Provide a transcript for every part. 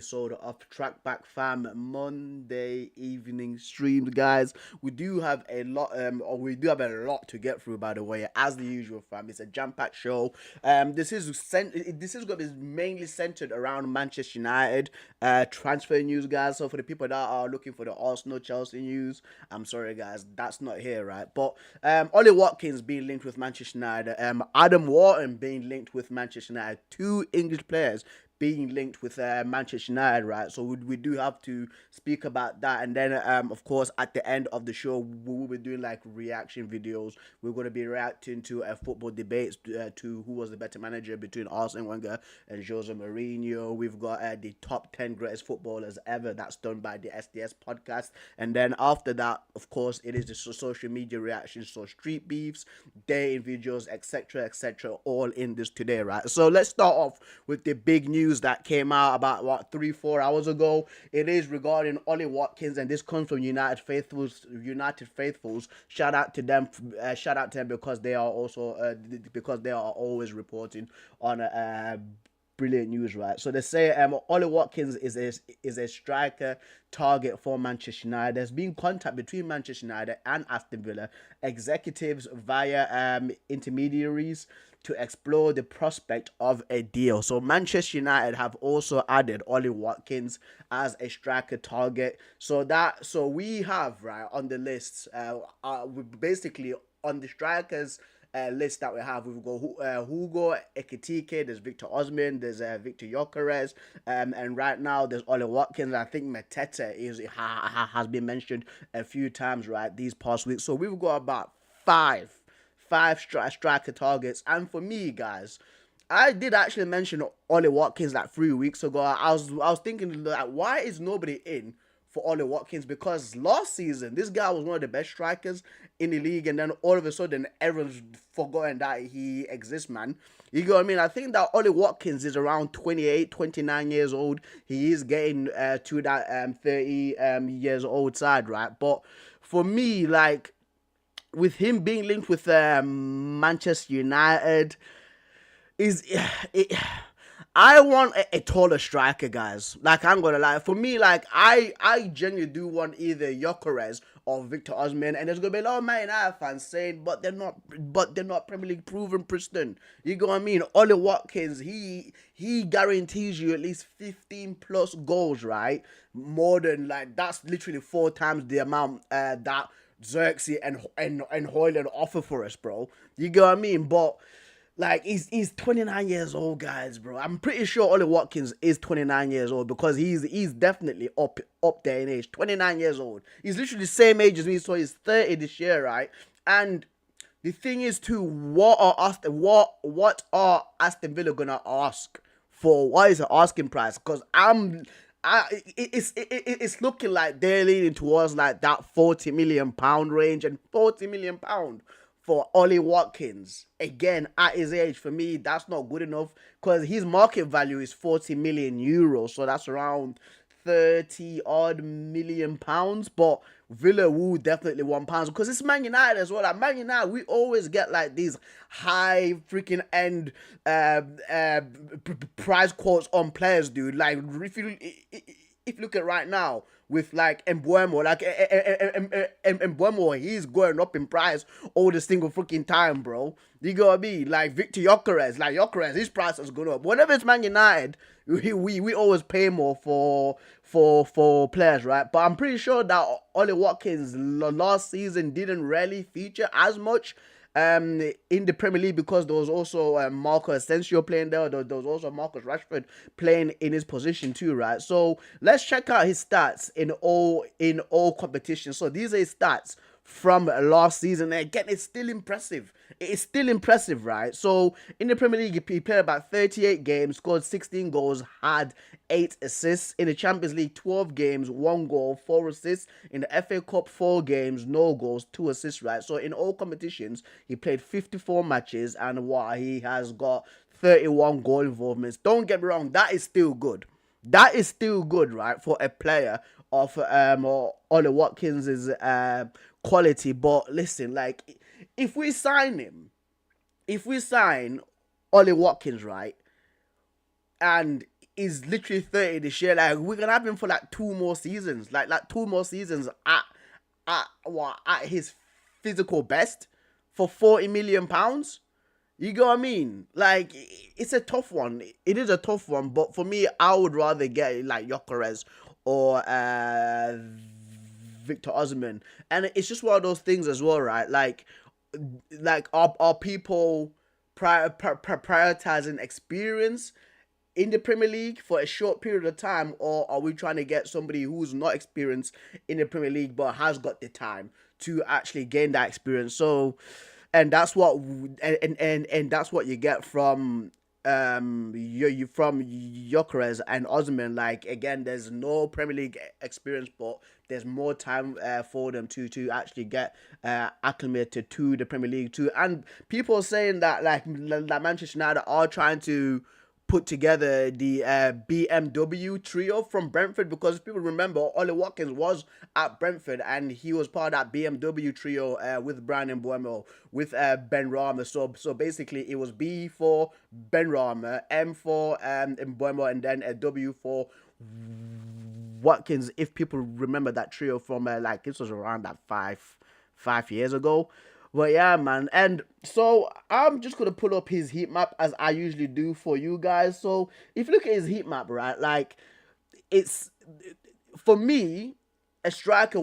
Episode of TRACKBACK Fam Monday evening streams, guys. We do have a lot to get through, by the way, as the usual, fam. It's a jam-packed show. This is going to be mainly centered around Manchester United transfer news, guys. So for the people that are looking for the Arsenal Chelsea news, I'm sorry, guys, that's not here, right? But Ollie Watkins being linked with Manchester United, Adam Wharton being linked with Manchester United, two English players being linked with Manchester United, right? So we do have to speak about that, and then of course at the end of the show we will be doing like reaction videos. We're going to be reacting to a football debate to who was the better manager between Arsene Wenger and Jose Mourinho. We've got the top 10 greatest footballers ever. That's done by the SDS podcast, and then after that, of course, it is the social media reactions, so street beefs, dating videos, etc., etc., all in this today, right? So let's start off with the big news that came out about 3-4 hours ago. It is regarding Ollie Watkins, and this comes from United faithfuls. Shout out to them. Shout out to them because they are also because they are always reporting on brilliant news, right? So they say Ollie Watkins is a striker target for Manchester United. There's been contact between Manchester United and Aston Villa executives via intermediaries to explore the prospect of a deal. So Manchester United have also added Ollie Watkins as a striker target. So we have right on the list. We basically on the strikers list that we have, we've got Hugo Ekitike, there's Victor Osman, there's Victor Gyökeres, and right now there's Ollie Watkins. I think Mateta has been mentioned a few times, right, these past weeks. So we've got about five striker targets. And for me, guys, I did actually mention Ollie Watkins like 3 weeks ago. I was thinking like, why is nobody in for Ollie Watkins? Because last season this guy was one of the best strikers in the league, and then all of a sudden everyone's forgotten that he exists, man. You know what I mean? I think that Ollie Watkins is around 28, 29 years old. He is getting to that 30 years old side, right? But for me, like, with him being linked with Manchester United, is it, I want a taller striker, guys. Like, I'm gonna lie. For me, like, I genuinely do want either Gyökeres or Victor Osman, and there's gonna be a lot of Man United fans saying, but they're not Premier League proven, Preston. You know what I mean? Ollie Watkins, he guarantees you at least 15 plus goals, right? More than, like, that's literally 4 times the amount that Xerxes and Hoyland offer for us, bro. You get what I mean? But like, he's 29 years old, guys, bro. I'm pretty sure Ollie Watkins is 29 years old because he's definitely up there in age. 29 years old. He's literally the same age as me, so he's 30 this year, right? And the thing is too, what are Aston Villa gonna ask for? What is the asking price? Because it's looking like they're leaning towards like that £40 million range, and £40 million for Ollie Watkins again at his age, for me, that's not good enough because his market value is 40 million euros, so that's around 30 odd £1 million. But Villa will definitely want pounds because it's Man United as well. Like, Man United, we always get like these high freaking end price quotes on players, dude. Like, if you look at right now with like Mbuemo, like Mbuemo, he's going up in price all the single freaking time, bro. You got to be like Victor Gyökeres, his price has gone up. Whenever it's Man United, we always pay more for players, right? But I'm pretty sure that Ollie Watkins last season didn't really feature as much in the Premier League because there was also Marco Asensio playing there. There was also Marcus Rashford playing in his position too, right? So let's check out his stats in all competitions. So these are his stats from last season. And again, it's still impressive. It's still impressive, right? So in the Premier League, he played about 38 games, scored 16 goals, had 8 assists. In the Champions League, 12 games, 1 goal, 4 assists. In the FA Cup, 4 games, no goals, 2 assists, right? So in all competitions, he played 54 matches, and he has got 31 goal involvements. Don't get me wrong, that is still good. That is still good, right, for a player of Ollie Watkins' quality. But listen, like, if we sign Ollie Watkins, right, and is literally 30 this year. Like we're gonna have him for like two more seasons. Like two more seasons at his physical best for 40 million pounds. You get what I mean? Like it's a tough one. It is a tough one, but for me, I would rather get like Gyökeres or Victor Osimhen, and it's just one of those things as well, right? Like are people prioritizing experience in the Premier League for a short period of time, or are we trying to get somebody who's not experienced in the Premier League but has got the time to actually gain that experience? So, and that's what and that's what you get from you from Gyökeres and Osman. Like again, there's no Premier League experience, but there's more time for them to actually get acclimated to the Premier League too. And people are saying that like Manchester United are trying to put together the BMW trio from Brentford, because if people remember, Ollie Watkins was at Brentford and he was part of that BMW trio with Brian Mbeumo, with Ben Rama. So basically it was B for Ben Rama, M for Mbeumo, and then a W for Watkins. If people remember that trio from like this was around that five years ago. But yeah, man. And so I'm just gonna pull up his heat map as I usually do for you guys. So if you look at his heat map, right, like it's for me a striker.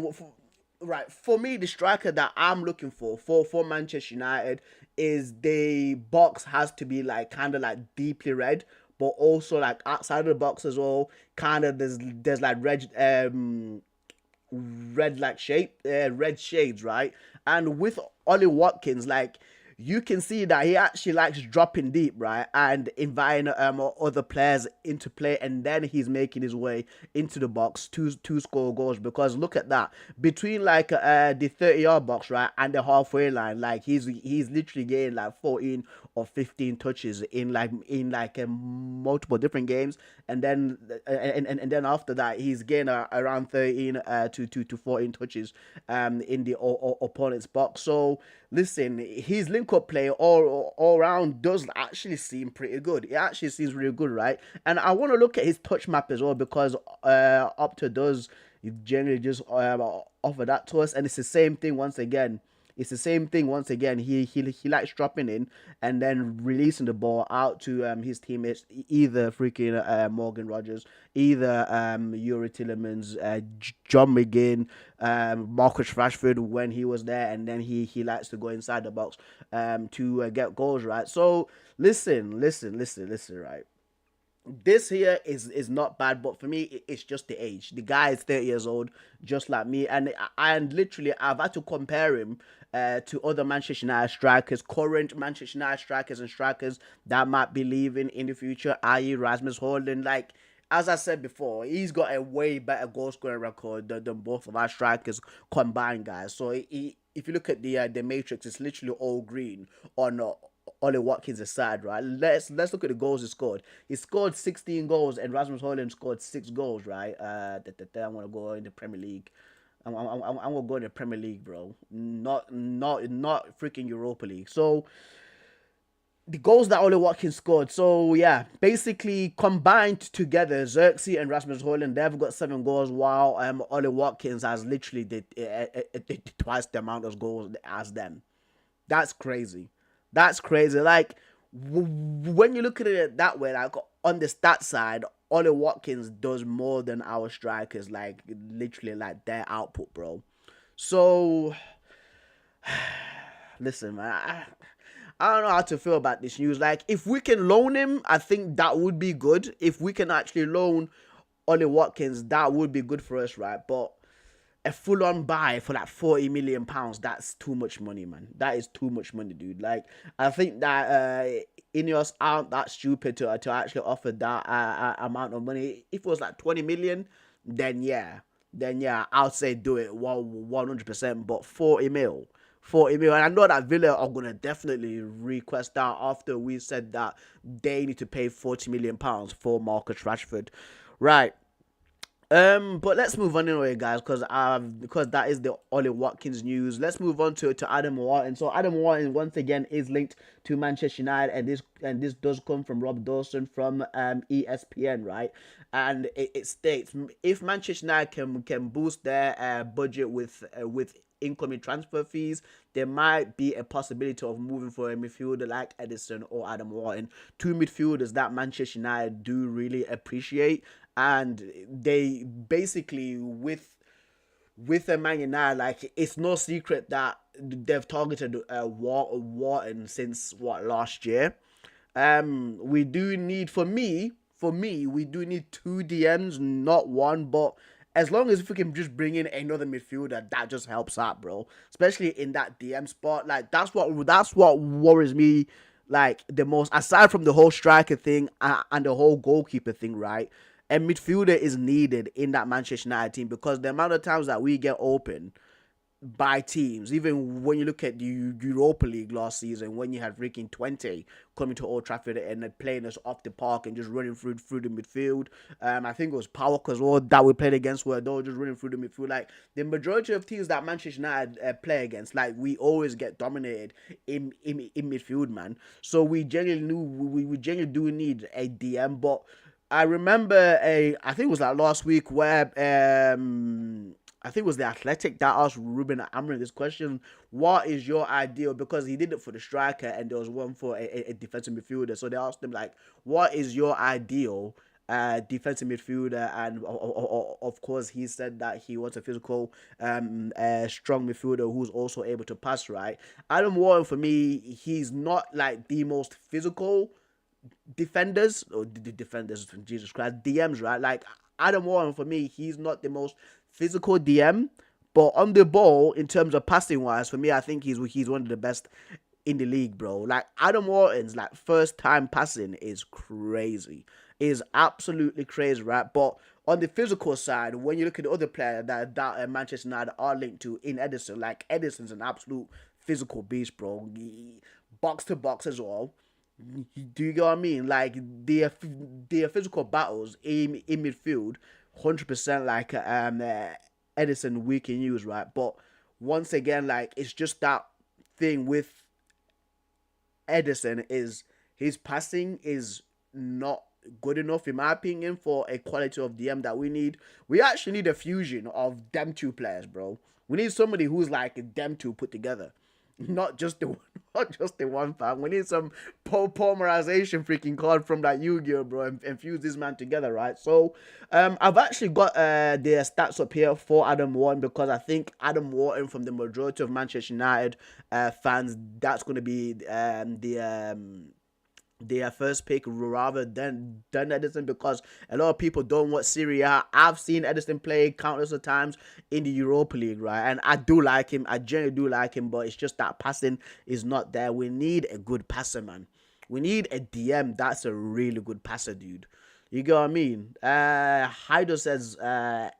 Right, for me, the striker that I'm looking for Manchester United is the box has to be like kind of like deeply red, but also like outside of the box as well. Kind of there's like red like shape, red shades, right? And with Ollie Watkins, like you can see that he actually likes dropping deep, right, and inviting other players into play, and then he's making his way into the box to score goals. Because look at that, between like the 30-yard box, right, and the halfway line, like he's literally getting like 14 or 15 touches in multiple different games, and then and then after that he's getting around 13 to 14 touches in the opponent's box. So listen, his link up play all around does actually seem pretty good. It actually seems really good, right? And I want to look at his touch map as well, because Opta does generally just offer that to us, and it's the same thing once again. It's the same thing once again. He likes dropping in and then releasing the ball out to his teammates, either freaking Morgan Rogers, either Yuri Tillemans, John McGinn, Marcus Rashford when he was there, and then he likes to go inside the box to get goals, right? So listen, right? This here is not bad, but for me it's just the age. The guy is 30 years old, just like me, and literally I've had to compare him to other Manchester United strikers, current Manchester United strikers that might be leaving in the future, i.e. Rasmus Højlund. Like as I said before, he's got a way better goal scoring record than both of our strikers combined, guys. So if you look at the matrix, it's literally all green on Ollie Watkins aside, right? Let's look at the goals he scored. He scored 16 goals, and Rasmus Højlund scored 6 goals, right? I'm gonna go in the Premier League. I'm gonna go in the Premier League, bro. Not freaking Europa League. So the goals that Ollie Watkins scored. So yeah, basically combined together, Xerxes and Rasmus Højlund, they've got 7 goals, while Ollie Watkins has literally did twice the amount of goals as them. That's crazy. That's crazy. Like when you look at it that way, like on the stat side, Ollie Watkins does more than our strikers. Like literally, like their output, bro. So listen, man. I don't know how to feel about this news. Like, if we can loan him, I think that would be good. If we can actually loan Ollie Watkins, that would be good for us, right? But a full-on buy for like 40 million pounds, that's too much money, man. That is too much money, dude. Like, I think that Ineos aren't that stupid to actually offer that amount of money. If it was like 20 million, then yeah, I'll say do it 100%. But 40 mil. 40 million. And I know that Villa are going to definitely request that after we said that they need to pay 40 million pounds for Marcus Rashford. Right. But let's move on anyway, guys, because that is the Ollie Watkins news. Let's move on to Adam Wharton. So Adam Wharton once again is linked to Manchester United, and this does come from Rob Dawson from ESPN, right? And it states if Manchester United can boost their budget with incoming transfer fees, there might be a possibility of moving for a midfielder like Edison or Adam Wharton, two midfielders that Manchester United do really appreciate, and they basically with a Man United, like it's no secret that they've targeted Wharton since what last year. We do need for me, we do need two DMs, not one, but as long as if we can just bring in another midfielder, that just helps out, bro. Especially in that DM spot, like that's what worries me, like the most. Aside from the whole striker thing and the whole goalkeeper thing, right? A midfielder is needed in that Manchester United team because the amount of times that we get open by teams, even when you look at the Europa League last season, when you had freaking 20 coming to Old Trafford and playing us off the park and just running through the midfield. I think it was PAOK as well that we played against where they were just running through the midfield. Like the majority of teams that Manchester United play against, like we always get dominated in midfield, man. So we genuinely do need a DM, but I remember I think it was like last week where I think it was the Athletic that asked Ruben Amorim this question: what is your ideal? Because he did it for the striker and there was one for a defensive midfielder. So they asked him like, what is your ideal defensive midfielder? And of course he said that he wants a physical, strong midfielder who's also able to pass. Right, Adam Warren for me, he's not like the most physical defenders or the defenders, Jesus Christ, DMs, right? Like Adam Warren for me, he's not the most physical DM, but on the ball in terms of passing wise, for me, I think he's one of the best in the league, bro. Like Adam Wharton's like first time passing is crazy, is absolutely crazy, right? But on the physical side, when you look at the other player that Manchester United are linked to in Edison, like Edison's an absolute physical beast, bro. Box to box as well. Do you get what I mean? Like their physical battles in midfield, 100% like Edison we can use, right? But once again, like it's just that thing with Edison is his passing is not good enough in my opinion for a quality of DM that we need. We actually need a fusion of them two players, bro. We need somebody who's like them two put together. Not just the one, not just the one fam. We need some polymerization freaking card from that Yu-Gi-Oh, bro, and fuse this man together, right? So, I've actually got the stats up here for Adam Wharton because I think Adam Wharton from the majority of Manchester United fans, that's going to be their first pick rather than Edison because a lot of people don't watch Serie A. I've seen Edison play countless of times in the Europa League, right? And I do like him. I genuinely do like him, but it's just that passing is not there. We need a good passer, man. We need a DM that's a really good passer, dude. You get what I mean? Haido says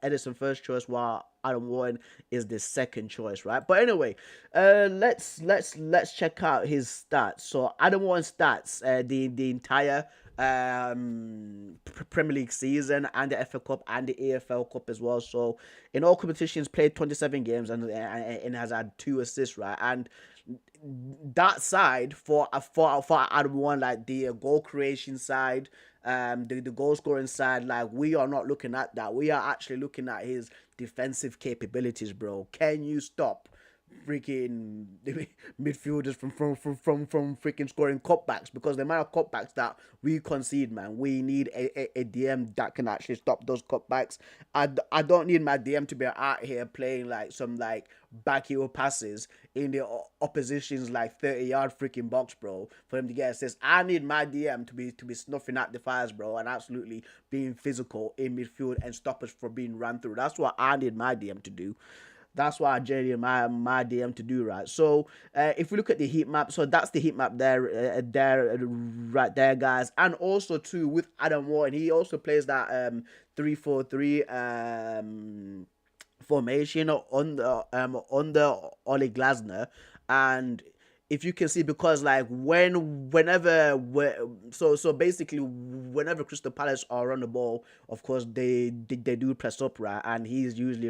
Edison first choice, while Adam Warren is the second choice, right? But anyway, let's check out his stats. So Adam Warren's stats, the entire Premier League season and the FA Cup and the AFL Cup as well. So in all competitions, played 27 games and has had 2 assists, right? And that side for Adam Warren, like the goal creation side, the goal scoring side, like we are not looking at that. We are actually looking at his defensive capabilities, bro. Can you stop freaking midfielders from freaking scoring cutbacks? Because the amount of cutbacks that we concede, man, we need a DM that can actually stop those cutbacks. I don't need my DM to be out here playing like some like backheel passes in the opposition's like 30-yard freaking box, bro, for him to get assists. I need my DM to be snuffing at the fires, bro, and absolutely being physical in midfield and stop us from being run through. That's what I need my DM to do. That's what I generally my DM to do, right? So if we look at the heat map, so that's the heat map there, right there, guys. And also too with Adam Wharton, he also plays that 3-4-3 formation on the Ollie Glasner, and if you can see, because like so basically whenever Crystal Palace are on the ball, of course they do press up, right, and he's usually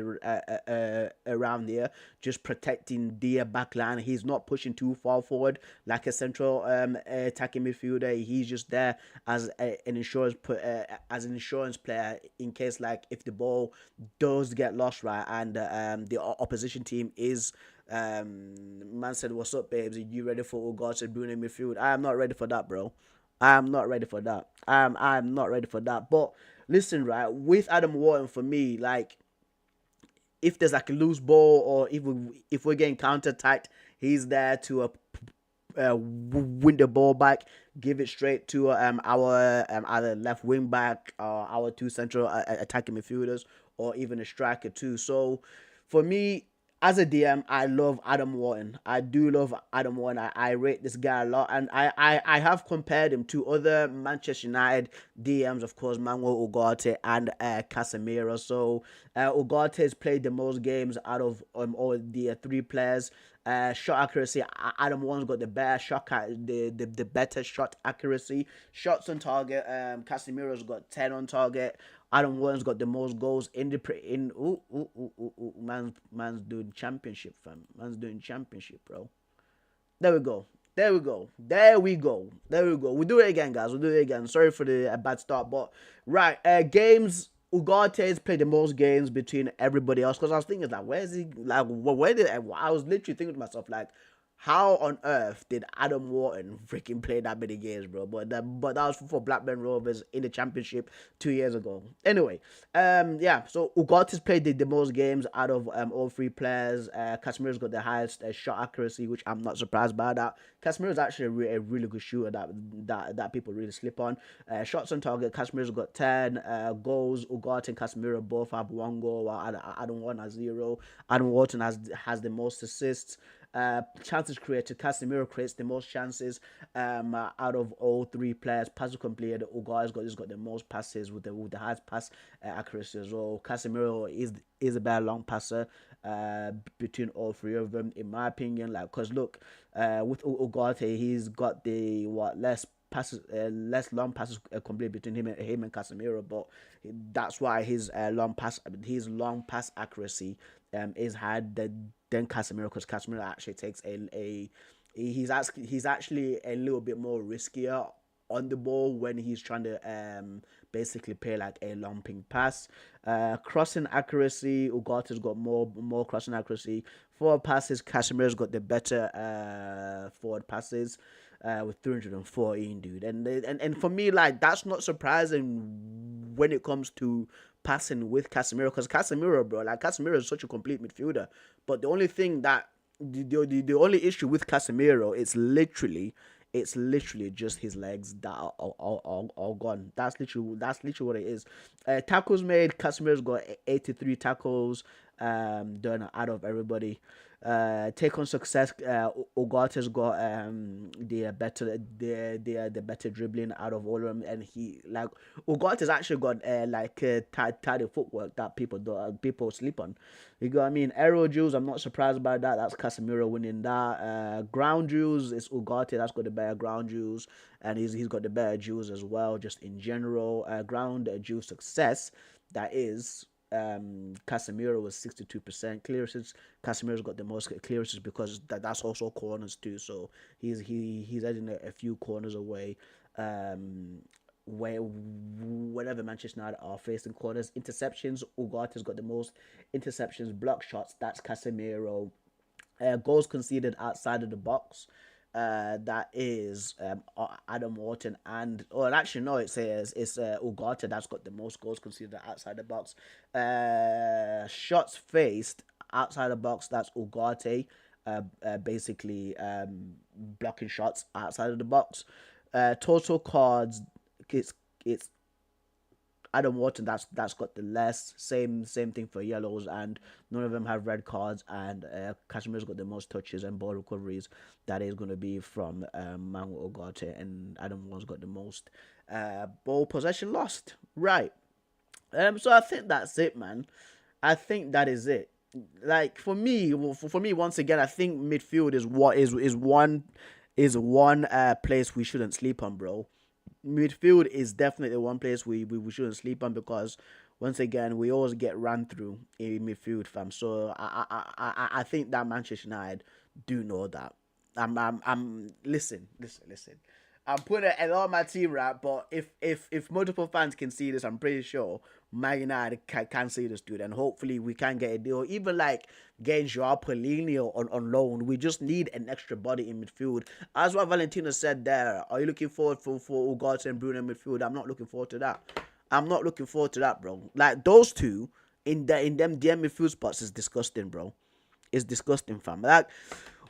around there just protecting their back line. He's not pushing too far forward like a central attacking midfielder. He's just there as as an insurance player in case, like, if the ball does get lost, right, and the opposition team is man said, "What's up, babes? Are you ready for Ugarte Bruno in midfield?" I am not ready for that, bro. I am not ready for that. I'm not ready for that. But listen, right, with Adam Wharton, for me, like, if there's like a loose ball, or if we're getting counter attacked, he's there to win the ball back, give it straight to our either left wing back or our two central attacking midfielders, or even a striker too. So for me, as a DM, I love Adam Wharton. I do love Adam Wharton. I rate this guy a lot, and I have compared him to other Manchester United DMs, of course, Manuel Ugarte and Casemiro. So Ugarte has played the most games out of all the three players. Shot accuracy, Adam Wharton's got the better the better shot accuracy. Shots on target, Casemiro's got 10 on target. Adam Wharton's got the most goals in the man's doing championship, fam. Man's doing championship, bro. There we go. There we go. There we go. There we go. We'll do it again, guys. We'll do it again. Sorry for the bad start, but right. Games. Ugarte's played the most games between everybody else, because I was thinking, like, where is he? Like, where did I was literally thinking to myself, like, how on earth did Adam Wharton freaking play that many games, bro? But that was for Blackburn Rovers in the Championship 2 years ago. Anyway, yeah. So Ugarte's played the most games out of all three players. Casemiro's got the highest shot accuracy, which I'm not surprised by that. Casemiro's actually a really good shooter that people really slip on. Shots on target, Casemiro's got 10. Goals, Ugarte and Casemiro both have one goal, while Adam Wharton has 0. Adam Wharton has the most assists. Chances created, Casemiro creates the most chances out of all three players. Passes completed, Ugarte's got the most passes with the highest pass accuracy as well. Casemiro is a better long passer between all three of them, in my opinion. Like, cause look, with Ugarte, he's got the less long passes complete between him and Casemiro, but that's why his long pass accuracy is higher than Casemiro, because Casemiro actually takes he's actually a little bit more riskier on the ball when he's trying to basically play like a lumping pass. Crossing accuracy, Ugarte's got more crossing accuracy. Forward passes, Casemiro's got the better forward passes with 314, dude. And for me, like, that's not surprising when it comes to passing with Casemiro, because Casemiro, bro, like, Casemiro is such a complete midfielder. But the only thing that the only issue with Casemiro is it's literally just his legs that are gone. That's literally what it is. Tackles made, Casemiro's got 83 tackles done out of everybody. Take on success, Ugarte's got the better dribbling out of all of them, and he, like, Ugarte's actually got tidy footwork that people sleep on. You got what I mean? Aero duels, I'm not surprised by that. That's Casemiro winning that. Ground duels, it's Ugarte that's got the better ground duels, and he's got the better duels as well, just in general. Ground duel success, that is, Casemiro was 62% clearances. Casemiro's got the most clearances because that's also corners too. So he's heading a few corners away. Where whenever Manchester United are facing corners, interceptions, Ugarte's got the most interceptions. Block shots, that's Casemiro. Goals conceded outside of the box, that is Adam Wharton, and actually no, it says it's Ugarte that's got the most goals conceded outside the box. Shots faced outside the box, that's Ugarte, basically blocking shots outside of the box. Total cards, it's Adam Wharton that's got the less. Same thing for yellows, and none of them have red cards. And Casemiro's got the most touches and ball recoveries. That is going to be from Manuel Ugarte, and Adam Wharton's got the most ball possession lost. Right. So I think that's it, man. I think that is it. like for me, for me once again, I think midfield is what is one place we shouldn't sleep on, bro. Midfield is definitely one place we shouldn't sleep on because once again we always get ran through in midfield, fam. So I think that Manchester United do know that. I'm listen. I'm putting a lot of my team right, but if multiple fans can see this, I'm pretty sure Man United can see this, dude, and hopefully we can get a deal. Even like getting Joao Paulinho on loan, we just need an extra body in midfield. As what Valentina said there, are you looking forward for Ugarte and Bruno in midfield? I'm not looking forward to that. I'm not looking forward to that, bro. Like those two in them DM midfield spots is disgusting, bro. It's disgusting, fam. Like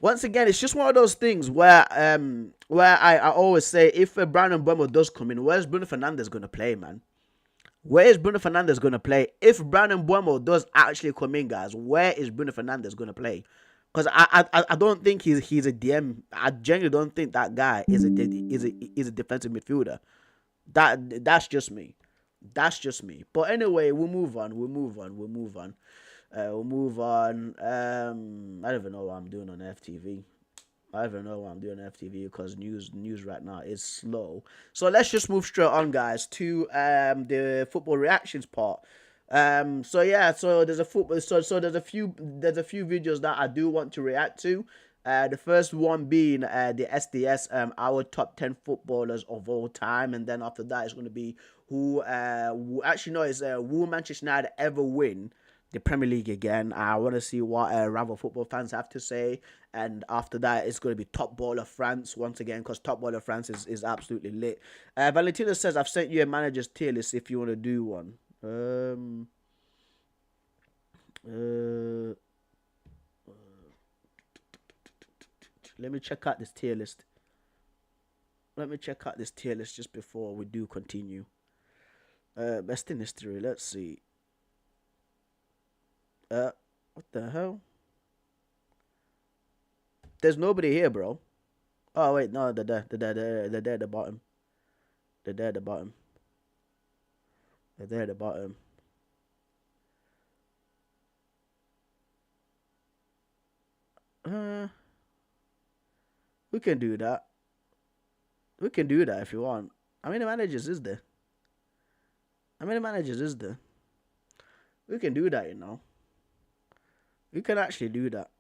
once again, it's just one of those things where I always say if Brandon Mbeumo does come in, where's Bruno Fernandes gonna play, man? Where is Bruno Fernandes gonna play? If Brandon Mbeumo does actually come in, guys, where is Bruno Fernandes gonna play? Because I don't think he's a DM. I genuinely don't think that guy is a defensive midfielder. That's just me. That's just me. But anyway, we'll move on. We'll move on. I don't even know what I'm doing on FTV. I don't even know what I'm doing on FTV because news right now is slow. So let's just move straight on, guys, to the football reactions part. So yeah, so there's a football. So there's a few videos that I do want to react to. The first one being the SDS, our top 10 footballers of all time, and then after that it's going to be who actually no, it's will Manchester United ever win the Premier League again. I want to see what rival football fans have to say, and after that it's going to be Top Baller France once again because Top Baller France is absolutely lit. Valentina says I've sent you a manager's tier list if you want to do one. Let me check out this tier list. Just before we do continue. Best in history. Let's see. What the hell? There's nobody here, bro. Oh wait, no, they're there. They're there at the bottom. They're there at the bottom. We can do that. If you want. How many managers is there? We can do that, you know. We can actually do that.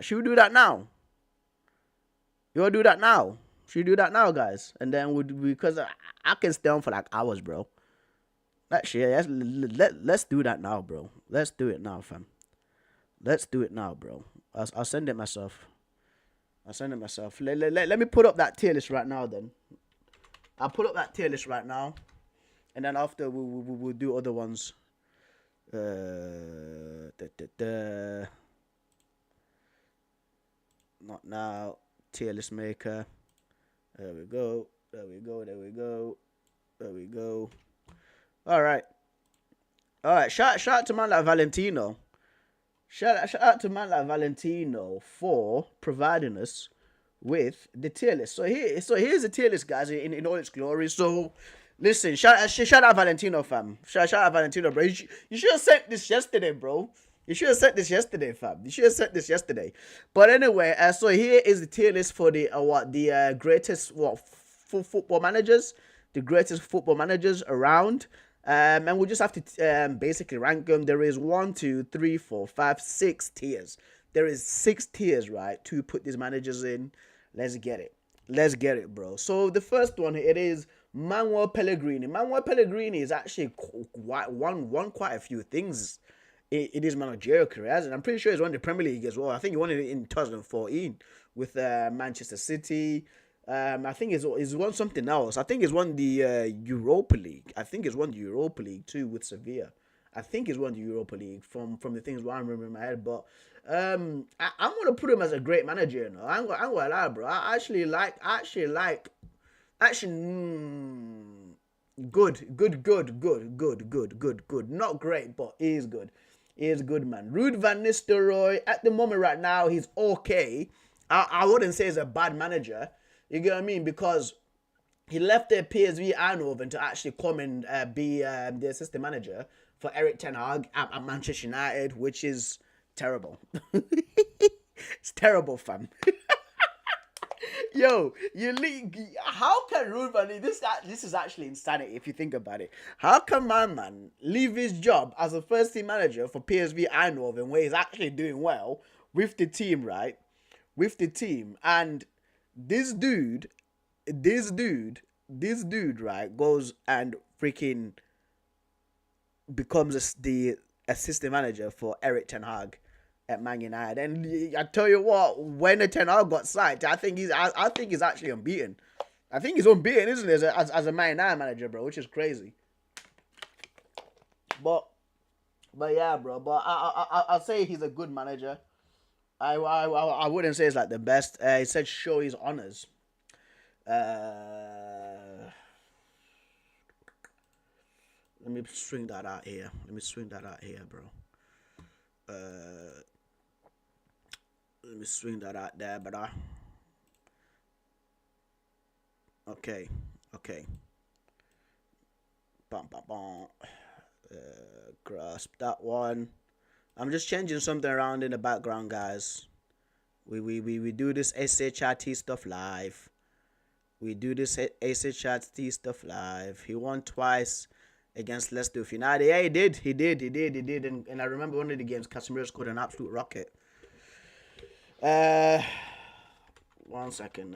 Should we do that now? You want to do that now? Should we do that now, guys? And then because I can stay on for like hours, bro. Actually, let's do that now, bro. Let's do it now, fam. Let's do it now, bro. I'll send it myself. Let me put up that tier list right now, then. I'll put up that tier list right now. And then after, we'll do other ones. Not now. Tier list maker. There we go. All right. Shout out to man like Valentino. Shout out to man like Valentino for providing us with the tier list. So here's the tier list, guys, in all its glory. So listen, shout out Valentino, fam. Shout out Valentino, bro. You should have sent this yesterday, bro. You should have sent this yesterday, fam. But anyway, so here is the tier list for the greatest football managers, around. And we'll just have to basically rank them. There is 1, 2, 3, 4, 5, 6 tiers. There is 6 tiers, right, to put these managers in. Let's get it, bro. So the first one, it is Manuel Pellegrini. Manuel Pellegrini is actually won quite a few things in his managerial career, and I'm pretty sure he's won the Premier League as well. I think he won it in 2014 with Manchester City. I think he's won something else. I think he's won the Europa League. I think he's won the Europa League too with Sevilla. I think he's won the Europa League from the things I remember in my head. But I'm gonna put him as a great manager. You know, I ain't gonna lie, bro. Good. Not great, but he is good. He is good, man. Ruud van Nistelrooy, at the moment right now, he's okay. I wouldn't say he's a bad manager. You get what I mean? Because he left the PSV Eindhoven to actually come and be the assistant manager for Eric Ten Hag at Manchester United, which is terrible. It's terrible, fam. Yo, you league. How can Ruud van Nistelrooy, this is actually insanity if you think about it. How can my man leave his job as a first team manager for PSV Eindhoven, where he's actually doing well with the team, right? With the team, and this dude, this dude, right, goes and freaking becomes the assistant manager for Eric Ten Hag at Man United. And I tell you what, when the Ten Hag got sacked, I think he's actually unbeaten. I think he's unbeaten, isn't he, as a Man United manager, bro, which is crazy. But yeah, bro. But I'll say he's a good manager. I wouldn't say it's like the best. He said show his honors. Let me swing that out here. Bro. Let me swing that out there, but okay. Bum, bum, bum. Grasp that one. I'm just changing something around in the background, guys. We do this SHRT stuff live. We do this SHRT stuff live. He won twice against Leicester United. Yeah, he did. And I remember one of the games, Casemiro scored an absolute rocket. 1 second.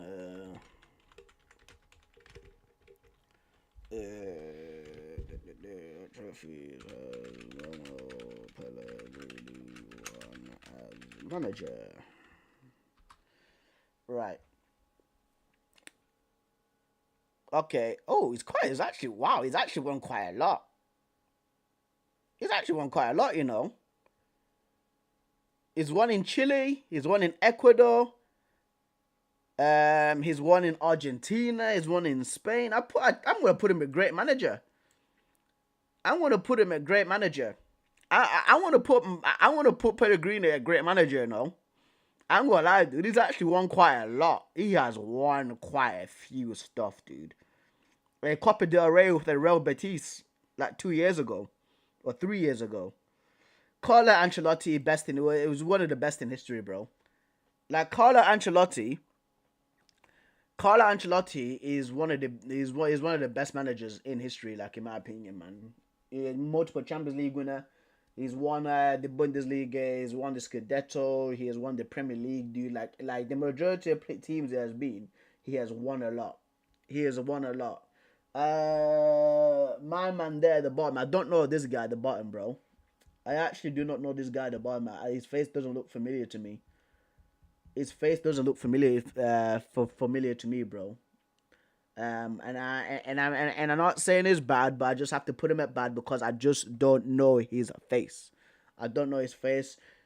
Trophies manager. Right. Okay. Oh, he's actually won quite a lot. You know. He's won in Chile. He's won in Ecuador. He's won in Argentina. He's won in Spain. I'm gonna put him a great manager. I want to put Pellegrini a great manager. You know. I'm gonna lie, dude. He's actually won quite a lot. He has won quite a few stuff, dude. Copa del Rey with the Real Betis like 2 years ago or 3 years ago. Carlo Ancelotti, best in the world. It was one of the best in history, bro. Like Carlo Ancelotti is one of the best managers in history, like in my opinion, man. He's multiple Champions League winner. He's won the Bundesliga. He's won the Scudetto. He has won the Premier League, dude. Like the majority of teams he has been, he has won a lot. My man there at the bottom. I don't know this guy at the bottom, bro. I actually do not know this guy at the bottom. His face doesn't look familiar to me. Familiar to me, bro. And I'm not saying it's bad, but I just have to put him at bad because I just don't know his face.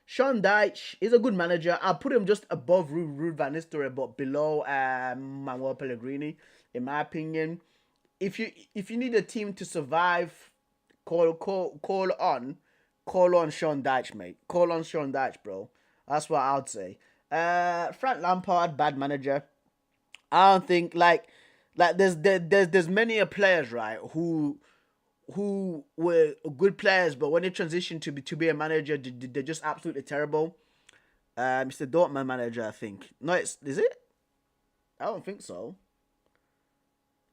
Sean Dyche is a good manager. I'll put him just above Ruud van Nistelrooy, but below Manuel Pellegrini, in my opinion. If you need a team to survive, call on Sean Dyche, mate. Call on Sean Dyche, bro. That's what I'd say. Frank Lampard, bad manager. I don't think like there's many players, right, who were good players, but when they transition to be a manager, they're just absolutely terrible. It's the Dortmund manager, I think. No, is it? I don't think so.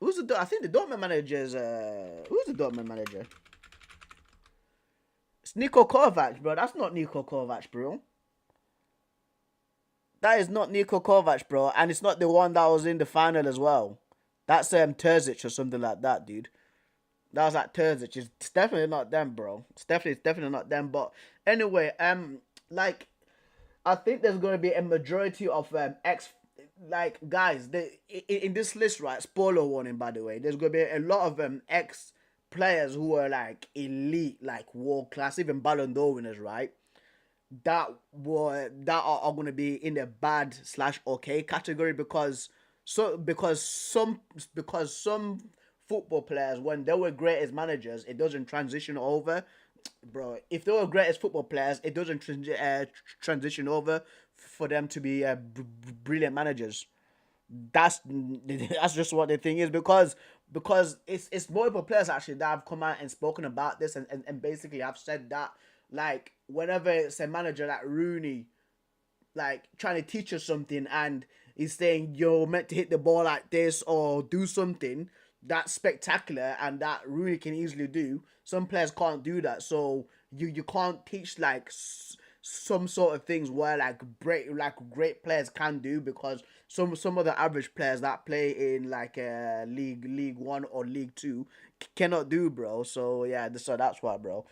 I think the Dortmund manager is who's the Dortmund manager? It's Niko Kovac, bro. That's not Niko Kovac, bro. That is not Niko Kovac, bro, and it's not the one that was in the final as well. That's Terzic or something like that, dude. That was like Terzic. It's definitely not them, bro. It's definitely not them. But anyway, like I think there's gonna be a majority of guys. In this list, right? Spoiler warning, by the way. There's gonna be a lot of ex players who are like elite, like world class, even Ballon d'Or winners, right? That are going to be in the bad / okay category because some football players, when they were great as managers, it doesn't transition over, bro. If they were great as football players, it doesn't transition over for them to be brilliant managers. That's just what the thing is, because it's multiple players actually that have come out and spoken about this, and basically have said that, like, whenever it's a manager like Rooney, like, trying to teach us something, and he's saying you're meant to hit the ball like this or do something that's spectacular and that Rooney can easily do. Some players can't do that, so you can't teach like some sort of things where great players can do, because some of the average players that play in like League One or League Two cannot do, bro. So yeah, so that's why, bro.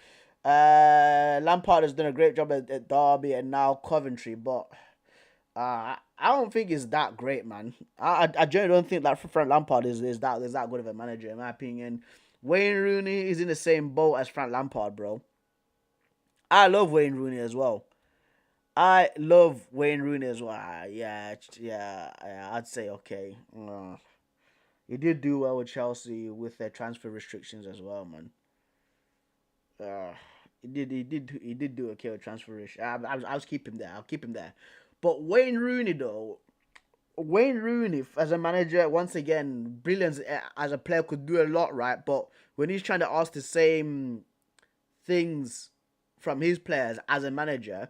Lampard has done a great job at Derby and now Coventry, but I don't think it's that great, man. I generally don't think that Frank Lampard is that good of a manager, in my opinion. Wayne Rooney is in the same boat as Frank Lampard, bro. I love Wayne Rooney as well. I love Wayne Rooney as well. Yeah, I'd say okay. He did do well with Chelsea with their transfer restrictions as well, man. Uh, he did do okay with transfer restrictions. I was keep him there. I'll keep him there. But Wayne Rooney though, Wayne Rooney as a manager, once again, brilliant as a player, could do a lot, right? But when he's trying to ask the same things from his players as a manager,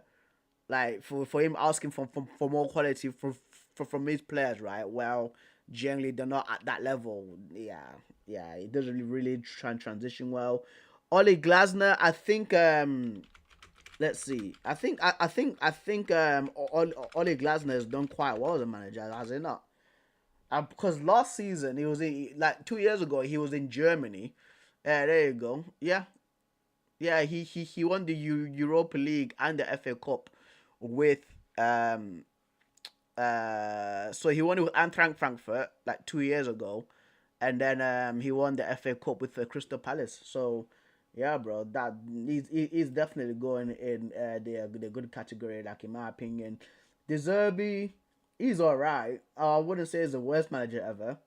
like for him asking for more quality from his players, right? Well, generally they're not at that level. Yeah, it doesn't really try and transition well. Ollie Glasner, I think. Let's see. I think Ollie Glasner has done quite well as a manager, has he not? Because last season he was like 2 years ago he was in Germany. Yeah, there you go. Yeah, yeah. He won the Europa League and the FA Cup with so he won it with Eintracht Frankfurt like 2 years ago, and then he won the FA Cup with Crystal Palace. So yeah, bro, that he's definitely going in the good category, like in my opinion. De Zerbi, he's alright. I wouldn't say he's the worst manager ever.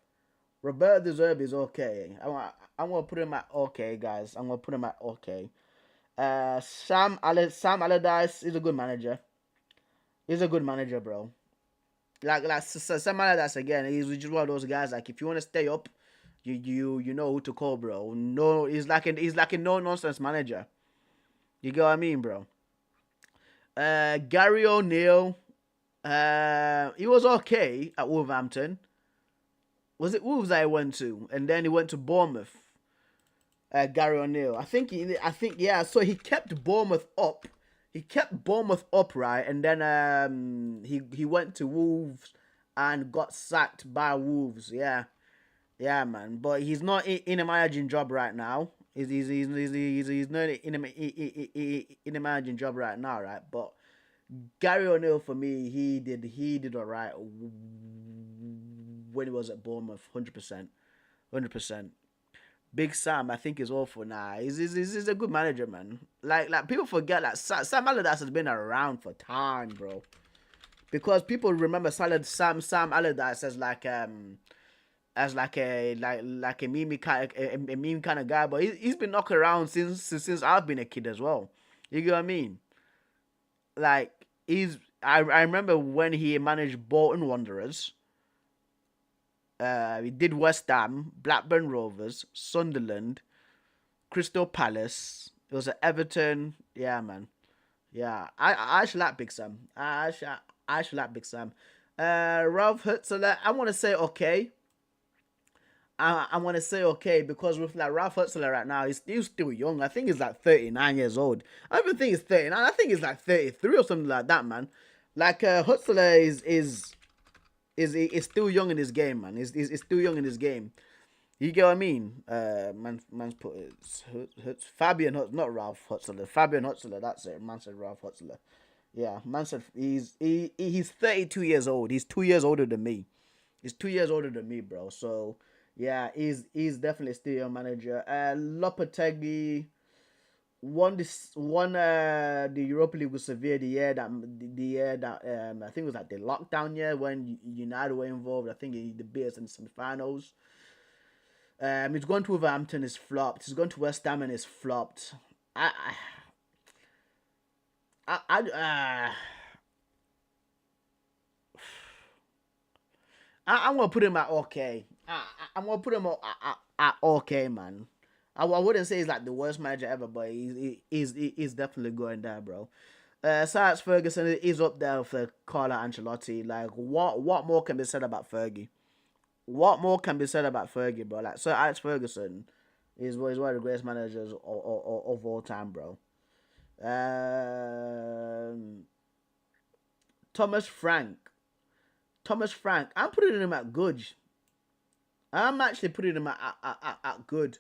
Roberto De Zerbi is okay. I'm gonna put him at okay, guys. I'm gonna put him at okay. Sam Allardyce is a good manager. He's a good manager, bro. Like Sam Allardyce again. He's just one of those guys. Like, if you want to stay up, you know who to call, bro. No, he's like a no nonsense manager. You get what I mean, bro? Gary O'Neill. He was okay at Wolverhampton. Was it Wolves that he went to, and then he went to Bournemouth? Gary O'Neill. I think yeah. So he kept Bournemouth up. He kept Bournemouth up, right, and then he went to Wolves and got sacked by Wolves. Yeah, yeah, man. But he's not in a managing job right now. He's not in a managing job right now, right? But Gary O'Neill, for me, he did all right when he was at Bournemouth. 100%, 100%. Big Sam, I think, is awful now. He's a good manager, man. Like people forget that Sam Allardyce has been around for time, bro. Because people remember Sam Allardyce as like a meme kind of guy, but he's been knocking around since I've been a kid as well. You get what I mean? Like, I remember when he managed Bolton Wanderers. He did West Ham, Blackburn Rovers, Sunderland, Crystal Palace. It was at Everton. Yeah, man. Yeah, I actually like Big Sam. I actually like Big Sam. Ralph Hutzler, I want to say okay. I want to say okay, because with like Ralph Hutzler right now, he's still young. I think he's like 39 years old. I don't even think he's 39. I think he's like 33 or something like that, man. Like Hutzler is still young in his game, man. He's still young in his game. You get what I mean? Man's put it's Fabian not Ralph Hutzler. Fabian Hutzler, that's it. Man said Ralph Hutzler. Yeah, man said he's 32 years old. He's 2 years older than me. He's 2 years older than me, bro. So yeah, he's definitely still your manager. Lopetegui won the Europa League with Sevilla the year that I think it was like the lockdown year when United were involved. I think the beat us in the semi-finals. He's gone to Wolverhampton, is flopped. He's gone to West Ham and is flopped. I I I, uh, I'm gonna put him at okay. I'm gonna put him at okay, man. I wouldn't say he's like the worst manager ever, but he's definitely going there, bro. Sir Alex Ferguson is up there for Carlo Ancelotti. Like, what more can be said about Fergie? What more can be said about Fergie, bro? Like, Sir Alex Ferguson is one of the greatest managers of all time, bro. Um, Thomas Frank. Thomas Frank. I'm putting him at good. I'm actually putting him at good.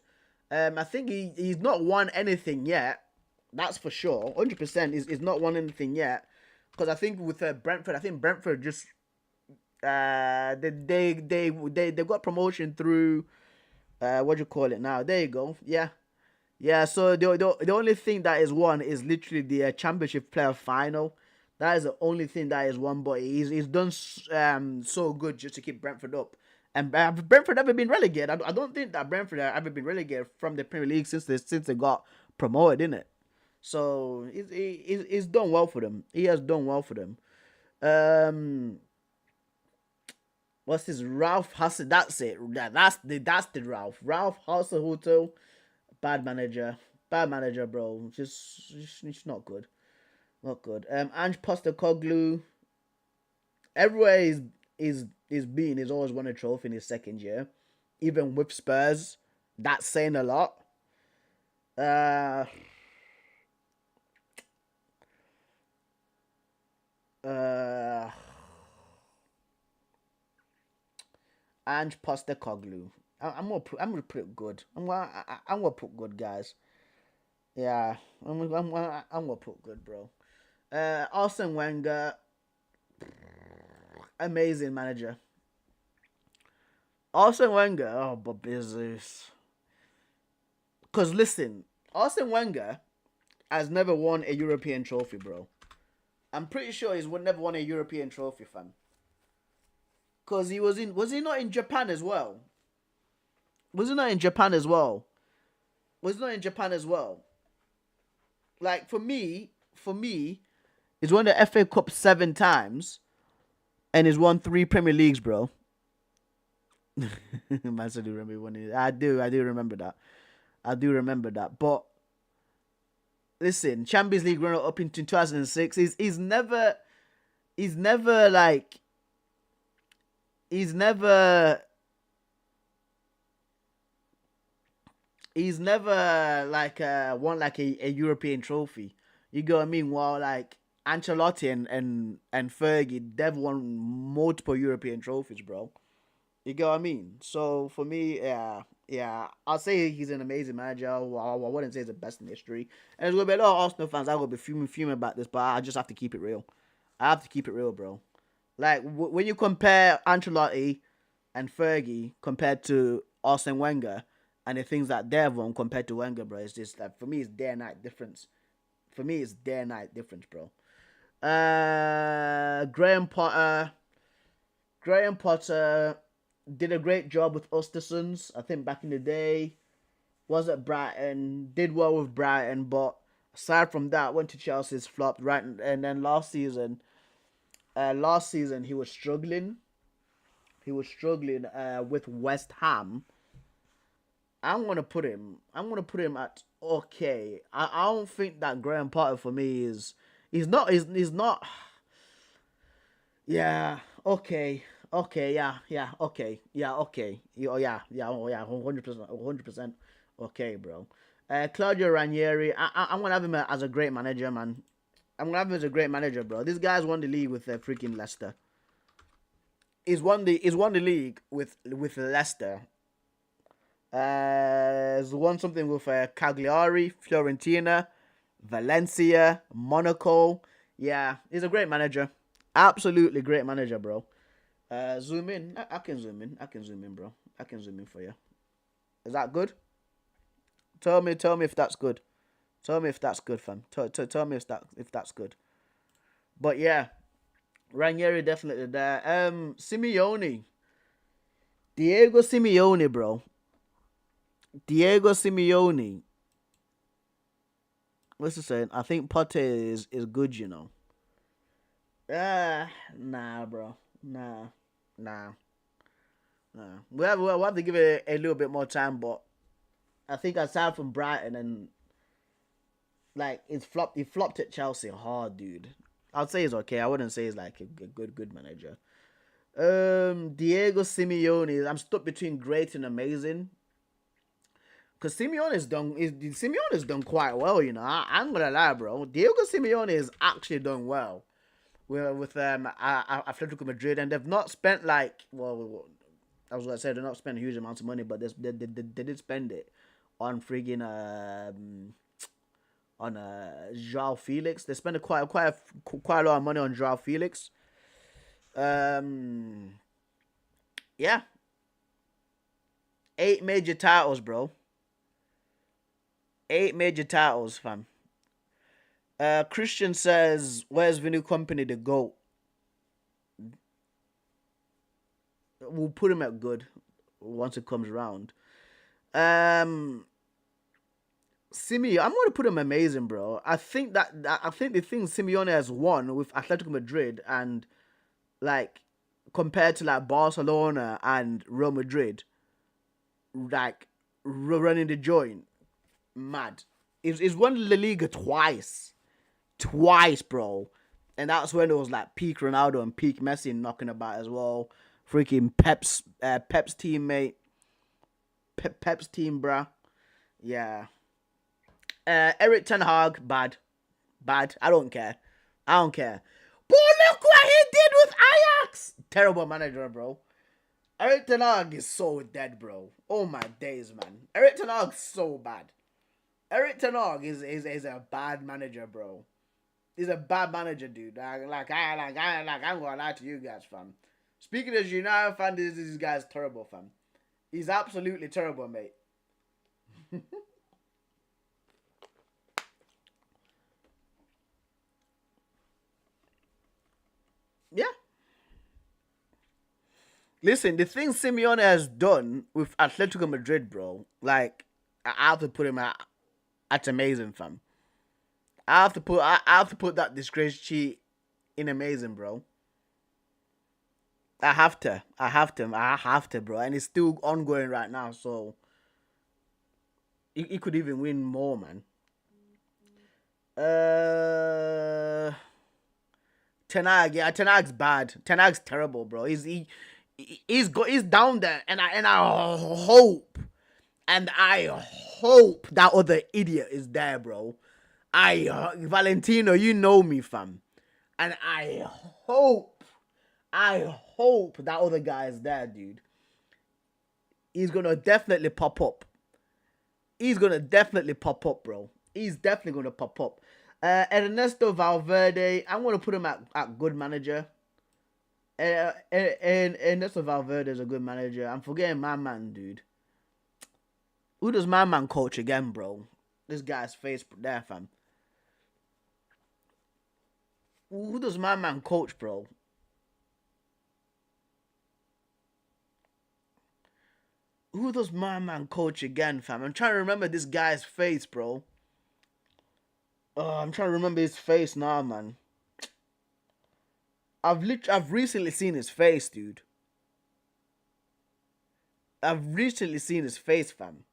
I think he's not won anything yet. That's for sure. 100% is not won anything yet. Because I think with Brentford, I think Brentford just they got promotion through what do you call it now? There you go. Yeah. Yeah, so the only thing that is won is literally the championship player final. That is the only thing that is won, but he's done so good just to keep Brentford up. And Brentford ever been relegated? I don't think that Brentford have ever been relegated from the Premier League since they got promoted, innit? So he's done well for them. He has done well for them. Um, what's this? Ralph Hassen. That's it. That's the Ralph. Ralph Hasenhuttl. Bad manager. Bad manager, bro. Just not good. Not good. Ange Postecoglou. Everywhere he's been, he's always won a trophy in his second year. Even with Spurs. That's saying a lot. Uh uh Ange Postecoglou. I'm gonna put it good. I'm gonna put good, guys. Yeah, I'm gonna put good, bro. Arsene Wenger, amazing manager. Arsene Wenger, oh, but business. Cause listen, Arsene Wenger has never won a European trophy, bro. I'm pretty sure he's never won a European trophy, fam. Cause was he not in Japan as well? Was he not in Japan as well? Was he not in Japan as well? Like for me, he's won the FA Cup 7 times and he's won 3 Premier Leagues, bro. Man said, "Do remember winning?" I do remember that. I do remember that. But listen, Champions League runner up in 2006. He's never like he's never he's never like won like a European trophy. You get what I mean? While like Ancelotti and Fergie, they've won multiple European trophies, bro. You get what I mean? So for me, yeah, I'll say he's an amazing manager. I wouldn't say he's the best in history. And there's gonna be a lot of Arsenal fans. I'm gonna be fuming about this, but I just have to keep it real. I have to keep it real, bro. Like when you compare Ancelotti and Fergie compared to Arsene Wenger and the things that they've won compared to Wenger, bro, it's just like for me, it's day and night difference. For me, it's day and night difference, bro. Graham Potter. Graham Potter did a great job with Ostersons. I think back in the day, was at Brighton, did well with Brighton, but aside from that, went to Chelsea's flopped right, and then last season he was struggling. He was struggling with West Ham. I'm gonna put him. I'm gonna put him at okay. I don't think that Graham Potter for me is. He's not. Yeah. Okay. Okay. Yeah. Yeah. Okay. Yeah. Okay. Yeah. Oh yeah. 100%. 100%. Okay, bro. Claudio Ranieri. I'm gonna have him as a great manager, man. I'm gonna have him as a great manager, bro. This guy's won the league with freaking Leicester. He's won the league with Leicester. He's won something with Cagliari, Fiorentina, Valencia, Monaco. Yeah, he's a great manager. Absolutely great manager, bro. Zoom in. I can zoom in. I can zoom in, bro. I can zoom in for you. Is that good? Tell me if that's good. Tell me if that's good, fam. Tell me if that's good. But yeah, Ranieri definitely there. Simeone. Diego Simeone, bro. Diego Simeone. What's he saying? I think Pote is good, you know. Nah, bro. Nah. We'll have to give it a little bit more time, but I think aside from Brighton and like he flopped at Chelsea hard, dude. I'd say he's okay. I wouldn't say he's like a good manager. Diego Simeone. I'm stuck between great and amazing. Cause Simeone's done quite well, you know. I'm gonna lie, bro. Diego Simeone has actually done well with Atletico Madrid, and they've not spent like I was gonna say they're not spending huge amounts of money, but they did spend it on friggin' Joao Felix. They spent quite a lot of money on Joao Felix. Yeah, 8 major titles, bro. 8 major titles, fam. Christian says, "Where's the new company? The goat." We'll put him at good once it comes around. Simeone, I'm gonna put him amazing, bro. I think the thing Simeone has won with Atletico Madrid and like compared to like Barcelona and Real Madrid, like running the joint, mad. He's won La Liga twice, bro. And that's when it was like peak Ronaldo and peak Messi knocking about as well. Freaking Pep's teammate, Pep's team, bruh. Yeah. Eric Ten Hag, bad. I don't care. But look what he did with Ajax. Terrible manager, bro. Eric Ten Hag is so dead, bro. Oh my days, man. Eric Ten Hag's so bad. Eric Ten Hag is a bad manager, bro. He's a bad manager, dude. I'm gonna lie to you guys, fam. Speaking as United fan, this guy's terrible, fam. He's absolutely terrible, mate. Yeah. Listen, the thing Simeone has done with Atletico Madrid, bro, like I have to put him at amazing, fam. I have to put that disgrace cheat in amazing, bro. I have to, bro. And it's still ongoing right now, so he could even win more, man. Uh, Tenag, yeah, Tenag's bad. Tenag's terrible, bro. He's down there, and I hope that other idiot is there, bro. Valentino, you know me, fam, and I hope that other guy is there, dude. He's gonna definitely pop up. Bro. He's definitely gonna pop up. Ernesto Valverde, I'm gonna put him at good manager. And Ernesto Valverde is a good manager. I'm forgetting my man, dude. Who does my man coach again, bro? This guy's face there, fam. Who does my man coach, bro? Who does my man coach again, fam? I'm trying to remember this guy's face, bro. I'm trying to remember his face now, man. I've recently seen his face, dude. I've recently seen his face, fam.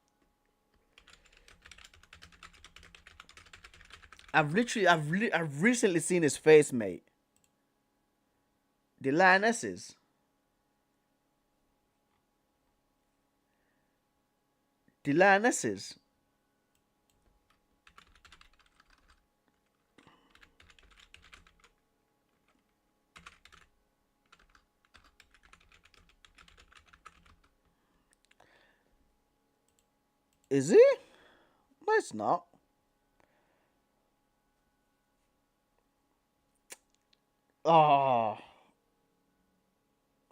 I've recently seen his face, mate. The Lionesses. The Lionesses. Is he? No, it's not. Oh,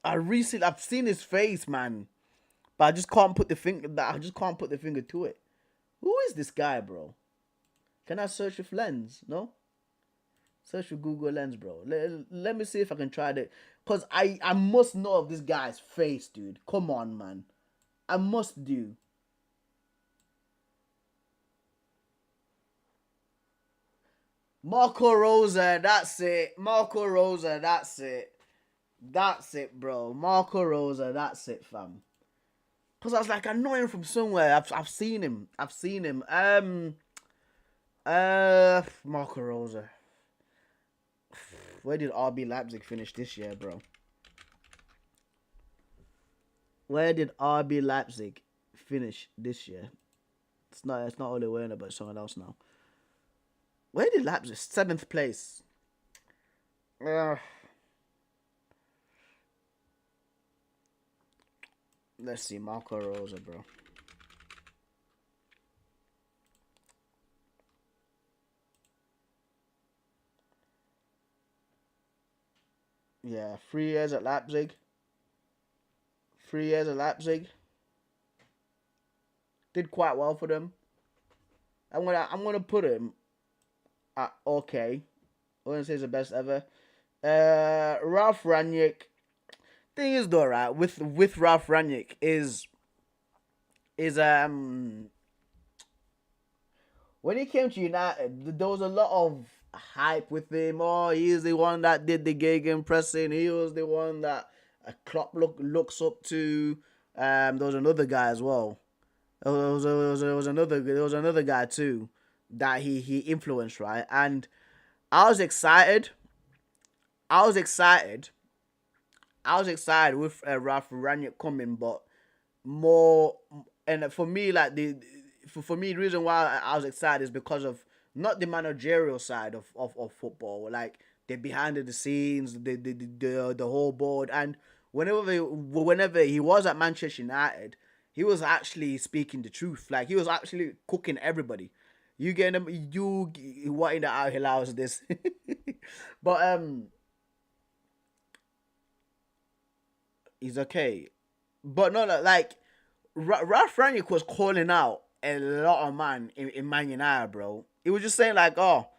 I've seen his face, man, but I just can't put the finger. I just can't put the finger to it. Who is this guy, bro? Can I search with Lens? No. Search with Google Lens, bro. Let me see if I can try that. Cause I must know of this guy's face, dude. Come on, man. I must do. Marco Rosa, that's it. Marco Rosa, that's it. That's it, bro. Marco Rosa, that's it, fam. Cause I was like, I know him from somewhere. I've seen him. I've seen him. Marco Rosa. Where did RB Leipzig finish this year, bro? Where did RB Leipzig finish this year? It's not. It's not Ole Werner, but someone else now. Where did Leipzig? 7th place. Uh, let's see, Marco Rosa, bro. Yeah, 3 years at Leipzig. 3 years at Leipzig. Did quite well for them. I'm gonna put him at okay. I wouldn't say he's the best ever. Ralph Rangnick. Thing is though, right, with Ralph Rangnick is when he came to United, there was a lot of hype with him. Oh, he's the one that did the Gegen pressing. He was the one that Klopp looks up to. There was another guy as well. There was another guy too that he influenced, right? And I was excited. I was excited. I was excited with Ralph Rangnick coming, but more and for me, like for me, the reason why I was excited is because of not the managerial side of football, like the behind the scenes, the whole board, and whenever he was at Manchester United, he was actually speaking the truth. Like he was actually cooking everybody. You getting them? What in the out hell is this? But he's okay. But no, like Ralph Rangnick was calling out a lot of man in Man United, bro. He was just saying like, oh,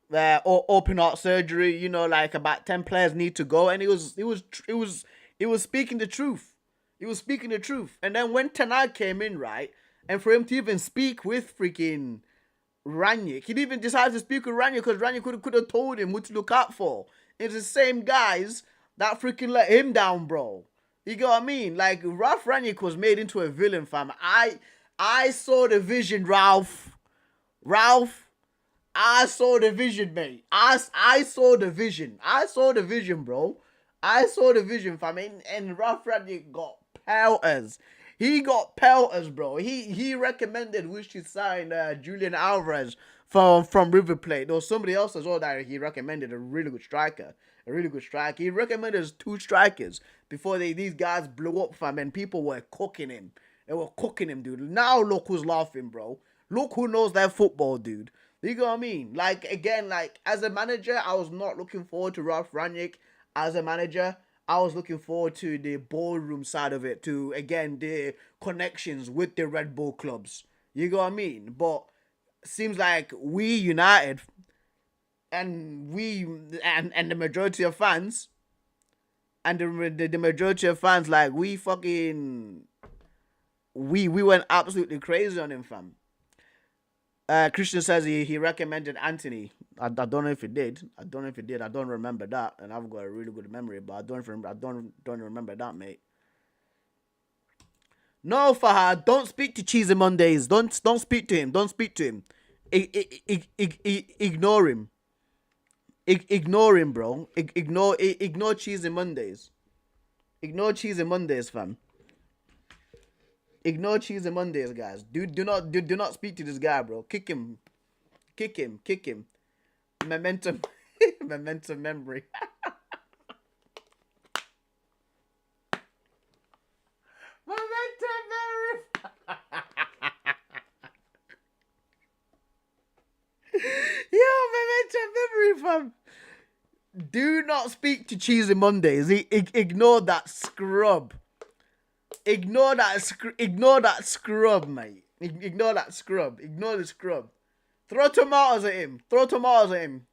open heart surgery. Like about 10 players need to go, and he was speaking the truth. He was speaking the truth. And then when Tanag came in, right, and for him to even speak with freaking Rangnick, he didn't even decide to speak with Rangnick because Rangnick could have told him what to look out for. It's the same guys that freaking let him down, bro. You get what I mean? Like Ralph Rangnick was made into a villain, fam. I saw the vision, Ralph. Ralph, I saw the vision, mate. I saw the vision. I saw the vision, bro. I saw the vision, fam. And Ralph Rangnick got pelters. He got pelters, bro. He recommended we should sign Julian Alvarez from River Plate. There was somebody else as well that he recommended, a really good striker. A really good striker. He recommended 2 strikers before these guys blew up, fam, and people were cooking him. They were cooking him, dude. Now look who's laughing, bro. Look who knows their football, dude. You know what I mean? Like, again, like, as a manager, I was not looking forward to Ralph Rangnick. As a manager, I was looking forward to the ballroom side of it, to, again, the connections with the Red Bull clubs. You know what I mean? But seems like we United and the majority of fans and the majority of fans, like, we went absolutely crazy on him, fam. Christian says he recommended Anthony. I don't know if he did. I don't know if he did. I don't remember that, and I've got a really good memory, but I don't remember that, mate. No, Fahad, don't speak to Cheesy Mondays. Don't speak to him. Don't speak to him. Ignore him. Ignore him, bro. Ignore Cheesy Mondays. Ignore Cheesy Mondays, fam. Ignore Cheesy Mondays, guys. Do not speak to this guy, bro. Kick him. Kick him. Kick him. Momentum. Momentum memory. Momentum memory. Yo, momentum memory, fam. Do not speak to Cheesy Mondays. Ignore that scrub. Ignore that scrub, mate. Ignore that scrub. Ignore the scrub. Throw tomatoes at him. Throw tomatoes at him.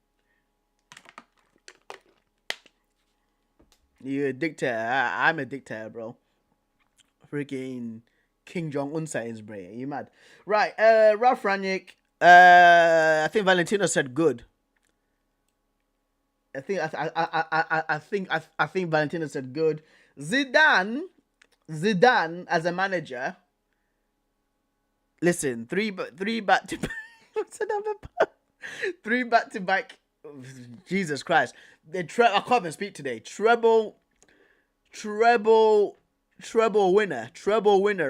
You're a dictator. I'm a dictator, bro. Freaking King Jong-un says, bro. You mad? Right. Ralph Rangnick. I think Valentino said good. I think Valentino said good. Zidane as a manager. Listen, three back to what's the number? Three back to back. Jesus Christ! I can't even speak today. Treble, treble winner,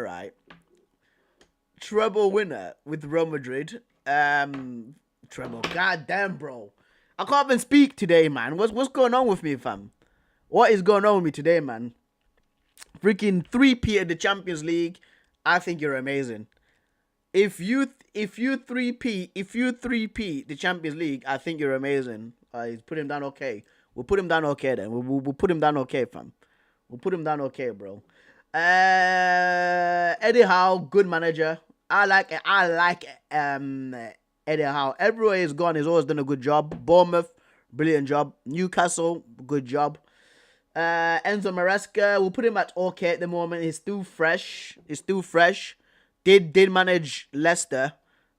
right? Treble winner with Real Madrid. Treble. God damn, bro. I can't even speak today, man. What's going on with me, fam? What is going on with me today, man? Freaking three-peat at the Champions League. I think you're amazing. If you three-peat the Champions League, I think you're amazing. Put him down okay. We'll put him down okay then. We'll put him down okay, fam. We'll put him down okay, bro. Eddie Howe, good manager. I like Eddie Howe. Everywhere he's gone, he's always done a good job. Bournemouth, brilliant job. Newcastle, good job. Enzo Maresca, we'll put him at okay at the moment. He's still fresh. Did manage Leicester,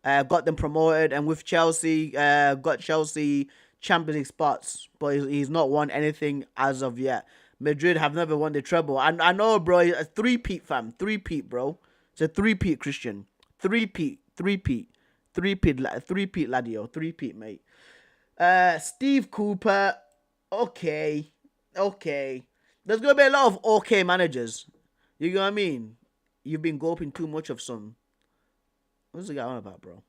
got them promoted, and with Chelsea, got Chelsea Champions League spots, but he's not won anything as of yet. Madrid have never won the treble. I know, bro. A three-peat, fam. Three-peat, bro. It's a three-peat, Christian. Three-peat, Ladio. Three-peat, mate. Steve Cooper, okay. There's gonna be a lot of okay managers. You know what I mean? You've been gulping too much of some. What's the guy on about, bro?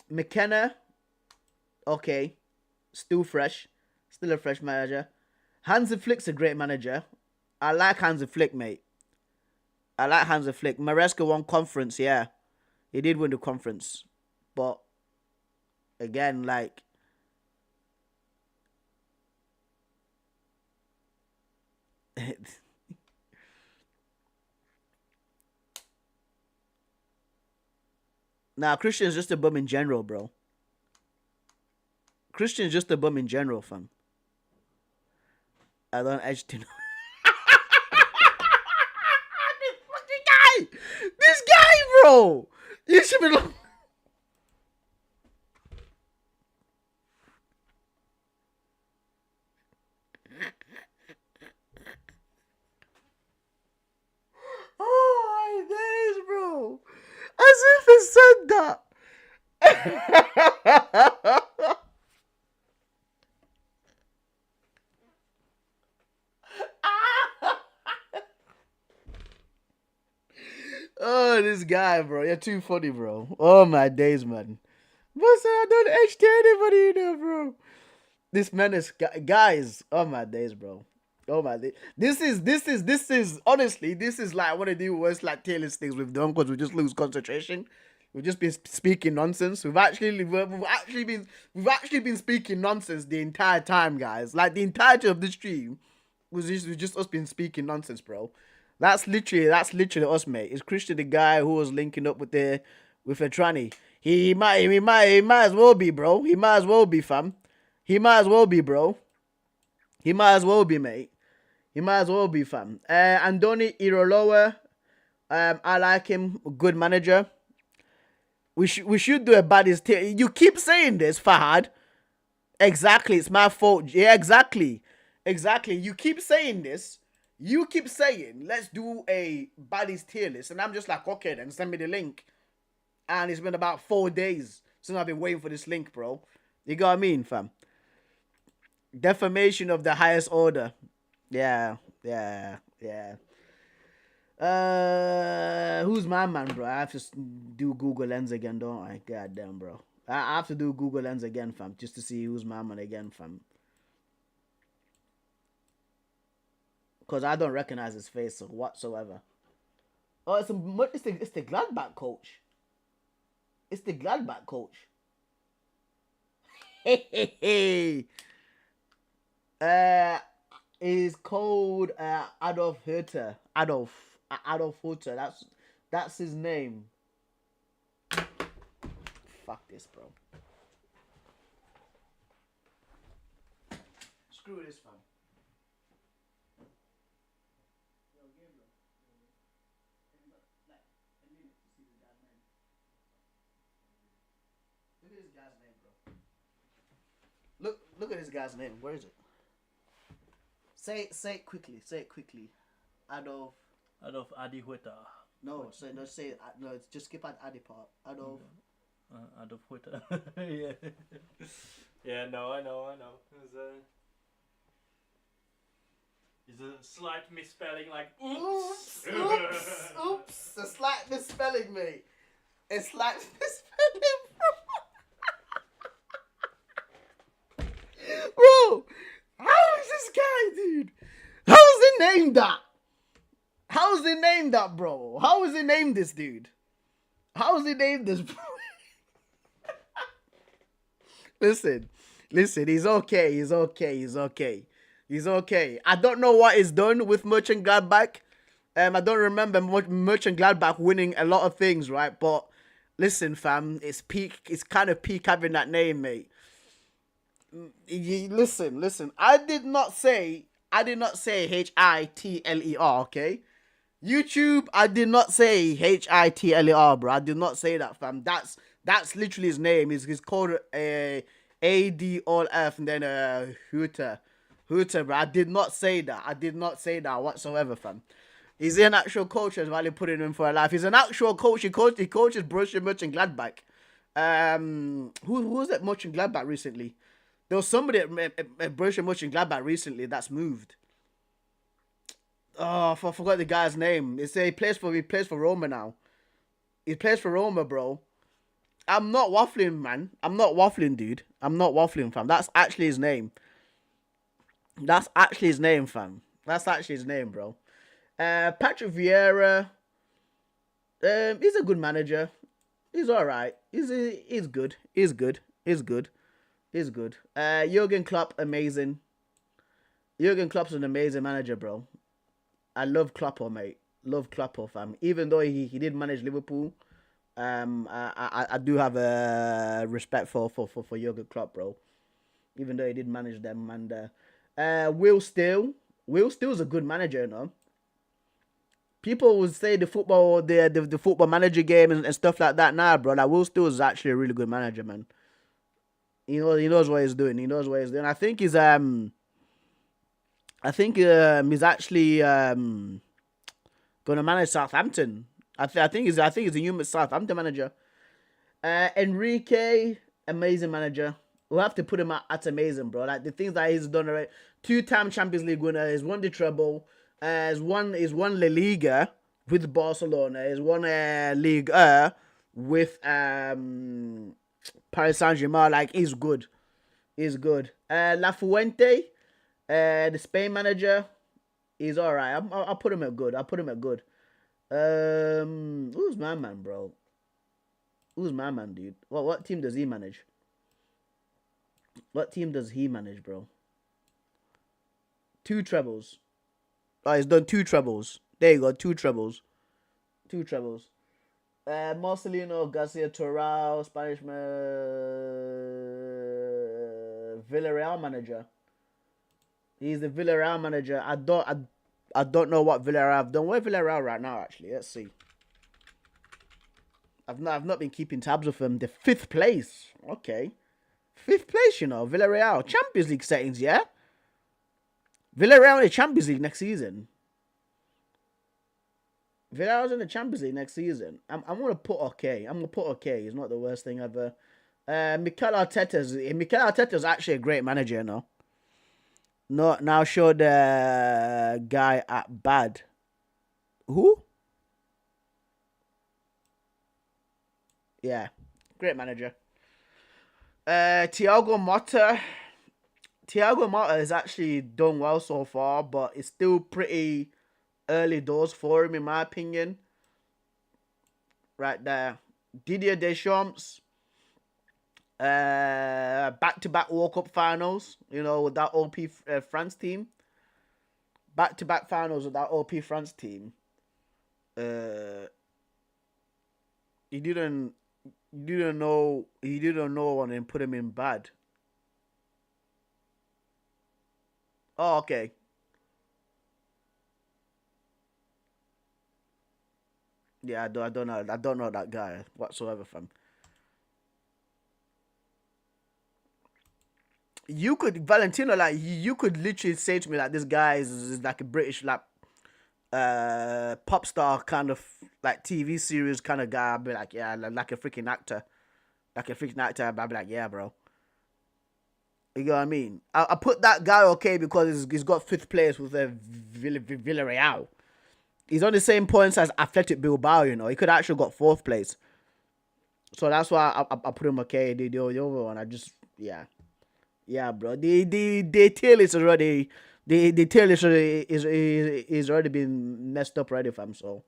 McKenna, okay. Still fresh. Still a fresh manager. Hansi Flick's a great manager. I like Hansi Flick, mate. I like Hansi Flick. Maresca won conference, yeah. He did win the conference. But, again, like... Nah, Christian's just a bum in general, bro. Christian's just a bum in general, fam. I don't actually know. This guy, bro. You should be like... Oh my days, bro. As if he said that. Oh, this guy, bro. You're too funny, bro. Oh, my days, man. But I don't H to anybody, you know, bro. This man is... Guys, oh, my days, bro. Oh, my days. This is... Honestly, this is like one of the worst, like, tailor things we've done because we just lose concentration. We've just been speaking nonsense. We've actually been speaking nonsense the entire time, guys. Like, the entirety of the stream was just us been speaking nonsense, bro. That's literally us, mate. Is Christian the guy who was linking up with a tranny? He might as well be, bro. He might as well be, fam. He might as well be, bro. He might as well be, mate. He might as well be, fam. Andoni Iroloa, I like him. Good manager. We should do a baddest tier. You keep saying this, Fahad. Exactly, it's my fault. Yeah, exactly. You keep saying this. You keep saying, let's do a baddies tier list. And I'm just like, okay, then send me the link. And it's been about 4 days since I've been waiting for this link, bro. You got what I mean, fam? Defamation of the highest order. Yeah. Who's my man, bro? I have to do Google Lens again, don't I? God damn, bro. I have to do Google Lens again, fam. Just to see who's my man again, fam. Because I don't recognize his face whatsoever. Oh, it's the Gladbach coach. It's the Gladbach coach. Hey. Is called Adolf Hitler. Adolf Hitler. That's his name. Fuck this, bro. Screw this, fam. Look at this guy's name, bro. Look at this guy's name. Where is it? Say it quickly. Say it quickly. Adolf. Adolf Adi Huerta. No, say it. No, it's just skip at Adi part. Adolf. Adolf Huerta. Yeah. Yeah, no, I know. It's a slight misspelling, like oops. Oops. A slight misspelling, mate. A slight misspelling, bro. How is this guy, dude? How is he named that? How is he named that, bro? How is he named this, dude? How is he named this, bro? Listen. He's okay. I don't know what he's done with Mönchengladbach. I don't remember Mönchengladbach winning a lot of things, right? But listen, fam, it's peak. It's kind of peak having that name, mate. Listen. I did not say Hitler. Okay. YouTube, I did not say Hitler, bro. I did not say that, fam. That's literally his name. He's called Adolf and then Huerta, bro. I did not say that whatsoever, fam. He's an actual coach as well. He put him for a life. He's an actual coach. He coaches Borussia Mönchengladbach. Who was at Mönchengladbach recently? There was somebody at Borussia Mönchengladbach recently that's moved. Oh, I forgot the guy's name. He plays for Roma now. He plays for Roma, bro. I'm not waffling, man. I'm not waffling, dude. I'm not waffling, fam. That's actually his name. Fam. That's actually his name, bro. Patrick Vieira. He's a good manager. He's alright. He's good. Jurgen Klopp, amazing. Jurgen Klopp's an amazing manager, bro. I love Kloppo, mate. Love Kloppo, fam. Even though he did manage Liverpool, I do have a respect for Jurgen Klopp, bro. Even though he did manage them, and Will Steele's a good manager, you know. People would say the football manager game and stuff like that. Nah, bro. Like Will Steele is actually a really good manager, man. He knows what he's doing. I think he's actually gonna manage Southampton. I think he's a human Southampton manager. Enrique, amazing manager. We'll have to put him at amazing, bro. Like the things that he's done already. 2-time Champions League winner. He's won the treble. He's won La Liga with Barcelona. He's won Ligue 1 with Paris Saint-Germain. Like he's good. La Fuente, the Spain manager, he's alright. I'll put him at good. Who's my man, bro? Who's my man, dude? What team does he manage? Bro? 2 trebles. Oh, he's done 2 trebles. There you go, 2 trebles. Marcelino Garcia Toral, Spanish Villarreal manager. He's the Villarreal manager. I don't know what Villarreal have done. Where Villarreal right now, actually? Let's see. I've not been keeping tabs with them. The 5th place. Okay. 5th place, you know. Villarreal. Champions League settings, yeah? Villarreal in the Champions League next season. Villarreal's in the Champions League next season. I'm going to put okay. It's not the worst thing ever. Mikel Arteta's actually a great manager, you know. No, now show the guy at bad. Who? Yeah, great manager. Thiago Motta has actually done well so far, but it's still pretty early doors for him, in my opinion. Right there. Didier Deschamps. Back-to-back World Cup finals, you know, with that OP France team. Back-to-back finals with that OP France team. He didn't know one and put him in bad. Oh, okay. Yeah, I don't know that guy whatsoever, fam. You could Valentino, like you could literally say to me like this guy is like a British like pop star kind of like TV series kind of guy. I'd be like, yeah, like a freaking actor, like a freaking actor. I'd be like, yeah, bro. You know what I mean? I put that guy okay because he's got fifth place with Villarreal. He's on the same points as Athletic Bilbao. You know, he could actually got fourth place. So that's why I put him okay. The other one, I just yeah, bro. The tail is already the tail is already been messed up already, fam. So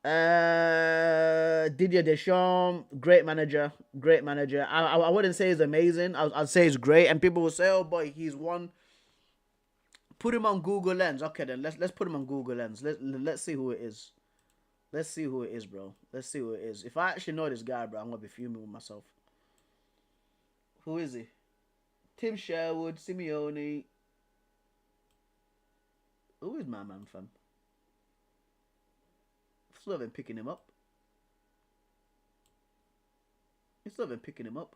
Didier Deschamps, great manager, great manager. I wouldn't say he's amazing. I'd say he's great, and people will say, "Oh, boy, he's one." Put him on Google Lens. Okay, then let's put him on Google Lens. Let's see who it is. Let's see who it is, bro. Let's see who it is. If I actually know this guy, bro, I'm gonna be fuming with myself. Who is he? Tim Sherwood, Simeone. Who is my man, fam? Still haven't picking him up. You still haven't picking him up.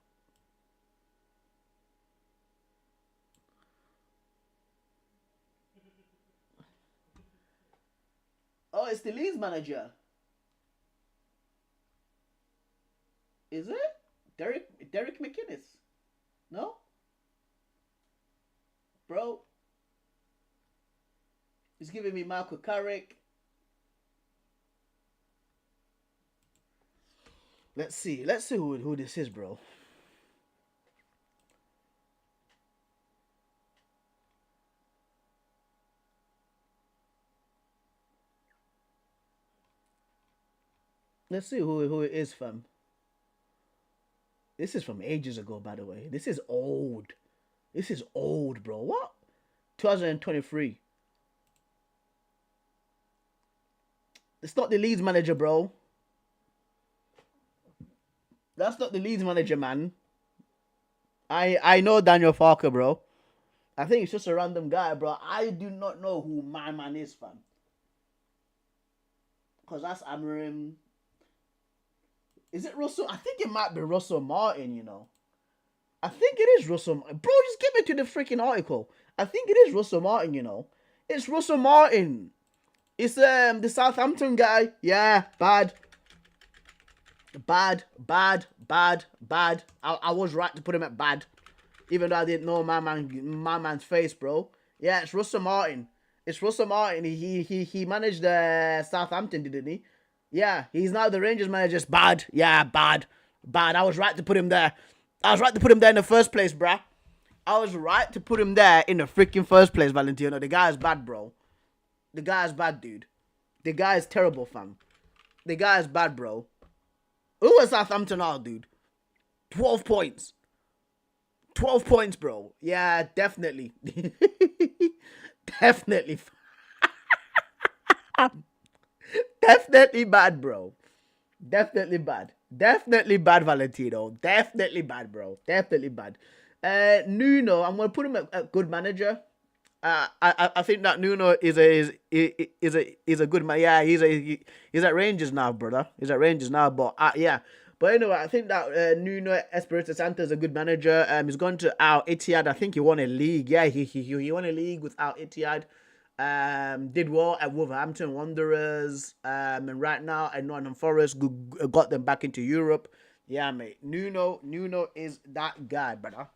Oh, it's the Leeds manager. Is it? Derek McInnes? No? Bro. He's giving me Michael Carrick. Let's see. Let's see who this is, bro. Let's see who it is, fam. This is from ages ago, by the way. This is old. This is old, bro. What? 2023. It's not the Leeds manager, bro. That's not the Leeds manager, man. I know Daniel Farker, bro. I think it's just a random guy, bro. I do not know who my man is, fam. Because that's Amarim. Is it Russell? I think it might be Russell Martin, you know. I think it is Russell. Bro, just give me to the freaking article. I think it is Russell Martin, you know. It's Russell Martin. It's the Southampton guy. Yeah, bad. Bad, bad, bad, bad. I was right to put him at bad. Even though I didn't know my man's face, bro. Yeah, it's Russell Martin. It's Russell Martin. He managed Southampton, didn't he? Yeah, he's now the Rangers manager. Just bad. Yeah, bad. Bad. I was right to put him there. I was right to put him there in the first place, bruh. I was right to put him there in the freaking first place, Valentino. The guy is bad, bro. The guy is bad, dude. The guy is terrible, fam. The guy is bad, bro. Who was Southampton out, dude? 12 points. 12 points, bro. Yeah, definitely. Definitely. Definitely bad, bro. Definitely bad. Definitely bad, Valentino. Definitely bad, bro. Definitely bad. Nuno, I'm gonna put him at good manager. I think that Nuno is a good man. Yeah, he's at Rangers now, brother. He's at Rangers now, but yeah. But anyway, I think that Nuno Espirito Santo is a good manager. He's gone to Al Ittihad. I think he won a league. Yeah, he won a league with Al Ittihad. Did well at Wolverhampton Wanderers. And right now at Nottingham Forest, got them back into Europe. Yeah, mate. Nuno is that guy, brother.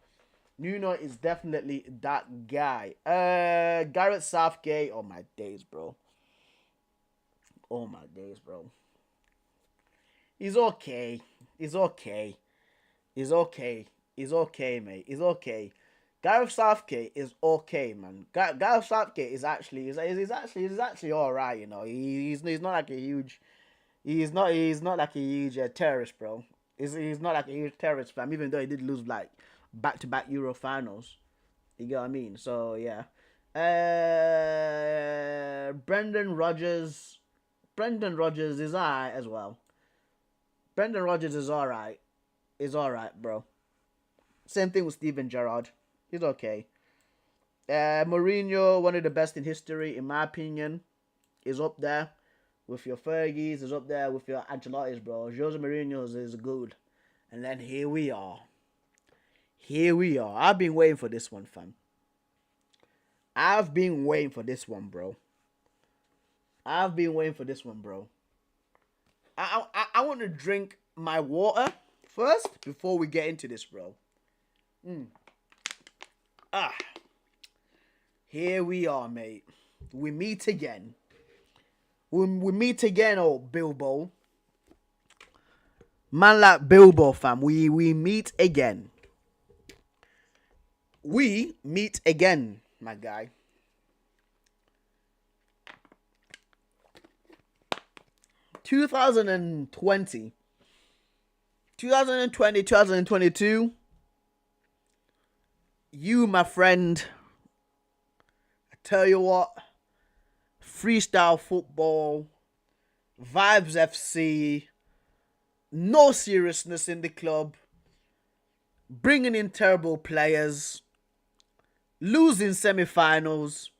Nuno is definitely that guy. Gareth Southgate. Oh my days, bro. Oh my days, bro. He's okay. He's okay. He's okay. He's okay, mate. He's okay. Gareth Southgate is okay, man. Gareth Southgate is actually he's actually all right. You know, he's not like a huge. He's not like a huge terrorist, bro. He's not like a huge terrorist, fam. Even though he did lose like back-to-back Euro finals. You get what I mean? So yeah. Brendan Rodgers. Brendan Rodgers is alright as well. Brendan Rodgers is alright. Is alright, bro. Same thing with Steven Gerrard. He's okay. Mourinho, one of the best in history, in my opinion, is up there with your Fergies, is up there with your Ancelotti's, bro. Jose Mourinho is good. And then here we are. Here we are. I've been waiting for this one, fam. I've been waiting for this one, bro. I've been waiting for this one, bro. I want to drink my water first before we get into this, bro. Here we are, mate. We meet again. We meet again, old Bilbo. Man like Bilbo, fam. We meet again. We meet again, my guy. 2020, 2022. You, my friend. I tell you what. Freestyle football. Vibes FC. No seriousness in the club. Bringing in terrible players. Losing semi-finals.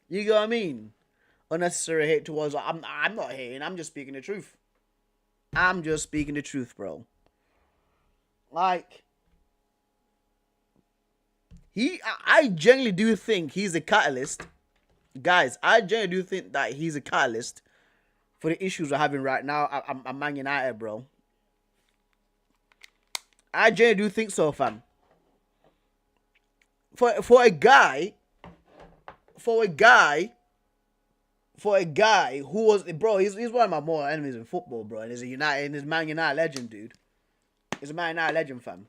You get what I mean? Unnecessary hate towards. I'm not hating. I'm just speaking the truth. I'm just speaking the truth, bro. Like, I genuinely do think he's a catalyst. Guys, I genuinely do think that he's a catalyst for the issues we're having right now. I'm Man United, bro. I genuinely do think so, fam. For a guy who was, bro, he's one of my more enemies in football, bro. And he's he's Man United legend, dude. He's a Man United legend, fam.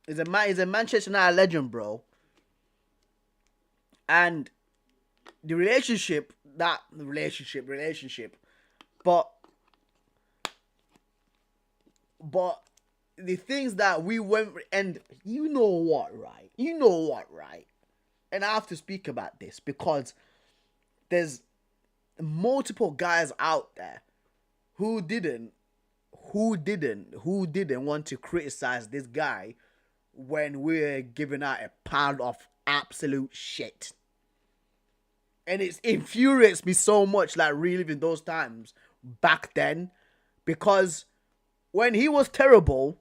He's a Manchester United legend, bro. And the relationship, but the things that we went, and you know what, right? And I have to speak about this because there's multiple guys out there who didn't want to criticize this guy when we're giving out a pound of absolute shit. And it infuriates me so much, like reliving those times back then, because when he was terrible,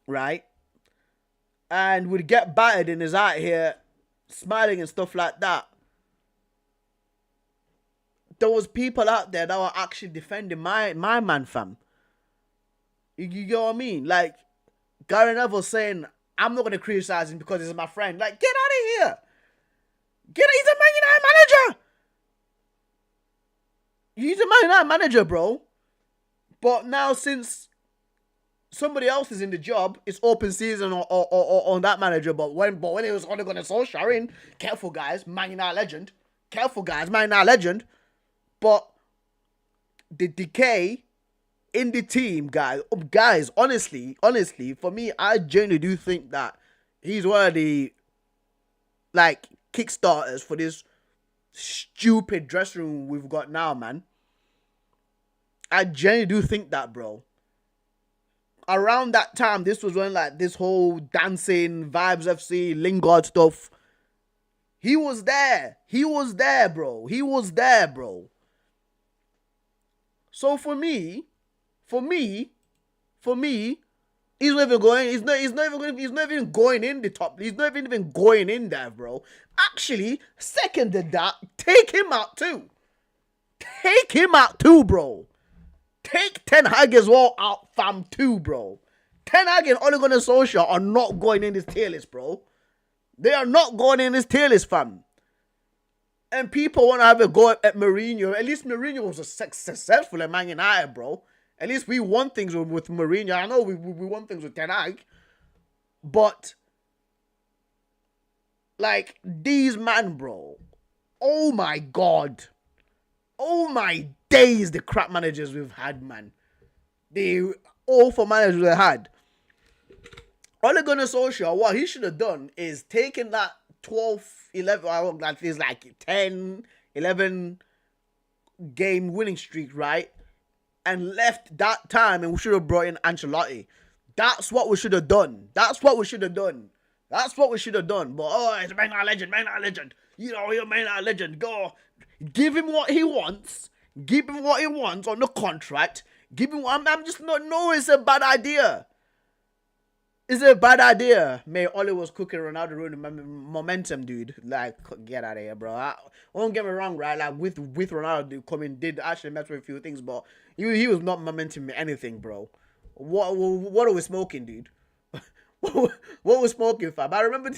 right? And would get battered and is out here smiling and stuff like that. There was people out there that were actually defending my man, fam. You get what I mean? Like, Gary Neville saying, I'm not going to criticize him because he's my friend. Like, get out of here. He's a Man United manager. He's a Man United manager, bro. But now, since somebody else is in the job, it's open season on that manager. But when it was only going to Solskjaer, careful guys, Man United legend. But the decay in the team, guys, honestly, for me, I genuinely do think that he's one of the, like, kickstarters for this stupid dressing room we've got now, man. I genuinely do think that, bro. Around that time, this was when, like, this whole dancing, Vibes FC, Lingard stuff, he was there, bro. So for me, he's not even going in the top. He's not even going in there, bro. Actually, seconded that. Take him out too, bro. Take Ten Hag as well out, fam, too, bro. Ten Hag and Ole Gunnar Solskjaer are not going in this tier list, bro. They are not going in this tier list, fam. And people want to have a go at Mourinho. At least Mourinho was successful at Man United, bro. At least we won things with Mourinho. I know we won things with Ten Hag. But, like, these man, bro. Oh, my God. Oh, my days, the crap managers we've had, man. The awful managers we've had. Ole Gunnar Solskjaer, what he should have done is taken that 12, 11, that is like 10, 11 game winning streak, right? And left that time, and we should have brought in Ancelotti. That's what we should have done. But, oh, it's Man United legend. You know, you're Man United legend. Go. Give him what he wants on the contract. Give me one. I'm just not. No, it's a bad idea. It's a bad idea. Mate, Ollie was cooking Ronaldo ruining momentum, dude. Like, get out of here, bro. Don't get me wrong, right? Like, with Ronaldo coming, did actually mess with a few things, but he was not momentum anything, bro. What are we smoking, dude? What was smoking, fam? I remember.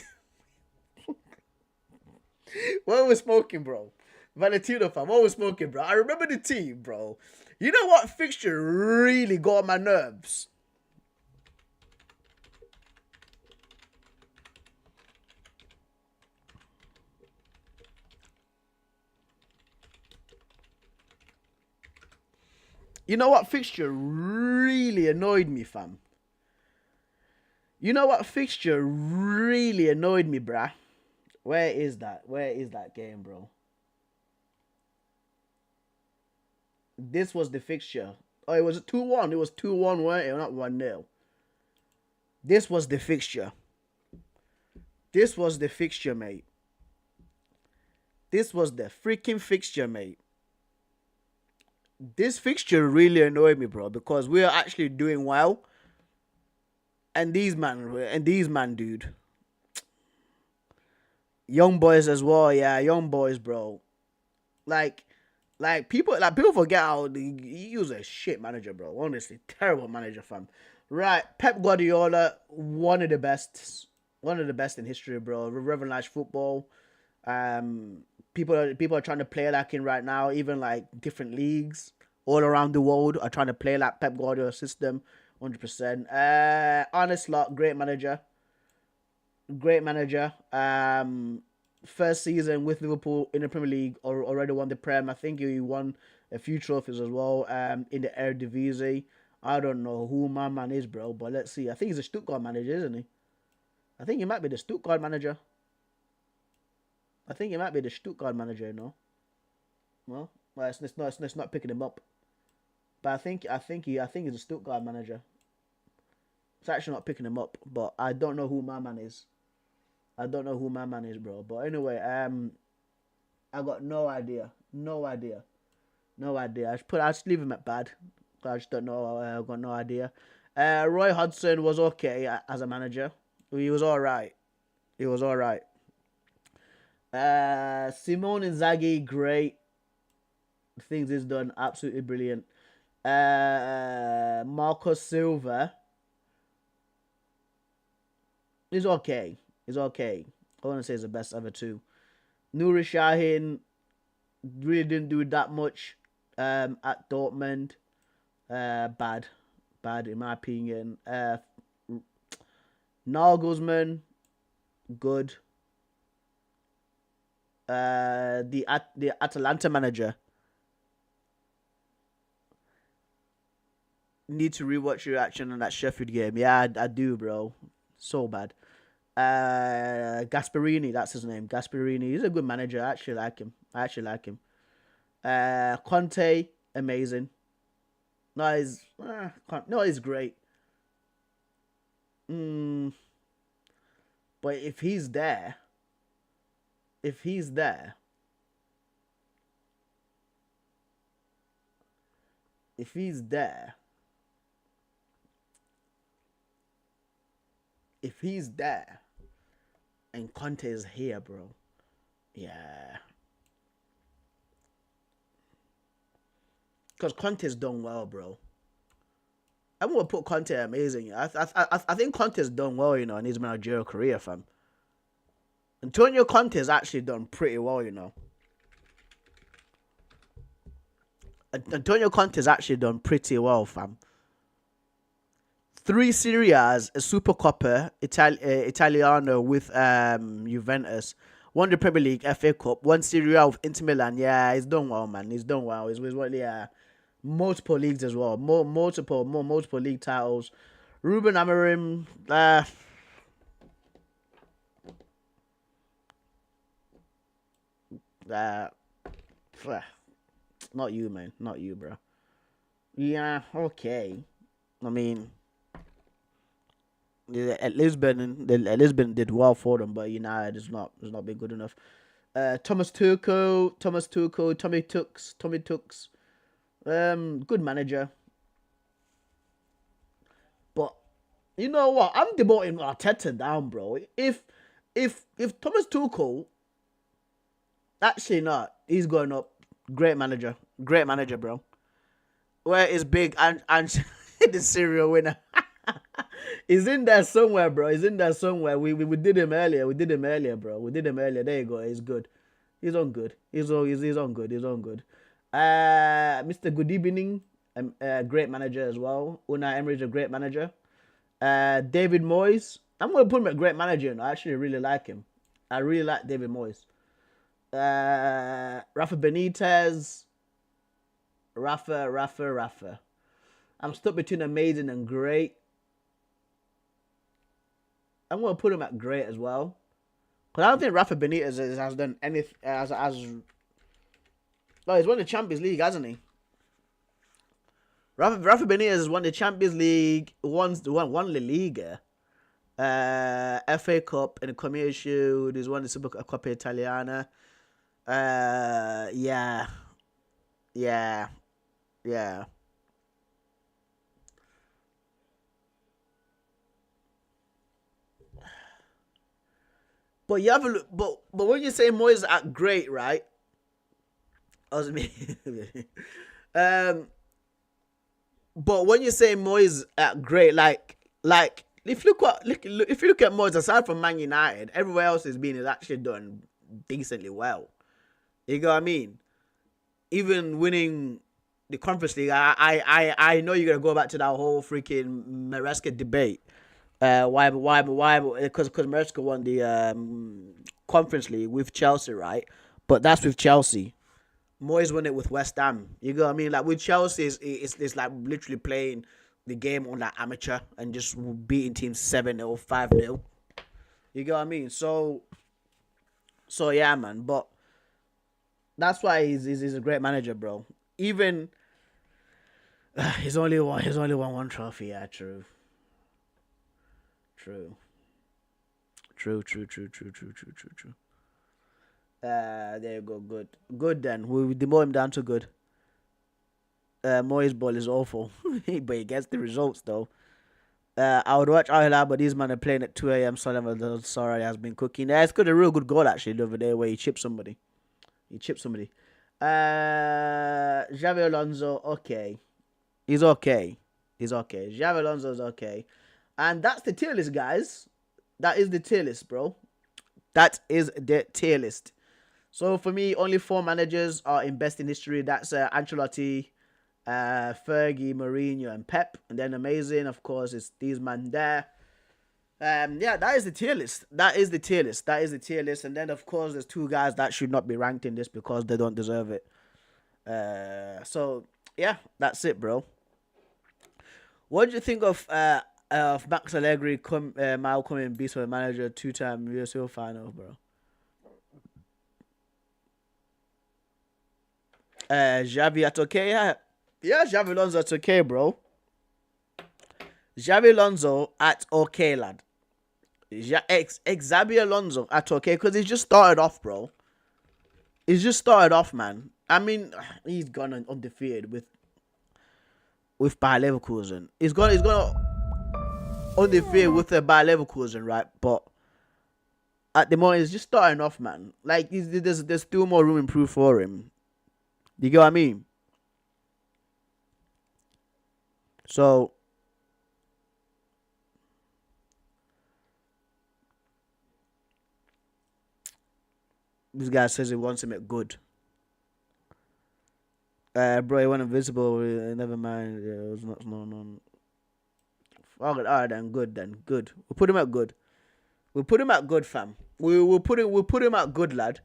What was smoking, bro? Valentino, fam. What was smoking, bro? I remember the team, bro. You know what fixture really got on my nerves? You know what fixture really annoyed me, fam? You know what fixture really annoyed me, bruh? Where is that? Where is that game, bro? This was the fixture. Oh, it was 2-1. It was 2-1, weren't it? Not 1-0. This was the fixture. This was the fixture, mate. This was the freaking fixture, mate. This fixture really annoyed me, bro, because we are actually doing well. And these man, dude. Young boys as well, yeah, young boys, bro. Like people forget how he was a shit manager, bro. Honestly, terrible manager, fam. Right, Pep Guardiola, one of the best in history, bro. Revolutionized football. People are trying to play like him right now. Even like different leagues all around the world are trying to play like Pep Guardiola's system. 100%. Arne Slot, great manager. Great manager. First season with Liverpool in the Premier League, already won the Prem. I think he won a few trophies as well. In the Eredivisie. I don't know who my man is, bro, but let's see. I think he's a Stuttgart manager, isn't he? I think he might be the Stuttgart manager. You know. Well, it's not picking him up. But I think he's a Stuttgart manager. It's actually not picking him up, but I don't know who my man is. Bro. But anyway, I got no idea. I just leave him at bad. I just don't know. I got no idea. Roy Hodgson was okay as a manager. He was all right. Simone Inzaghi, great. Things he's done, absolutely brilliant. Marcos Silva is okay. I want to say he's the best ever too. Nuri Sahin really didn't do that much at Dortmund. Bad in my opinion. Nagelsmann, good. The Atalanta manager. Need to rewatch your action on that Sheffield game. Yeah, I do, bro. So bad. Gasperini, that's his name. Gasperini, he's a good manager. I actually like him. Conte, amazing. No, he's great. But if he's there, if he's there, and Conte is here, bro. Yeah. Because Conte's done well, bro. I'm gonna put Conte amazing. I think Conte's done well, in his managerial career, fam. Antonio Conte's actually done pretty well, Antonio Conte's actually done pretty well, fam. 3 Serie A's, a Supercoppa Italiano with Juventus, won the Premier League, FA Cup, 1 Serie A with Inter Milan. Yeah, he's done well, man. He's done well. He's really multiple leagues as well. Multiple league titles. Ruben Amorim, not you, man. Not you, bro. Yeah, okay. I mean, Lisbon did well for them, but United has not been good enough. Thomas Tuchel, Tommy Tooks. Good manager. You know what? I'm demoting Arteta down, bro. If Thomas Tuchel, actually not, he's going up. Great manager, bro. Where is big and the serial winner? He's in there somewhere, bro. He's in there somewhere. We did him earlier. We did him earlier, bro. We did him earlier. There you go. He's good. He's on good. He's on good. He's on good. Mr. Good Evening, great manager as well. Unai Emery's a great manager. David Moyes, I'm gonna put him at great manager. And I actually really like him. I really like David Moyes. Rafa Benitez, Rafa. I'm stuck between amazing and great. I'm gonna put him at great as well. Cause I don't think Rafa Benitez has done anything as. Oh, he's won the Champions League, hasn't he? Rafa Benitez has won the Champions League, won La Liga, FA Cup, and the Community Shield. He's won the Super Coppa Italiana. Yeah. But you have a look, but when you say Moyes at great, right? I was me. But when you say Moyes at great, like if you look at Moyes, aside from Man United, everywhere else is actually done decently well. You know what I mean? Even winning the Conference League, I know you're gonna go back to that whole freaking Maresca debate. Why? Because Maresca won the Conference League with Chelsea, right? But that's with Chelsea. Moyes won it with West Ham. You know what I mean? Like with Chelsea, it's like literally playing the game on like amateur and just beating teams 7-0, 5-0. You know what I mean? So yeah, man. But that's why he's a great manager, bro. Even he's only won one trophy. Yeah, true. There you go. Good then. We demote him down to good. Moyes ball is awful, but he gets the results though. I would watch Al Hilal, but these men are playing at 2 a.m. Sullivan sorry has been cooking. Yeah, it's got a real good goal actually the other day where he chipped somebody. Xavi Alonso, okay. He's okay. Xavi Alonso's okay. And that's the tier list, guys. That is the tier list, bro. That is the tier list. So for me, only 4 managers are in best in history. That's Ancelotti, Fergie, Mourinho, and Pep. And then amazing, of course, it's these men there. Yeah, that is the tier list. And then, of course, there's 2 guys that should not be ranked in this because they don't deserve it. So, yeah, that's it, bro. What do you think of Max Allegri coming beast for the manager 2-time USL final, bro? Xavi at okay, yeah, Xavi Alonso at okay, bro. Xavi Alonso at okay, lad. Xavi Alonso at okay because he's just started off, bro. He's just started off, man. I mean, he's gone undefeated with Bayer Leverkusen. He's gone undefeated with the Bayer Leverkusen, right? But at the moment, he's just starting off, man. Like there's still more room improved for him. You get what I mean? So this guy says he wants him at good. Bro, he went invisible. Never mind. Yeah, it was not no. Alright, then good. We'll put him at good. Fam. We'll put him at good, lad.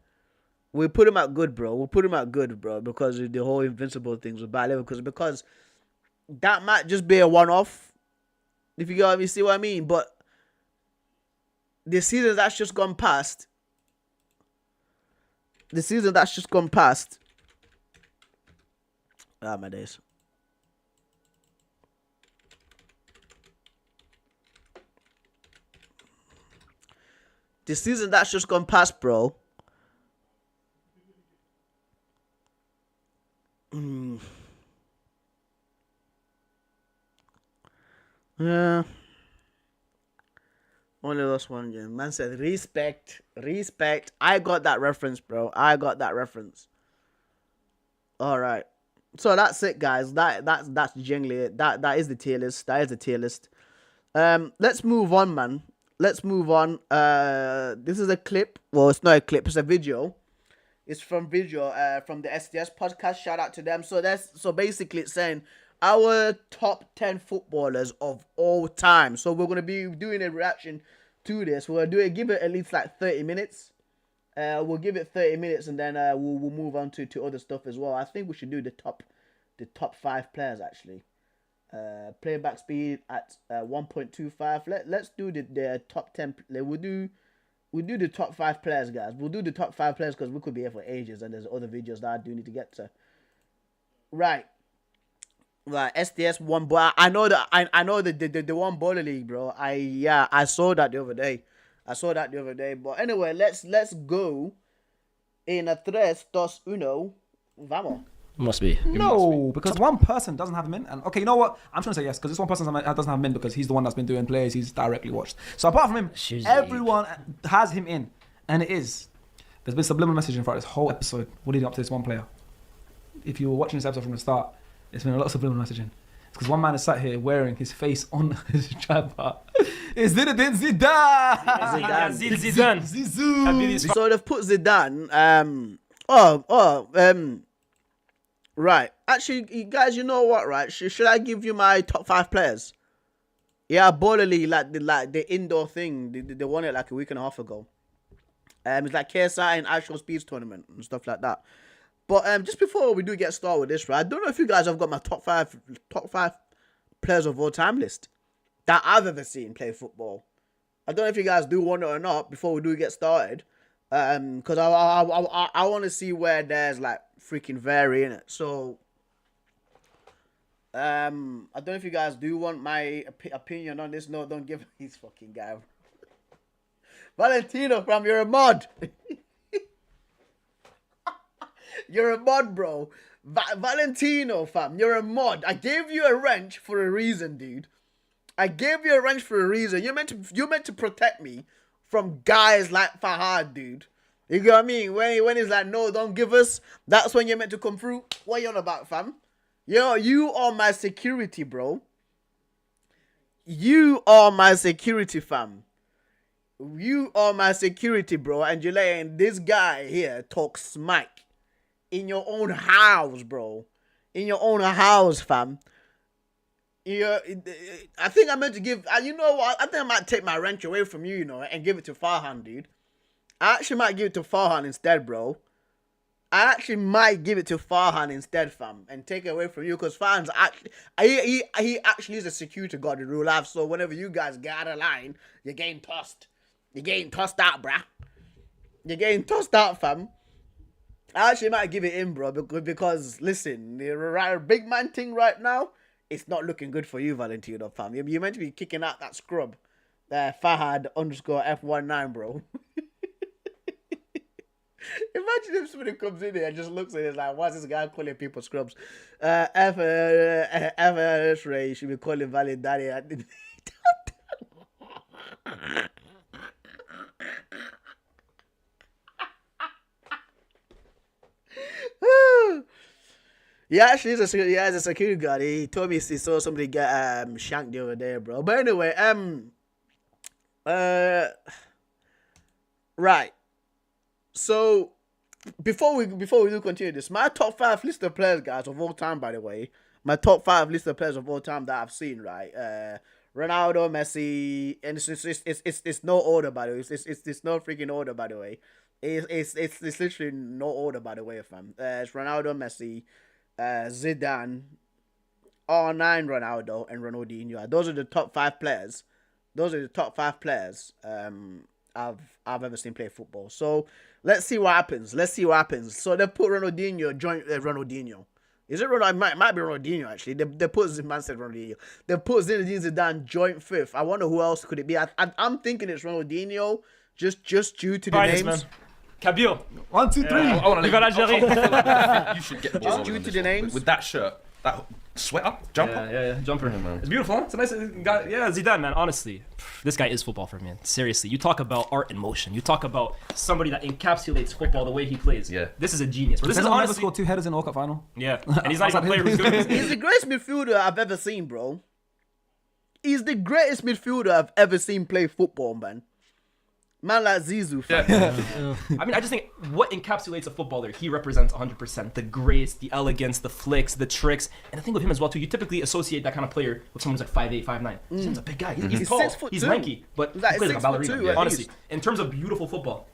We'll put him at good, bro. Because of the whole invincible things with bad level. Because that might just be a one-off. If you get me, see what I mean. But the season that's just gone past. Ah, my days. The season that's just gone past, bro. Yeah. Only lost one game. Man said respect. I got that reference, bro. I got that reference. All right. So that's it, guys. That's generally it. That is the tier list. Let's move on, man. Let's move on. This is a clip. Well, it's not a clip. It's a video. It's from from the SDS podcast. Shout out to them. So basically it's saying our top 10 footballers of all time. So we're gonna be doing a reaction to this. We're gonna give it at least like 30 minutes. We'll give it 30 minutes and then we'll move on to other stuff as well. I think we should do the top 5 players actually. Playback speed at 1.25. Let's do the top 10. We'll do the top 5 players, guys. We'll do the top 5 players because we could be here for ages and there's other videos that I do need to get to. Right, SDS one, but I know that I know the one baller league, bro. I saw that the other day. But anyway, let's go. En a tres, dos, uno, vamos. Must be. No, because one person doesn't have him in. And okay, you know what? I'm trying to say yes, because this one person doesn't have him in because he's the one that's been doing plays he's directly watched. So apart from him, everyone has him in. And there's been subliminal messaging throughout this whole episode leading up to this one player. If you were watching this episode from the start, there's been a lot of subliminal messaging. It's because one man is sat here wearing his face on his jabber. It's Zinedine Zidane. Zidane. So they've put Zidane. Right. Actually, guys, you know what? Right? Should I give you my top 5 players? Yeah, baller league, like the indoor thing. They won it like a week and a half ago. It's like KSI and Actual Speeds tournament and stuff like that. But just before we do get started with this, right? I don't know if you guys have got my top five players of all time list that I've ever seen play football. I don't know if you guys do want it or not before we do get started. Because I want to see where there's like freaking vary in it. So I don't know if you guys do want my opinion on this. No, don't give his fucking guy. Valentino, fam, you're a mod. You're a mod, bro. Valentino, fam, you're a mod. I gave you a wrench for a reason, dude. I gave you a wrench for a reason. You're meant to protect me from guys like Fahad, dude. You get what I mean? When he's like, no, don't give us. That's when you're meant to come through. What you on about, fam? Yo, you are my security, bro. You are my security, fam. You are my security, bro. And you're letting this guy here talk smack in your own house, bro. In your own house, fam. Yeah, I think I meant to give. You know what? I think I might take my wrench away from you, you know, and give it to Farhan, dude. I actually might give it to Farhan instead, bro. I actually might give it to Farhan instead, fam, and take it away from you, because Farhan's actually he actually is a security guard in real life. So whenever you guys get out of line, you're getting tossed. You're getting tossed out, bruh. You're getting tossed out, fam. I actually might give it in, bro, because listen, the big man thing right now, it's not looking good for you, Valentino, fam. You're meant to be kicking out that scrub. Fahad _ F19, bro. Imagine if somebody comes in here and just looks at it like, why's this guy calling people scrubs? F Ray should be calling Valley Daddy. Yeah, actually, he's a security guard. He told me he saw somebody get shanked the other day, bro. But anyway, right. So before we do continue this, my top 5 list of players, guys, of all time, by the way. My top 5 list of players of all time that I've seen, right? Ronaldo, Messi, and it's no order, by the way. It's no freaking order, by the way. It's literally no order, by the way, fam. It's Ronaldo, Messi, Zidane, R9 Ronaldo, and Ronaldinho. Those are the top 5 players. I've ever seen play football. So let's see what happens. So they put Ronaldinho joint Ronaldinho. Is it Ronaldinho? It might be Ronaldinho actually. They put man said Ronaldinho. They put Zinedine Zidane joint 5th. I wonder who else could it be. I'm thinking it's Ronaldinho. Just due to the names. Cabio. 1, 2, 3. I want to Algérie. You should get the Just due to the names. with that shirt. that sweater, jumper. Yeah, jumper. man. It's beautiful, huh? It's a nice guy. Yeah, Zidane, man. Honestly, this guy is football for me, man. Seriously, you talk about art in motion. You talk about somebody that encapsulates football the way he plays. Yeah. This is a genius. Bro. This is Honestly, honestly. scored 2 headers in the World Cup final. Yeah, and he's not even a player who's good. He's the greatest midfielder I've ever seen, bro. He's the greatest midfielder I've ever seen play football, man. Man like Zizou, fam. I mean, I just think what encapsulates a footballer, he represents 100%. The grace, the elegance, the flicks, the tricks. And the thing with him as well, too, you typically associate that kind of player with someone who's like 5'8", 5'9". He's a big guy. He's tall. 6'2". He's lanky. But He's like he plays like a ballerina. 6'2", at Honestly, least. in terms of beautiful football,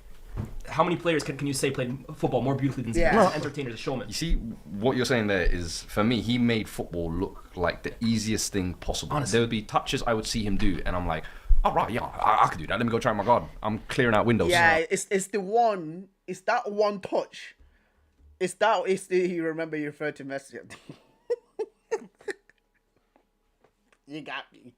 how many players can you say played football more beautifully than Zidane? Yeah. He's an entertainer, a showman. You see, what you're saying there is, for me, he made football look like the easiest thing possible. Honestly. There would be touches I would see him do, and I'm like, all right, yeah, I could do that. Let me go try my God. I'm clearing out windows. Yeah, it's that one touch. You remember you referred to Messi. You got me.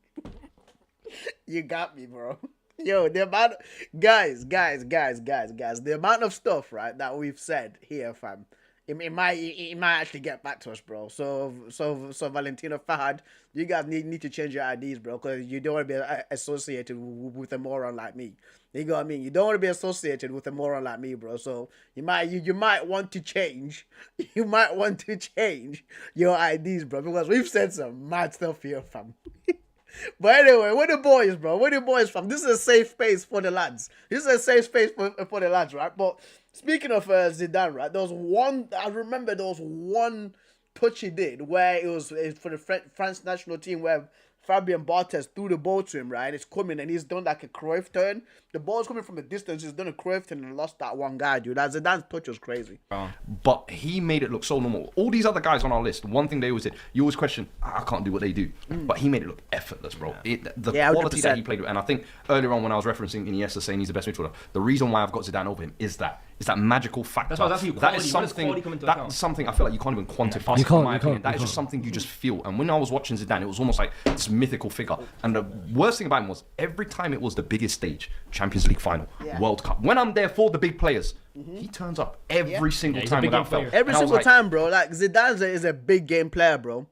You got me, bro. Yo, the amount guys, the amount of stuff, right, that we've said here, fam. It might actually get back to us, bro. So Valentino Fahad, you guys need to change your IDs, bro, because you don't want to be associated with a moron like me. You know what I mean? You don't want to be associated with a moron like me, bro. So you might want to change. You might want to change your IDs, bro, because we've said some mad stuff here, fam. But anyway, we're the boys, bro. We're the boys, fam. This is a safe space for the lads. This is a safe space for the lads, right? But speaking of Zidane, right? I remember there was one touch he did where it was for the France national team where Fabien Barthez threw the ball to him, right? It's coming and he's done like a Cruyff turn. The ball's coming from a distance. He's done a Cruyff turn and lost that one guy, dude. That Zidane's touch was crazy. But he made it look so normal. All these other guys on our list, one thing they always said, you always question, I can't do what they do. But he made it look effortless, bro. The quality that he played with. And I think earlier on when I was referencing Iniesta saying he's the best midfielder, the reason why I've got Zidane over him is that magical factor. That's why I was asking you, that is quality. Where does quality come into account? That's something I feel like you can't even quantify. You can't, in my you opinion. can't, That you is just can't. something you just feel. And when I was watching Zidane, it was almost like this mythical figure. And the worst thing about him was every time it was the biggest stage, Champions League final, World Cup, when I'm there for the big players, he turns up every single he's a time big without game fail. player. Every And I was single like, time, bro. Like Zidane is a big game player, bro.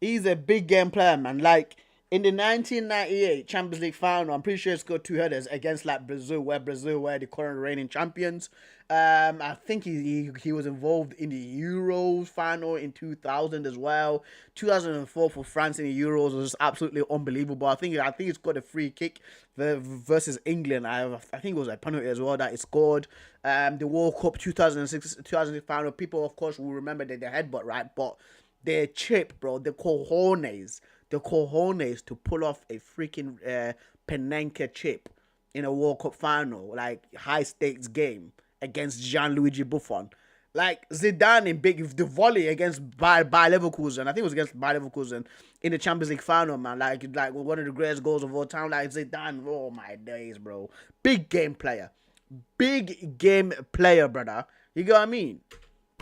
He's a big game player, man. Like in the 1998 Champions League final, I'm pretty sure he scored 2 headers against like Brazil were the current reigning champions. I think he was involved in the Euros final in 2000 as well. 2004 for France in the Euros was absolutely unbelievable. I think he scored a free kick versus England. I think it was a penalty as well that he scored. The World Cup 2006 final, people of course will remember the headbutt, right? But the chip, bro, the cojones to pull off a freaking Penenka chip in a World Cup final, like high stakes game against Gianluigi Buffon. Like Zidane in the volley against Bayer Leverkusen. I think it was against Bayer Leverkusen in the Champions League final, man. Like one of the greatest goals of all time. Like Zidane, oh my days, bro. Big game player, brother. You know what I mean?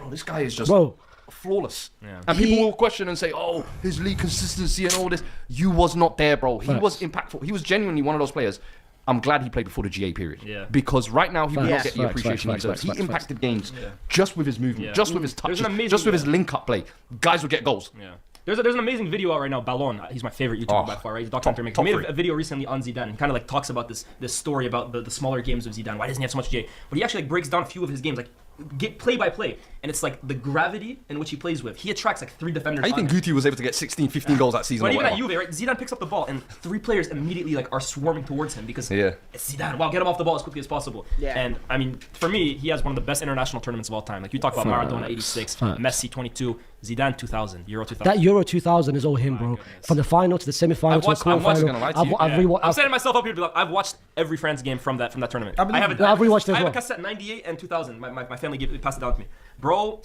bro, this guy is just Bro. flawless. Yeah. And people will question and say, oh, his league consistency and all this. You was not there, bro. He was impactful. He was genuinely one of those players. I'm glad he played before the GA period. Yeah. Because right now he will not get the appreciation he deserves. He impacted games just with his movement, just with his touches, just with his link-up play. Guys would get goals. Yeah. There's an amazing video out right now, Ballon. He's my favorite YouTuber by far, right? He's a documentary maker. He made a video recently on Zidane and kind of like talks about this story about the smaller games of Zidane. Why doesn't he have so much GA? But he actually like breaks down a few of his games, like get play by play, and it's like the gravity in which he plays with. He attracts like 3 defenders. I think Guti was able to get 16, 15 goals that season. But even at Juve, right? Zidane picks up the ball and 3 players immediately like are swarming towards him because it's Zidane. Wow, get him off the ball as quickly as possible. Yeah. And I mean, for me, he has one of the best international tournaments of all time. Like you talk about Maradona 86, Messi 22, Zidane 2000, Euro 2000. That Euro 2000 is all him, bro. From the final to the semi-final to the quarter-final. I'm setting myself up here to be like, I've watched every France game from that tournament. I've rewatched it as well. I have a cassette 98 and 2000. My family passed it down to me. Bro,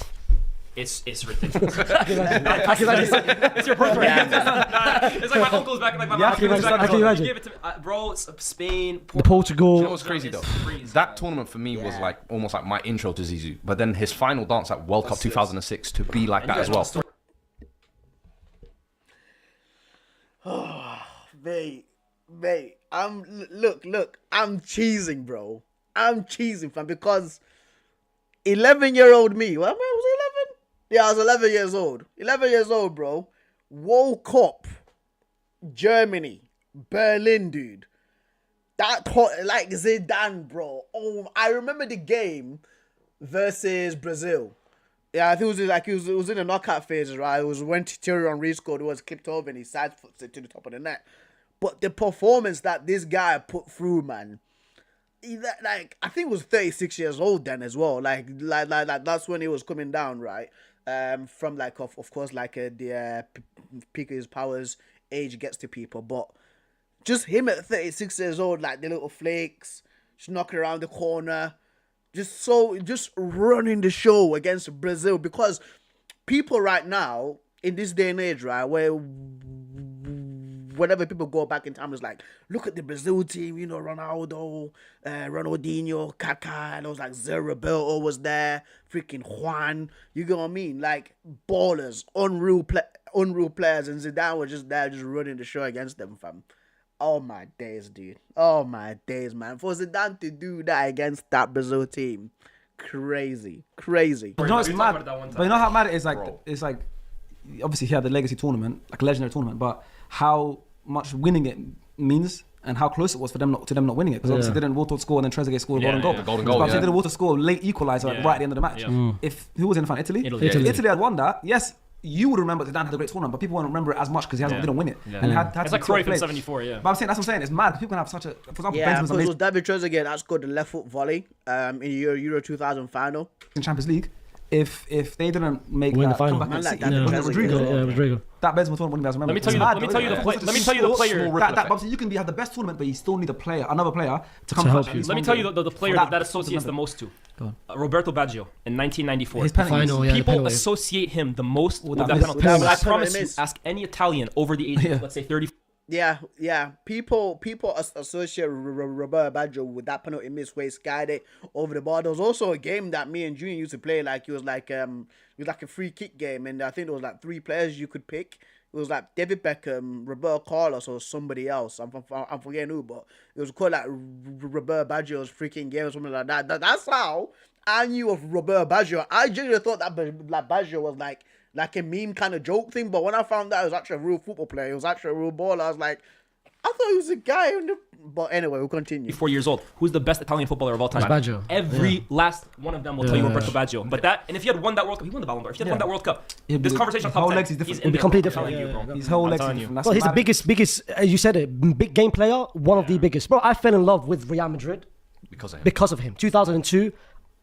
it's ridiculous. It's your birthright. It's like my uncle's back, like my mom's back. Can you imagine? He gave it to me. Bro, Spain, Portugal. You know what's crazy though? That tournament for me was like almost like my intro to Zizou. But then his final dance at World Cup 2006 to be like that as well. Mate, look, I'm cheesing, bro. I'm cheesing, fam, because 11-year-old me, what, man, was Yeah, I was 11 years old. 11 years old, bro. World Cup, Germany, Berlin, dude. Like Zidane, bro. Oh, I remember the game versus Brazil. Yeah, I think it was in the knockout phases, right? It was when Thierry Henry scored, it was clipped over and he side foots it to the top of the net. But the performance that this guy put through, man, I think he was 36 years old then as well. Like that's when he was coming down, right? From like of course like the peak of his powers, age gets to people, but just him at 36 years old, like the little flakes, just knocking around the corner, just running the show against Brazil, because people right now in this day and age, right, where whenever people go back in time, it's like, look at the Brazil team, you know, Ronaldo, Ronaldinho, Kaká, and it was like Zé Roberto was there, freaking Juan, you get what I mean? Like, ballers, unreal players, and Zidane was just there, just running the show against them, fam. Oh my days, dude. Oh my days, man. For Zidane to do that against that Brazil team, crazy. You know, it's mad. But you know how mad it is? Like, it's like, obviously he had the legacy tournament, like a legendary tournament, but how much winning it means and how close it was for them not winning it, because obviously didn't Wharton score and then Trezeguet scored a golden goal. Obviously didn't Wharton score late equaliser right at the end of the match. If who was in the final? Italy had won that. Yes, you would remember Zidane had a great tournament, but people won't remember it as much because he didn't win it. And had it's like Cruyff in '74, But that's what I'm saying. It's mad. People can have such a, for example, Benzema's because it was David Trezeguet that scored the left foot volley in the Euro 2000 final in Champions League. If they didn't make win that the final, comeback, like Rodrigo. that Benzema tournament, remember. Let me tell you the player. Obviously, you can have the best tournament, but you still need another player to come help you. Let me tell you the player that associates the most to. Roberto Baggio in 1994. His penalties. Final, People associate him the most with that penalty. That But I miss. promise you, Miss. ask any Italian over the age of, let's say, 30. Yeah. People associate Roberto Baggio with that penalty miss where he skied it over the bar. There was also a game that me and Junior used to play. Like it was like a free kick game, and I think there was like 3 players you could pick. It was like David Beckham, Roberto Carlos, or somebody else. I'm forgetting who, but it was called like Roberto Baggio's freaking game or something like that. That's how I knew of Roberto Baggio. I genuinely thought that like Baggio was like a meme kind of joke thing, but when I found out it was actually a real football player, it was actually a real baller, I was like, I thought he was a guy. But anyway, we'll continue. 4 years old. Who's the best Italian footballer of all time? Baggio. Every last one of them will tell you Roberto Baggio. But and if he had won that World Cup, he won the Ballon d'Or. If he had won that World Cup, this conversation on top 10, legs is different. he's in there. completely I'm telling different. you, bro. His whole legs is telling different. you. That's Well, he's the mad. biggest, as you said it, big game player, one of the biggest. Bro, I fell in love with Real Madrid because of him. 2002.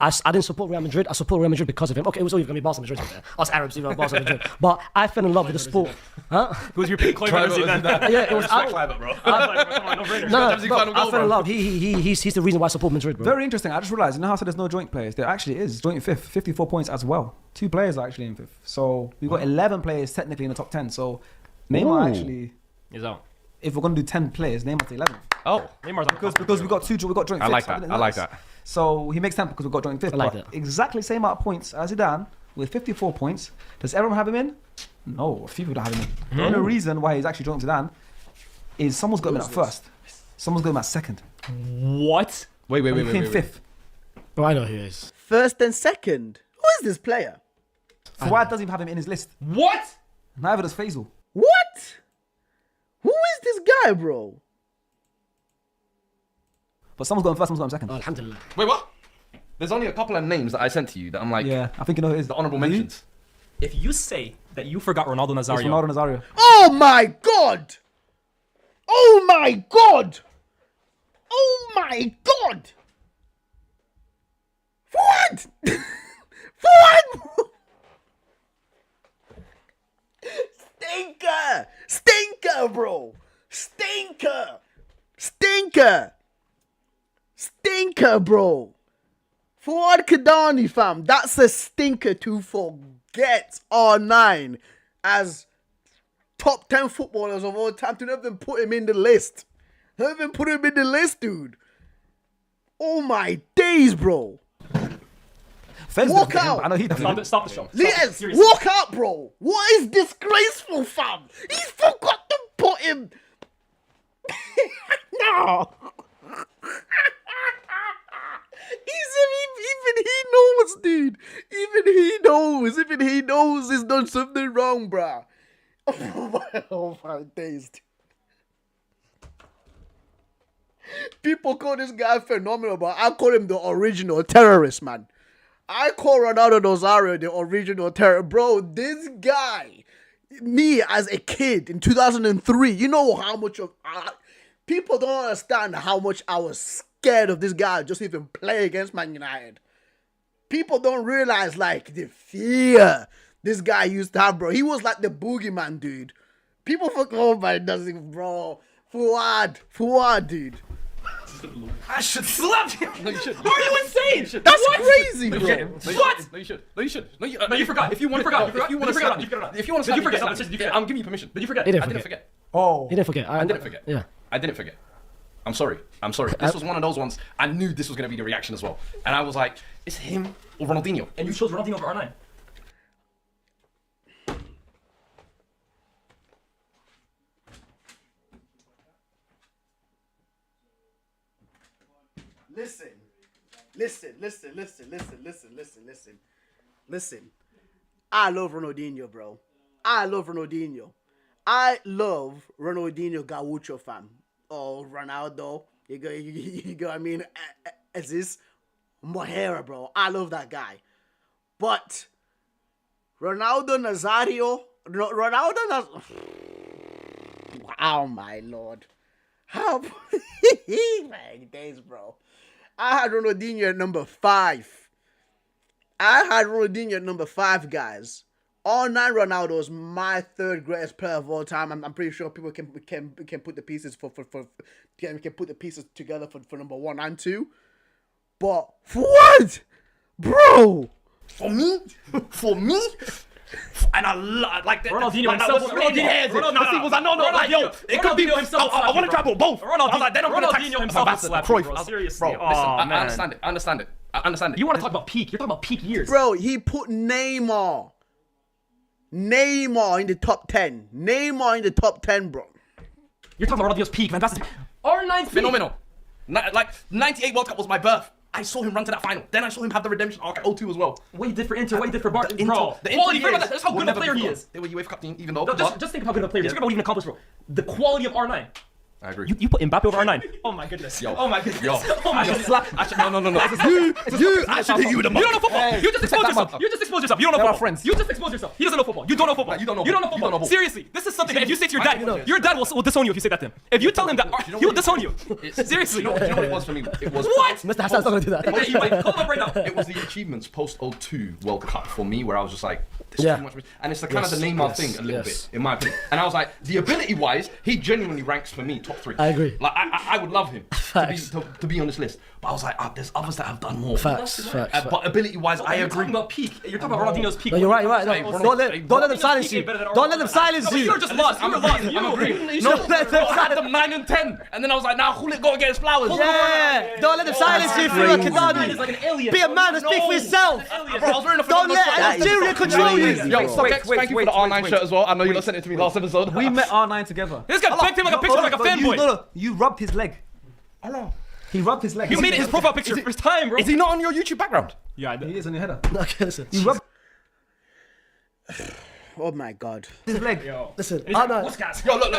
I didn't support Real Madrid. I support Real Madrid because of him. Okay, it was always going to be Barca Madrid. Us Arabs, you know, Barca Madrid. But I fell in love with the sport. Huh? Who's your pick? Yeah, it was. Climate, bro. I fell in love. He's the reason why I support Madrid, bro. Very interesting. I just realised, you know how I said there's no joint players? There actually is. Joint fifth, 54 points as well. 2 players are actually in fifth. So we've got 11 players technically in the top 10. So Neymar actually He's out. If we're going to do 10 players, Neymar's the 11th. Oh, Neymar's because we got joint fifths. I like that. So he makes 10 because we've got joint fifth. I like but that. exactly same amount of points as Zidane with 54 points. Does everyone have him in? No, a few people don't have him in. The only reason why he's actually joined Zidane is someone's got him at first. Someone's got him at second. What? Wait. He came fifth. Oh, I know who he is. First and second. Who is this player? Fuad doesn't even have him in his list. What? Neither does Faisal. What? Who is this guy, bro? But someone's got him first, someone's got him second. Oh, alhamdulillah. Wait, what? There's only a couple of names that I sent to you that I'm like, Yeah, I think you know who it is. the honourable mentions. If you say that you forgot Ronaldo It's Nazario, Ronaldo Nazario. Oh my god! Oh my god! Oh my god! What? What? Stinker, bro. Stinker, bro. Fuad Kadani, fam. That's a stinker to forget R9 as top 10 footballers of all time. To never put him in the list. Dude. Oh my days, bro. Walk out. I know he doesn't. stop the show. Liaz, Seriously. walk out, bro. What is disgraceful, fam? He forgot to put him. No. Even he knows dude. Even he knows he's done something wrong, bruh. Oh my days. People call this guy phenomenal, but I call him the original terrorist, man. I call Ronaldo Nazario the original terrorist. Bro, this guy, me as a kid in 2003, you know how much of... people don't understand how much I was scared of this guy just even play against Man United. People don't realize, like, the fear this guy used to have, bro. He was like the boogeyman, dude. People forget, oh my, doesn't, bro. Fuad, dude. I should slap you. No, you should. Are you insane? That's crazy, bro. What? No, you should. No, you should. No, you forgot. If you want to forget, if you want to slap me, I'm giving you permission. Did you forget? He I didn't didn't forget. forget. Oh. He didn't forget. I didn't forget. Yeah. I didn't forget. I'm sorry. This was one of those ones. I knew this was going to be the reaction as well. And I was like, it's him or Ronaldinho. And you chose Ronaldinho over R9. Listen. I love Ronaldinho, bro. I love Ronaldinho Gaucho, fam. Oh, Ronaldo. You go, I mean, Aziz Moreira, bro. I love that guy. But Ronaldo Nazario, oh my lord. How my days, bro. I had Ronaldinho at number 5. Guys. R9 Ronaldo is my third greatest player of all time. I'm pretty sure people can put the pieces can put the pieces together for number 1 and 2. But what, bro? For me? And I like that. Ronaldinho like, himself. Ronaldinho was like, no, like, yo, it could be himself. I want to travel both. Ronaldinho himself would slap you, bro. Seriously. Bro, listen, I understand it. You want to talk about peak? You're talking about peak years. Bro, he put Neymar in the top 10. Neymar in the top 10, bro. You're talking about Ronaldinho's peak, man. That's R9's peak. Phenomenal. Like 98 World Cup was my birth. I saw him run to that final. Then I saw him have the redemption arc at 02 as well. What he did for Inter, what he did for Barca. The Bro, Inter quality, years that's how good of a player he is. They were UEFA Cup team, even though. No, just think of how good of a player he is. Think about what he even accomplished, bro. The quality of R9. I agree. You put Mbappe over R9. Oh my goodness. Yo. Oh my goodness. Yo. Oh my goodness. No. I should hit you with a You don't know football. You just exposed yourself. You don't know football. friends. You just exposed yourself. He doesn't know football. You don't know football. You don't know football. football. Seriously, this is something that if you say to your dad will disown you if you say that to him. If you tell him that, he will disown you. Seriously. You know what it was for me? It was What? Mr. Hassan's not going to do that. You might call him up right now. It was the achievements post 02 World Cup for me where I was just like, this Yeah. is too much. And it's the kind of the Yes, Neymar yes, thing a little yes. bit, in my opinion. And I was like, the ability wise, he genuinely ranks for me top 3. I agree. Like I would love him Facts. to be on this list. But I was like, there's others that have done more. Facts. But ability wise, I You're agree. talking about peak. You're talking about Ronaldinho's peak. No, you're right. Hey, No, Ronaldo- don't let them silence you. Don't let them silence You you. were just lost. You were lost. I'm agreeing. Don't let them I had them 9 and 10, and then I was like, nah, Hulit got to get his flowers. Yeah, don't let them silence you if you're a He's Kadani. like an alien. Be a man and speak for yourself. Bro, I was wearing a Don't let Algeria control you. crazy. Yo, Bro. Subjects, thank you for the R9 shirt as well. I know you lot sent it to me last episode. We met R9 together. This guy begged him like a picture, like a fanboy. No, you rubbed his leg. Hello. He rubbed his leg. You made it his profile picture first time, bro. Is he not on your YouTube background? Yeah, I He did. is on your header. Okay, listen. You rubbed Oh my god. his leg. Listen, He's I like, know. what's gas? Yo, look.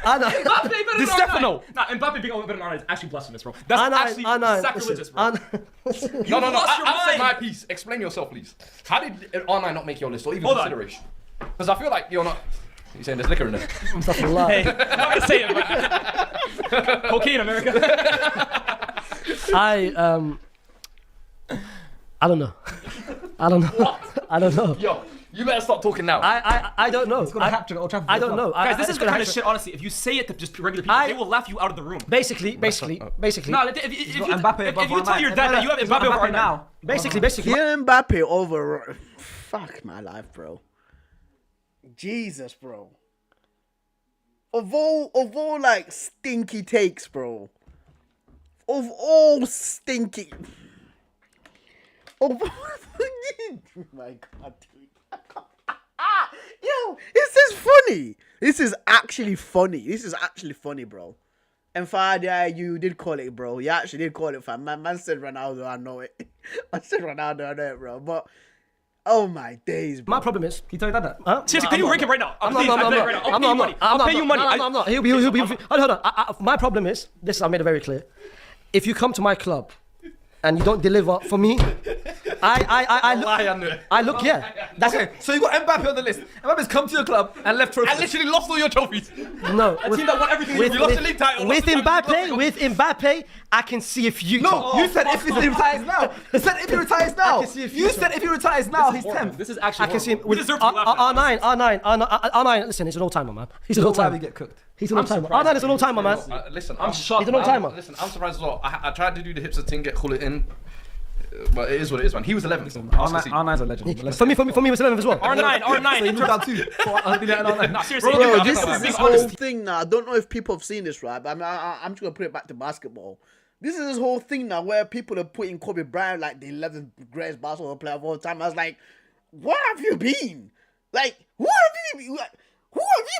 I know. Mbappe better Di than Stefano. R9. Nah, Mbappe being better than R9 is actually blasphemous, bro. That's I know. actually I know. sacrilegious, Listen, bro. I know. No. lost your I'll say mind. my piece. Explain yourself, please. How did R9 not make your list or even Hold on. consideration? Because I feel like you're not. You're saying there's liquor in there. Astaghfirullah. Hey, I'm not gonna say it, but cocaine, America. I don't know. I don't know. Yo, you better stop talking now. I don't know. He's got a hat trick at Old Trafford. I don't know. Guys, this is it's the gonna kind of happen. shit, honestly. If you say it to just regular people, they will laugh you out of the room. Basically. No, if you tell your dad that you have Mbappe over R9 now. Basically. Kylian Mbappe over... Fuck my life, bro. Jesus, bro. Of all like stinky takes, bro. Of all stinky... Oh my god, dude. Yo, this is funny. This is actually funny, bro. And Father, you did call it, bro. You actually did call it, fam. Man said Ronaldo, I know it. I said Ronaldo, I know it, bro. But, oh my days, bro. My problem is. Can you tell your dad that? Huh? Seriously, can you rank him right now? I'm not. I'll pay you money. I'm not. He'll be. Hold on. My problem is this. I made it very clear. If you come to my club and you don't deliver for me, I look. Yeah. That's Okay, so you got Mbappe on the list. Mbappe's come to your club and left trophies. I literally lost all your trophies. No. A team that won everything. You lost the league title. With Mbappe, I can see if you. No, you said if he retires now. You said if he retires now. I can see if You said if he retires now, he's 10th. This is actually I can see him. We deserve to be laughed at. R9. Listen, he's an all-timer, man. He's an Why we all-timer. get cooked? He's an all-timer. R9 is an all-timer, man. Listen, I'm shocked. He's an all-timer. Listen, I'm surprised as well. I tried to do the hipster thing, get Hullet in. But it is what it is, man. He was 11th. R9's a legend. For me, he was 11th as well. R9. He moved down 2. No, seriously. Bro, I'm this being is this honest. whole thing now. I don't know if people have seen this, right? But I'm just gonna put it back to basketball. This is this whole thing now where people are putting Kobe Bryant like the 11th greatest basketball player of all time. I was like, where have you been? Like, who have you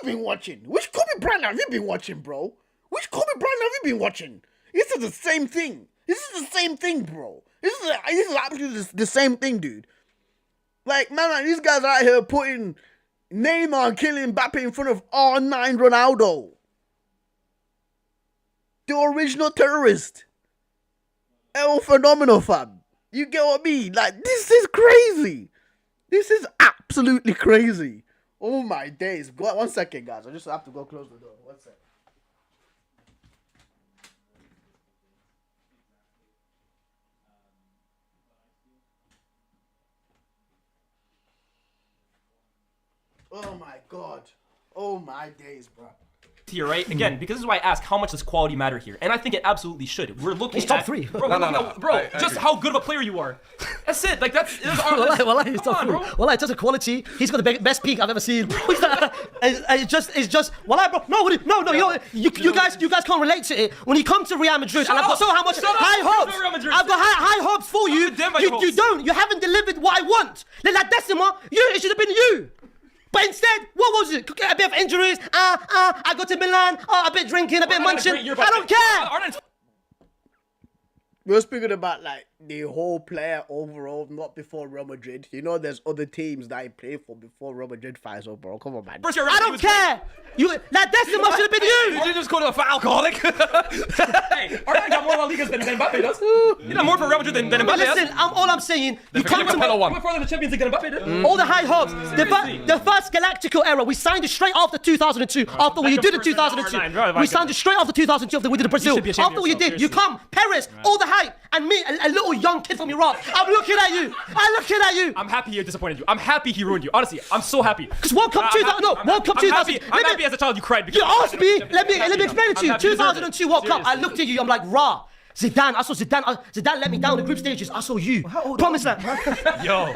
been watching? Which Kobe Bryant have you been watching, bro? Which Kobe Bryant have you been watching? This is the same thing. This is the same thing, bro. This is absolutely the same thing, dude. Like, man, these guys are out here putting Neymar killing Mbappe in front of R9 Ronaldo. The original terrorist. El Phenomenal, fam. You get what I mean? Like, this is crazy. This is absolutely crazy. Oh my days. Go 1 second, guys. I just have to go close the door. 1 second. Oh my god. Oh my days, bro. Here, right? Again, because this is why I ask how much does quality matter here, and I think it absolutely should. We're looking He's top at 3. bro. No. Bro, just how good of a player you are. That's it. Like that's. Wallahi, he's Come top on, 3. bro. Wallahi, in terms of quality, he's got the best peak I've ever seen. It's just. Wallahi, bro. No. You guys can't relate to it. When you come to Real Madrid, and I've got so how much Shut up. high hopes. Real Madrid. I've got high hopes for you. damn by your You hopes. don't. You haven't delivered what I want. Like Decima, it should have been you. But instead, what was it? A bit of injuries. I got to Milan. A bit drinking, a bit munching. I don't care. We're speaking about like the whole player overall, not before Real Madrid. You know, there's other teams that he played for before Real Madrid fights over, bro. Come on, man. First year, I don't care. Decima should have been you. Did you just call him a fat alcoholic? Hey, R9 got more La Ligas than Mbappe does. He got more for Real Madrid than Mbappe does. Listen, all I'm saying, you come to Capello won. Went further in the Champions League than Mbappe did. all the high hopes. The first Galactical era, we signed it straight after 2002. After what you did in 2002, we signed it straight after 2002. After we did in Brazil. should be ashamed After of what you yourself, did, you come, Perez, all the hype, and me, a little young kid from Iraq. I'm looking at you. I'm happy he disappointed you. I'm happy he ruined you. Honestly, I'm so happy. Because World Cup 2000, no, World Cup 2000. I'm happy as a child you cried because You asked me. Let me explain it to you. I'm happy you deserve 2002 World Cup. I looked at you. I'm like, rah. Zidane, I saw Zidane. Zidane let me down in the group stages. I saw you. Promise that. Yo.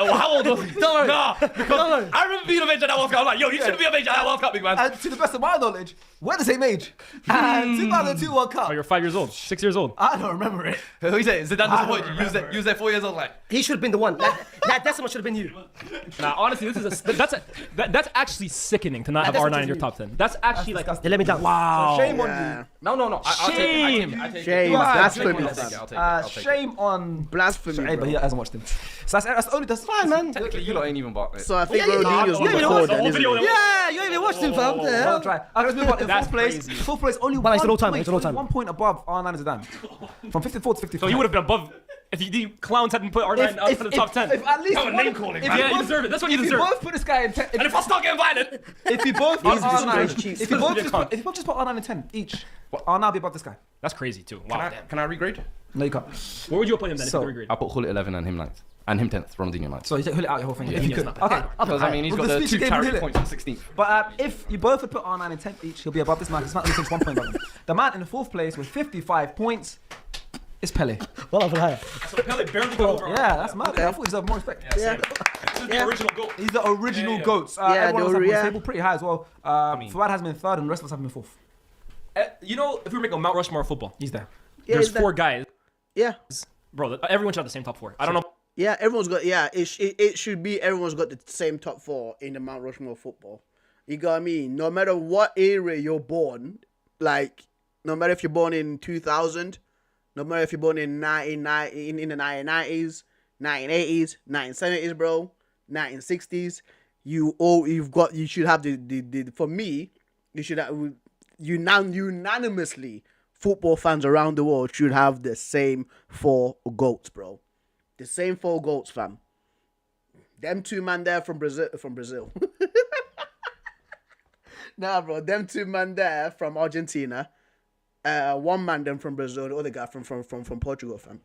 How old was he? Don't worry. Nah, because I remember being a bench at that World Cup. I'm like, yo, you shouldn't be a bench at that World Cup, big man. And to the best of my knowledge, we're the same age. And 2002 World Cup. Oh, you're 5 years old, 6 years old. I don't remember it. Who you say? Zidane disappointed you. You was there 4 years old, like. He should have been the one. That Decima should have been you. Nah, honestly, that's actually sickening to not have That's R9 in your top 10. That's actually like They let me down. wow. Shame on Yeah. you. No. I'll take it. Shame. Shame. Blasphemy, fam. I'll take it. Shame on Blasphemy, Hey, but bro. he hasn't watched him. So that's only that's Fine, man. Technically, you lot ain't even bought it. So I think Yeah, Ronaldinho's yeah, number yeah, 4 the then, whole isn't video it? Yeah, you ain't even watched him, fam. I'll Yeah. try. Let's move on. In That's fourth place, crazy. fourth place, only Well, it's an one all-timer, point, it's an all-timer. 1 point above R9 and Zidane. From 54 to 55. So you would have been above if the clowns hadn't put R9 up for the top 10. If at least That was one- name calling, if man. you Yeah, you both- deserve it. That's what you if deserve. you both put this guy in 10, And if I start getting violent, if you both put He's just R9, very cheap. if you both He's just put R9 and 10 each, R9 be above this guy. That's crazy too. Wow. can I regrade? No, you can't. Where would you put him then So- if you agreed? I'll put Hullet 11 and him 9th. And him 10th, Ronaldinho 9th. So you take Hullet out your whole thing. Yeah, if you he could. is not Okay. Because, I mean, he's got Well, the the 2 speech you gave clarity Hullet. points on 16th. But if you both would put R9 and 10th each, he'll be above this man. This man only takes 1 point above him. The man in the fourth place with 55 points is Pele. Well, I'm higher. So Pele barely got over. Yeah, that's mad. I thought he deserved more respect. Yeah. This is the original goal. He's the original Yeah. GOATs. Yeah, Everyone else has been yeah. stable pretty high as well. mean- Fuad has been third and the rest of us have been fourth. You know, if we were making a Mount Rushmore of football, He's there. Yeah, there's is that- 4 guys. Yeah. Bro, everyone should have the same top 4. I don't know. Yeah, everyone's got. Yeah, it should be. Everyone's got the same top 4 in the Mount Rushmore of football. You got what I mean? No matter what area you're born, like, no matter if you're born in 2000, no matter if you're born in the 1990s, 1980s, 1970s, bro, 1960s, you should have the for me, you should have unanimously, football fans around the world should have the same 4 GOATs, bro. The same 4 GOATs, fam. Them 2 man there from Brazil. Nah, bro, them 2 man there from Argentina. 1 man then from Brazil, the other guy from Portugal, fam.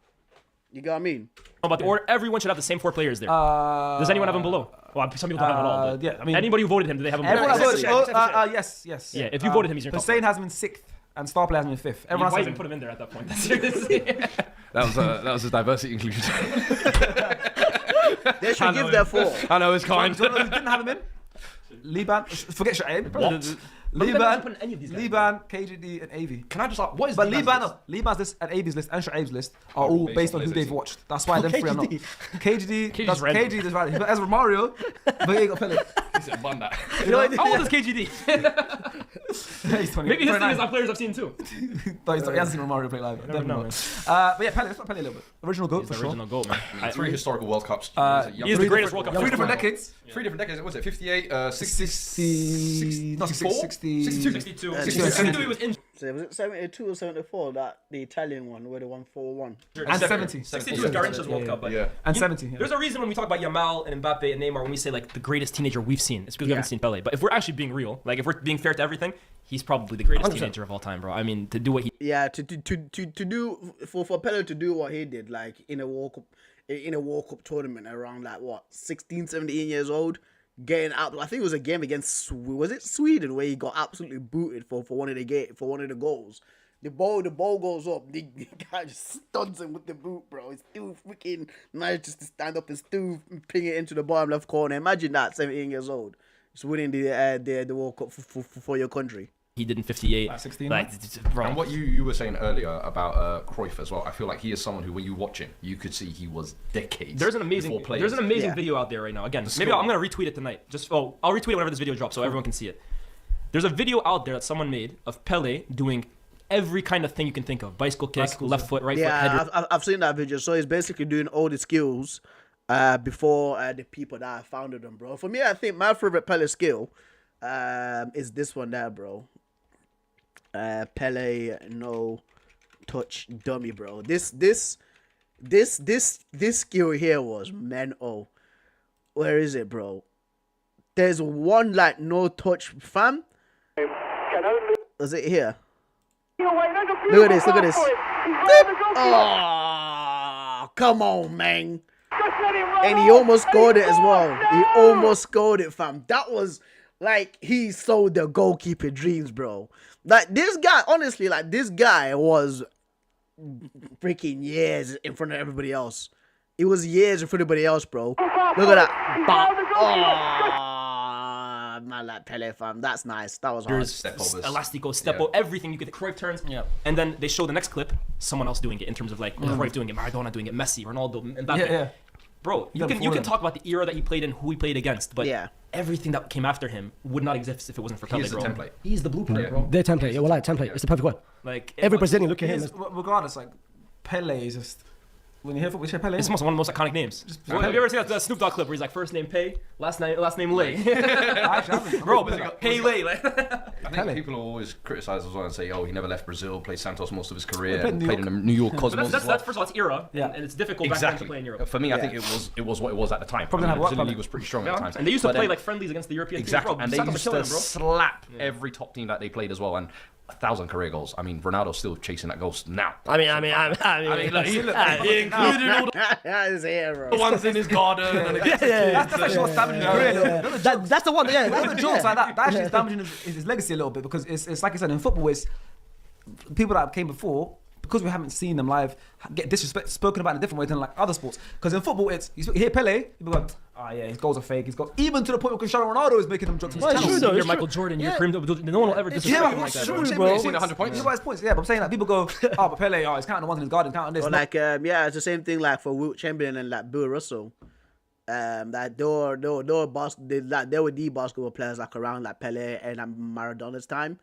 You get what I mean? About the order, everyone should have the same 4 players there. Does anyone have them below? Well, some people don't have it all. But yeah, I mean, anybody who voted him, do they have him below? Everyone voted. Yes. Yeah, if you voted him, he's your top Hussein 4. has him in 6th, and Star Player has him in 5th. Everyone Why has even him. put him in there at that point? Seriously. That was a diversity inclusion. They should give their 4. I know it's kind. Do you know who didn't have him in? Liban. Forget Shoaib. What? Liban, Any of these guys, Liban, KGD, and AV. Can I just like, what is But Liban's Liban's list and AV's list and Shoaib's list are all based on who they've watched. That's why them 3 are not. KGD, KGD is right. But as Romario, but he ain't got Pele. He said, "Bun that." How old is KGD? He's 20. Maybe his thing 29. is our players I've seen too. No, he hasn't seen Romario play live. Never Definitely know, not. man. But yeah, Pele. Let's talk Pele a little bit. Original GOAT He's for the sure. original GOAT, man. 3 historical World Cups. He's the greatest World Cup. 3 different player. decades. 3 different decades. What was it? 58, 60, 60, not 60, 60, 62. 62. He was injured. So was it 72 or 74? That the Italian one where they won 4-1. And 70. 62 is Garrincha's World Cup. But Yeah. And You- 70. Yeah. There's a reason when we talk about Yamal and Mbappe and Neymar, when we say like the greatest teenager we've seen, it's because we haven't seen Pele. But if we're actually being real, like if we're being fair to everything, he's probably the greatest 100%. teenager of all time, bro. I mean, to do what he Yeah, to do for Pele to do what he did, like in a World Cup tournament around like what 16, 17 years old, getting out. I think it was a game against Sweden where he got absolutely booted for one of the goals. The ball goes up. The guy just stuns him with the boot, bro. It's still freaking nice just to stand up and still ping it into the bottom left corner. Imagine that, 17 years old, just winning the World Cup for your country. did in '58. 16, like, bro. And what you were saying earlier about Cruyff as well, I feel like he is someone who, when you watch him, you could see he was decades. There's an amazing video out there right now. Again, maybe I'm gonna retweet it tonight. I'll retweet it whenever this video drops so everyone can see it. There's a video out there that someone made of Pele doing every kind of thing you can think of: bicycle kick, left foot, right foot, header. I've seen that video. So he's basically doing all the skills before the people that founded them, bro. For me, I think my favorite Pele skill is this one there, bro. Pele no touch dummy, bro. This skill here was mental. Where is it, bro? There's one like no touch, fam. Was it here? Look at this. Oh, come on, man. And he almost scored it as well. He almost scored it, fam. That was like he sold the goalkeeper dreams, bro. Like this guy, honestly, like this guy was freaking years in front of everybody else. It was years in front of everybody else, bro. Look at that. Man, like Pele, fam. That's nice. That was hard. There's Elastico, Stepo, everything you could. Cruyff turns, and then they show the next clip, someone else doing it in terms of like Cruyff doing it, Maradona doing it, Messi, Ronaldo, Mbappe. Bro, you can talk about the era that he played in, who he played against, but everything that came after him would not exist if it wasn't for Pele, bro. He's the template. He's the blueprint, bro. Their template. Yeah, well, like template. It's the perfect word. Like Every Brazilian look at him. Regardless, like Pele is just. When you hear football, you say Pele. It's one of the most iconic names. Have you ever seen that Snoop Dogg clip where he's like first name Pei, last name Lay? Bro, Pele. I think people always criticize as well and say, "Oh, he never left Brazil. Played Santos most of his career. Played in the New York Cosmos." That's first of all, it's era, and it's difficult back then to play in Europe. For me, I think it was what it was at the time. Probably the not Brazilian league was pretty strong at the time. And they used to play like friendlies against the European teams, bro. And they used to slap every top team that they played as well. And 1,000 career goals. I mean, Ronaldo's still chasing that goal now. I mean, Look, he included all the ones in his garden. And That's actually what's damaging his career. That's the one. Yeah, All the jokes like that actually is damaging his legacy a little bit because it's like I said in football, it's people that came before. Because we haven't seen them live, get spoken about in a different way than like other sports. Because in football, it's you hear Pele, people go, his goals are fake. His goals, even to the point where Cristiano Ronaldo is making them jokes. You're Michael Jordan. You're Kareem Abdul. No one will ever disrespect him like that. Bro. He's seen 100 points. Yeah, but I'm saying like people go, but Pele, he's counting the ones in his garden, counting this. Or like, it's the same thing like for Wilt Chamberlain and like Bill Russell. That they were the basketball players like around like Pele and Maradona's time.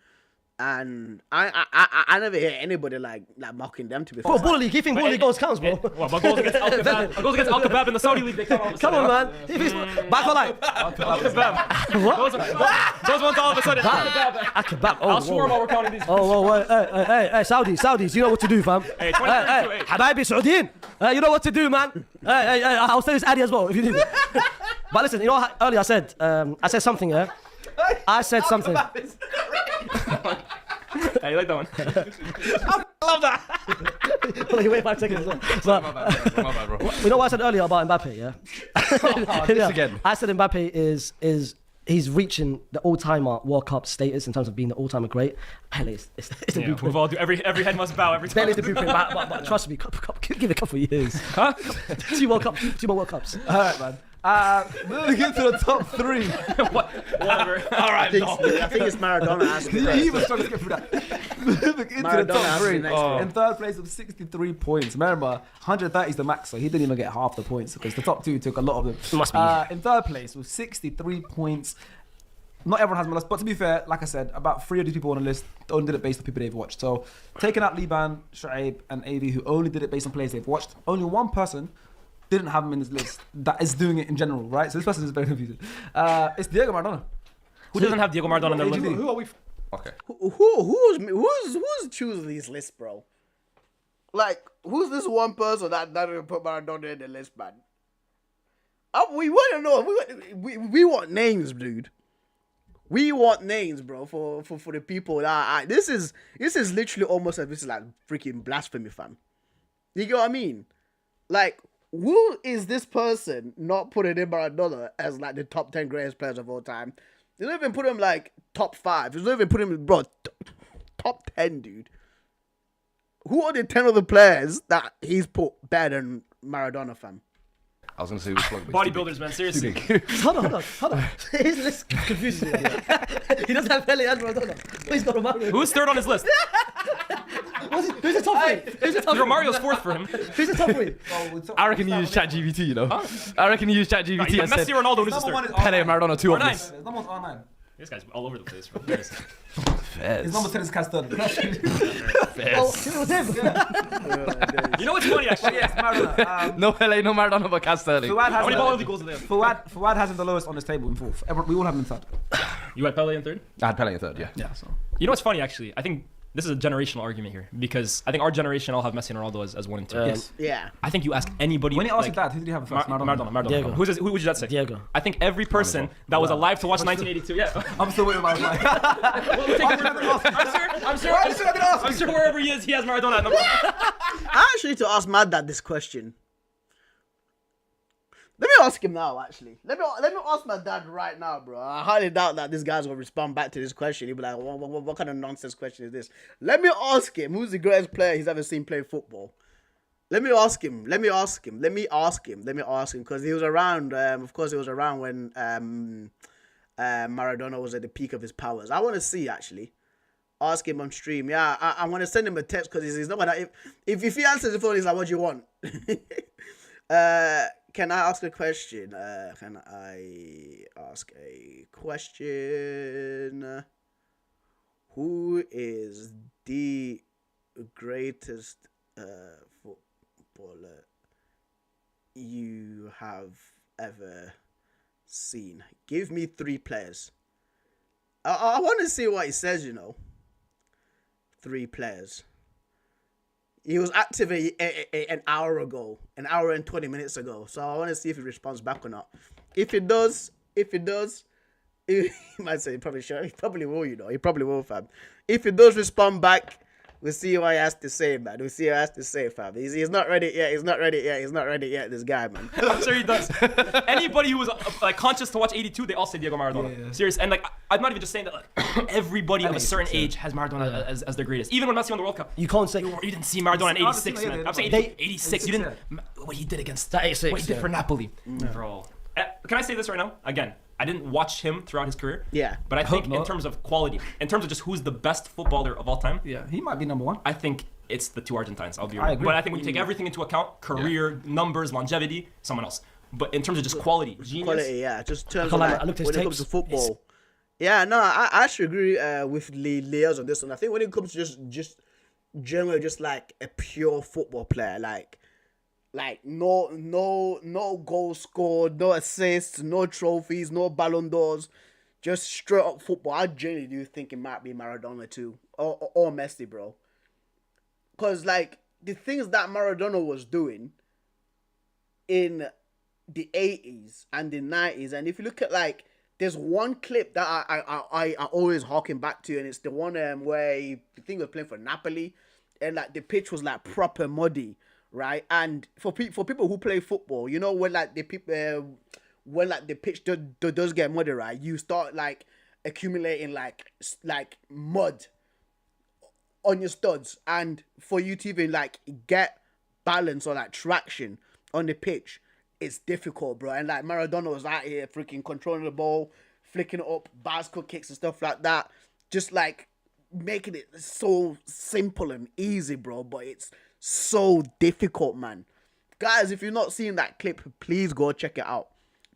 And I never hear anybody like mocking them, to be fair. Bro, Baller League, you think Baller League goals counts, bro? Well, but goals against Al Kebab, goals against Al Kebab in the Saudi league, they count all of a Come sudden. on, man. If it's back for like Al Kebab. Those ones all of a sudden. Al Kebab. Kebab. I'll swear while we're counting these. Oh, whoa, hey, Saudis, you know what to do, fam. Hey, 2032, Habibi Saudiin, you know what to do, man. Hey, I'll say this Addy as well if you need it. But listen, you know what earlier I said something, yeah? I said something. Hey, you like that one? I love that. Like, wait 5 seconds. My bad, bro. You know what I said earlier about Mbappe, yeah? This again. I said Mbappe is he's reaching the all-timer World Cup status in terms of being the all-timer great. Pele is the blueprint. We've all do every head must bow every time. Pele is the blueprint, but trust me, give it a couple of years. Huh? 2 more World Cups. All right, man. Moving into the top 3. Whatever. All right, I think it's Maradona asking. He even started to get through that. Moving into the top 3. In third place with 63 points. Remember, 130 is the max, so he didn't even get half the points because the top 2 took a lot of them. Must be. In third place with 63 points. Not everyone has my list, but to be fair, like I said, about 3 of these people on the list only did it based on people they've watched. So, taking out Liban, Shoaib, and AV, who only did it based on players they've watched, only one person didn't have him in this list that is doing it in general, right? So this person is very confusing. It's Diego Maradona. Who doesn't have Diego Maradona in their list? Who are we? Okay. Who's choosing these lists, bro? Like, who's this one person that didn't put Maradona in the list, man? We want to know. We want names, dude. We want names, bro, for the people that this is literally almost as this is like freaking blasphemy, fam. You get what I mean? Like, who is this person not putting in Maradona as like the top 10 greatest players of all time? You don't even put him like top 5. You don't even put him, bro, top 10, dude. Who are the 10 other players that he's put better than Maradona, fam? I was going to say which plug. Bodybuilders, man, seriously. Hold on. His list confuses me. He doesn't have Pele and Maradona. He's got Romario. Who's third on his list? Who's the top 3? Who's the top 3? Romario's 4th for him. Who's the top 3? I reckon you use ChatGPT, you know? I reckon you use ChatGPT and Messi, said Ronaldo, who's his third? Pele and Maradona, 2 obvious. His number's R9. This guy's all over the place, bro. His number 10 is Castelli. Oh, it was him. You know what's funny, actually? Yes, Maradona. No Pele, no Maradona, but Castelli. How many ball goals are there? Fuad has him the lowest on this table in 4th. We all have him in 3rd. You had Pele in 3rd? I had Pele in 3rd, yeah. Yeah, so. You know what's funny, actually? I think this is a generational argument here because I think our generation all have Messi and Ronaldo as 1 and 2. Yes. Yeah. I think you ask anybody. When you ask like, your dad, who did you have first? Maradona. Diego. Who would you that say? Diego. I think every person that was alive to watch 1982. Yeah. I'm still waiting on my reply. I'm sure wherever he is, he has Maradona at number 1. I actually need to ask my dad this question. Let me ask him now, actually. Let me ask my dad right now, bro. I highly doubt that this guy's going to respond back to this question. He'll be like, what kind of nonsense question is this? Let me ask him who's the greatest player he's ever seen play football. Let me ask him. Because he was around, of course, he was around when Maradona was at the peak of his powers. I want to see, actually. Ask him on stream. Yeah, I want to send him a text because he's not going to... If he answers the phone, he's like, what do you want? Can I ask a question? Who is the greatest footballer you have ever seen? Give me 3 players. I want to see what he says, 3 players. He was active an hour ago, an hour and 20 minutes ago. So I want to see if he responds back or not. If it does, he might say he probably should. He probably will, He probably will, fam. If he does respond back, we'll see what he has to say, man. We'll see what he has to say, fam. He's not ready yet. He's not ready yet, this guy, man. I'm sure he does. Anybody who was like conscious to watch 82, they all say Diego Maradona. Yeah. Serious. And like, I'm not even just saying that. Like, everybody of a certain age has Maradona as their greatest. Even when Messi won the World Cup, you can't say you didn't see Maradona in '86, man. I'm saying 86. You didn't. What he did against that 86. What he did for Napoli, bro. Can I say this right now? Again, I didn't watch him throughout his career. Yeah. But I think in terms of quality, in terms of just who's the best footballer of all time. Yeah, he might be number 1. I think it's the 2 Argentines. I'll be right. But I think when you take everything into account, career, numbers, longevity, someone else. But in terms of just quality, genius. Quality, yeah. Just in terms of like, when it comes to football, Yeah, no, I actually agree with Leo's on this one. I think when it comes to just generally just like a pure football player, like no goals scored, no assists, no trophies, no Ballon d'Ors, just straight up football. I genuinely do think it might be Maradona too, or Messi, bro. Cause like the things that Maradona was doing in the 80s and the 90s, and if you look at like, there's one clip that I always harken back to, and it's the one where the thing was playing for Napoli, and like the pitch was like proper muddy, right? And for people who play football, you know, when like the pitch does get muddy, right? You start like accumulating like mud on your studs, and for you to even like get balance or like traction on the pitch, it's difficult, bro. And like Maradona was out here freaking controlling the ball, flicking it up, bicycle kicks and stuff like that, just like making it so simple and easy, bro. But it's so difficult, man. Guys, if you're not seeing that clip, please go check it out.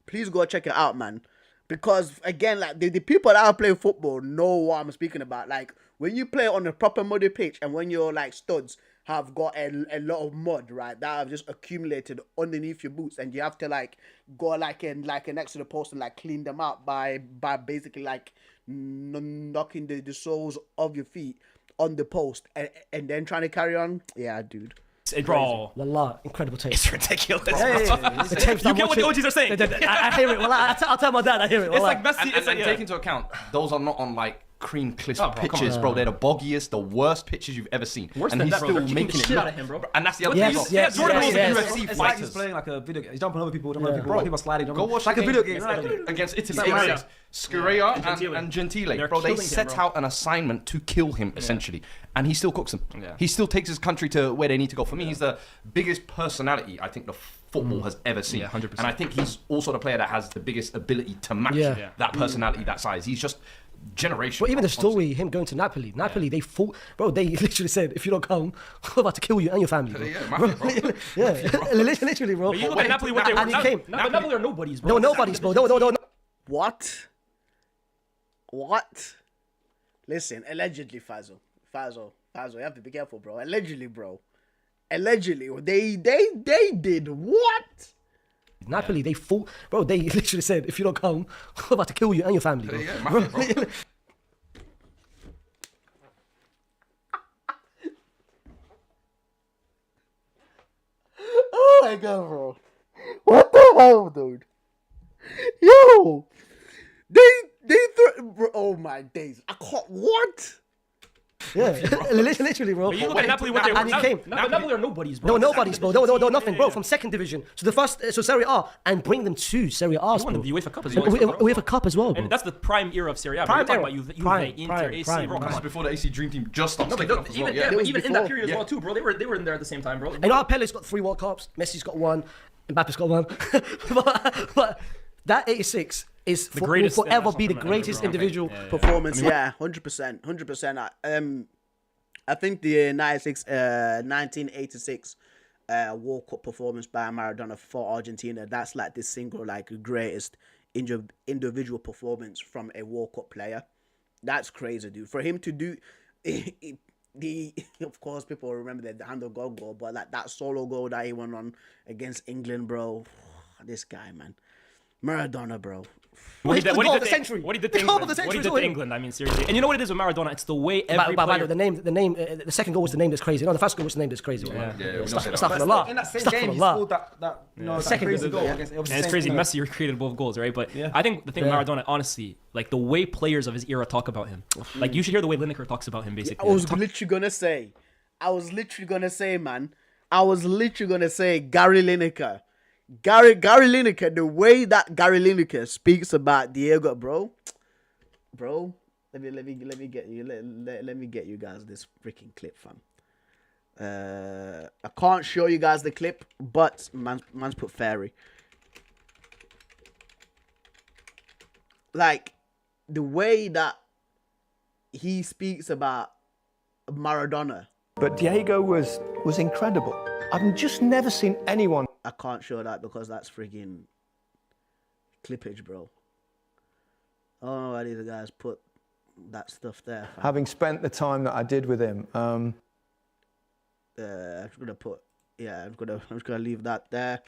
Please go check it out, man. Because again, like the people that are playing football know what I'm speaking about. Like when you play on a proper muddy pitch, and when your like studs have got a lot of mud, right, that have just accumulated underneath your boots, and you have to like go like next to the post and like clean them out by basically like knocking the soles of your feet on the post, and then trying to carry on. Yeah, dude. Bro, Wallah, incredible tape. it's ridiculous. The tapes You get what the OGs are saying. I hear it. Wallah, I'll tell my dad. I hear it. It's Wallah. like Messi. And It's like take into account, those are not on like cream crisp Oh, bro, come pitches, on. bro. They're the boggiest, the worst pitches you've ever seen. Worse and than he's that, bro. still They're kicking making the it shit look. out of him, bro. And that's the other Yes, thing. yes, Jordan yes, was yes. a It's UFC like he's fighters. playing like a video game. He's jumping over people, Bro, people sliding. Go watch like the a video game game. Right? against Italy. Like Right. Gentile. Scurea and Gentile. They're Bro, they killing him, set bro. out an assignment to kill him, essentially. And he still cooks them. Yeah. He still takes his country to where they need to go. For me, he's the biggest personality I think the football has ever seen. Yeah, 100%. And I think he's also the player that has the biggest ability to match Yeah. that personality, that size. He's just generational. But even the honestly. story, him going to Napoli, they fought, bro. They literally said, if you don't come, we're about to kill you and your family. Bro. Yeah, mafia, bro. Yeah, literally, bro. But you look at Napoli, what they And he came. Napoli are nobodies, bro. No, nobody's, bro. No. What? Listen, allegedly, Fazo, you have to be careful, bro. Allegedly, they did what? Napoli, they fought, bro. They literally said, if you don't come, we're about to kill you and your family. Bro. Yeah, mafia, bro. Oh my god, bro. What the hell, dude? Yo! They bro, oh my days. I can't, what? Yeah, literally, bro. But you look at Napoli, what they And he came. Napoli are nobodies, bro. No, nobody's, bro. No, nothing, bro. From second division to the first, so Serie A, and bring them to Serie A, He won bro. the UEFA Cup as And well. we have a cup as well, bro. And that's the prime era of Serie A. Bro. Prime We're talking era. about Juve, Prime, Inter, prime, AC, prime. bro. Come This is on. before the AC Dream Team just stopped. No, but taking off as well, even, yeah. but was even in before. that period as well too, bro. They were in there at the same time, bro. And our Pele's got 3 World Cups. Messi's got 1. Mbappe's got 1. but that 86 is will greatest forever national be the tournament ever, greatest bro. individual. Performance, yeah, 100%. I think the 1986 World Cup performance by Maradona for Argentina, that's like the single like greatest individual performance from a World Cup player. That's crazy, dude. For him to do of course people remember the hand of God goal, but like that solo goal that he won on against England, bro. This guy, man. Maradona, bro. What he did goal of to the century. What he did The to goal England. of the What he century did as to well. England. I mean, seriously. And you know what it is with Maradona? It's the way every By player. the name, the second goal was the name that's crazy. No, the first goal was the name that's crazy. Yeah, we know that. Astaghfirullah. In that same game, he Astaghfirullah. scored that that Second crazy goal. goal. Yeah. Against, it was the And it's same crazy. thing. Messi created both goals, right? But Yeah. I think the thing Yeah. with Maradona, honestly, like the way players of his era talk about him, like you should hear the way Lineker talks about him, basically. I was literally gonna say, man. Gary Lineker. Gary Lineker, the way that Gary Lineker speaks about Diego, bro. Let me get you guys this freaking clip, fam. I can't show you guys the clip, but man's put fairy. Like the way that he speaks about Maradona. But Diego was incredible. I've just never seen anyone. I can't show that because that's friggin' clippage, bro. I don't know why these guys put that stuff there. Fam. Having spent the time that I did with him, I'm just gonna put. Yeah, I'm just gonna leave that there.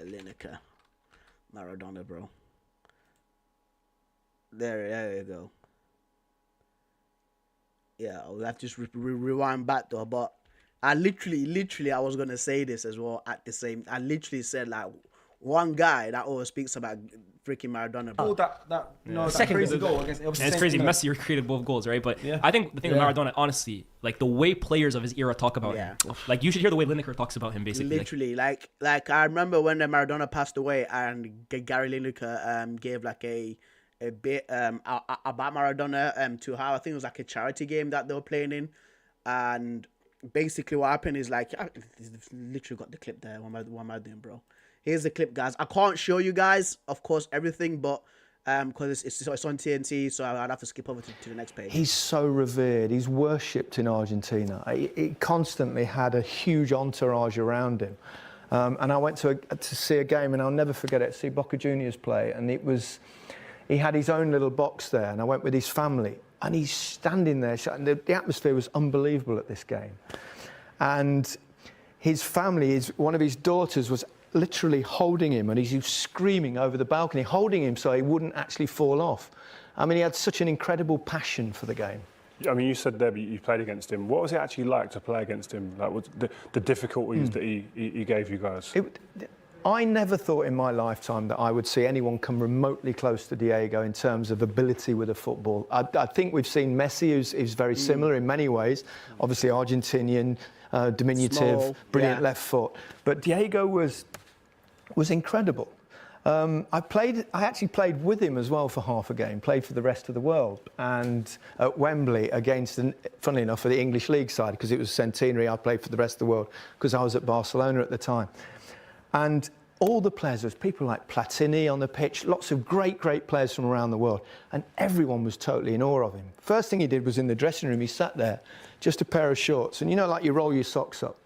Lineker, Maradona, bro. There you go. Yeah, I'll have to just rewind back though, but I literally, I was gonna say this as well at the same. I literally said like one guy that always speaks about freaking Maradona. Oh, Bro. that Second crazy goal. goal against. And it's crazy. Messi recreated both goals, right? But Yeah. I think the thing with Maradona, honestly, like the way players of his era talk about him, like you should hear the way Lineker talks about him, basically. Literally, like I remember when Maradona passed away, and Gary Lineker gave like a bit about Maradona to how I think it was like a charity game that they were playing in, and basically what happened is like I literally got the clip there. What am I doing, bro? Here's the clip, guys. I can't show you guys, of course, everything, but because it's on TNT, so I'd have to skip over to the next page. he's so revered. He's worshipped in Argentina. He constantly had a huge entourage around him. And I went to see a game, and I'll never forget it, see Boca Juniors play, and he had his own little box there, and I went with his family, and he's standing there, and the atmosphere was unbelievable at this game. And his family, one of his daughters was literally holding him, and he was screaming over the balcony, holding him so he wouldn't actually fall off. I mean, he had such an incredible passion for the game. I mean, you said there you played against him. What was it actually like to play against him? Like, what the difficulties that he gave you guys? I never thought in my lifetime that I would see anyone come remotely close to Diego in terms of ability with a football. I think we've seen Messi, who's very similar in many ways. Obviously, Argentinian, diminutive, Small, brilliant left foot. But Diego was incredible. I actually played with him as well for half a game, played for the rest of the world, and at Wembley against, funnily enough, for the English League side, because it was centenary, I played for the rest of the world, because I was at Barcelona at the time. And all the players, there was people like Platini on the pitch, lots of great players from around the world, and everyone was totally in awe of him. First thing he did was in the dressing room, he sat there, just a pair of shorts, and you know, like you roll your socks up.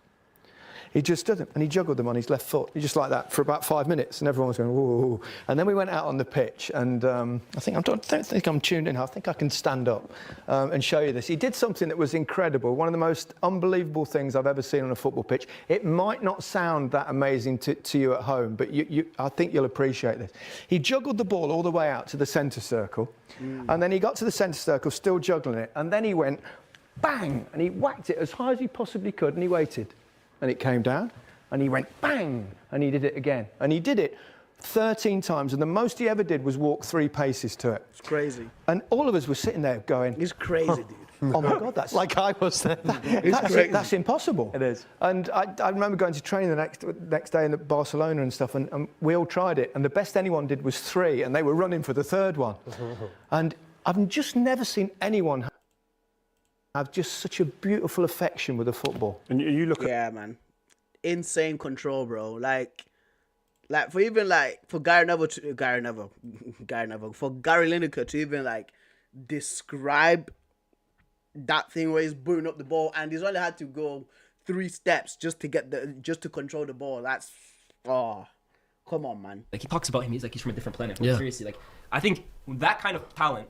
He just did them, and he juggled them on his left foot. He just like that for about 5 minutes, and everyone was going, whoa. And then we went out on the pitch, and I don't think I'm tuned in. I think I can stand up and show you this. He did something that was incredible, one of the most unbelievable things I've ever seen on a football pitch. It might not sound that amazing to you at home, but I think you'll appreciate this. He juggled the ball all the way out to the centre circle, and then he got to the centre circle, still juggling it, and then he went, bang, and he whacked it as high as he possibly could, and he waited. And it came down, and he went bang, and he did it again. And he did it 13 times, and the most he ever did was walk 3 paces to it. It's crazy. And all of us were sitting there going, It's crazy, dude. oh my God, that's Like I was there. that's impossible. It is. And I remember going to training the next day in Barcelona and stuff, and we all tried it, and the best anyone did was 3, and they were running for the 3rd one. And I've just never seen anyone have just such a beautiful affection with a football. And you look at Man, insane control, bro. Like for Gary Lineker to even like describe that thing where he's booting up the ball, and he's only had to go 3 steps just to control the ball. That's come on, man. Like he talks about him, he's from a different planet. Yeah. Seriously, like I think that kind of talent,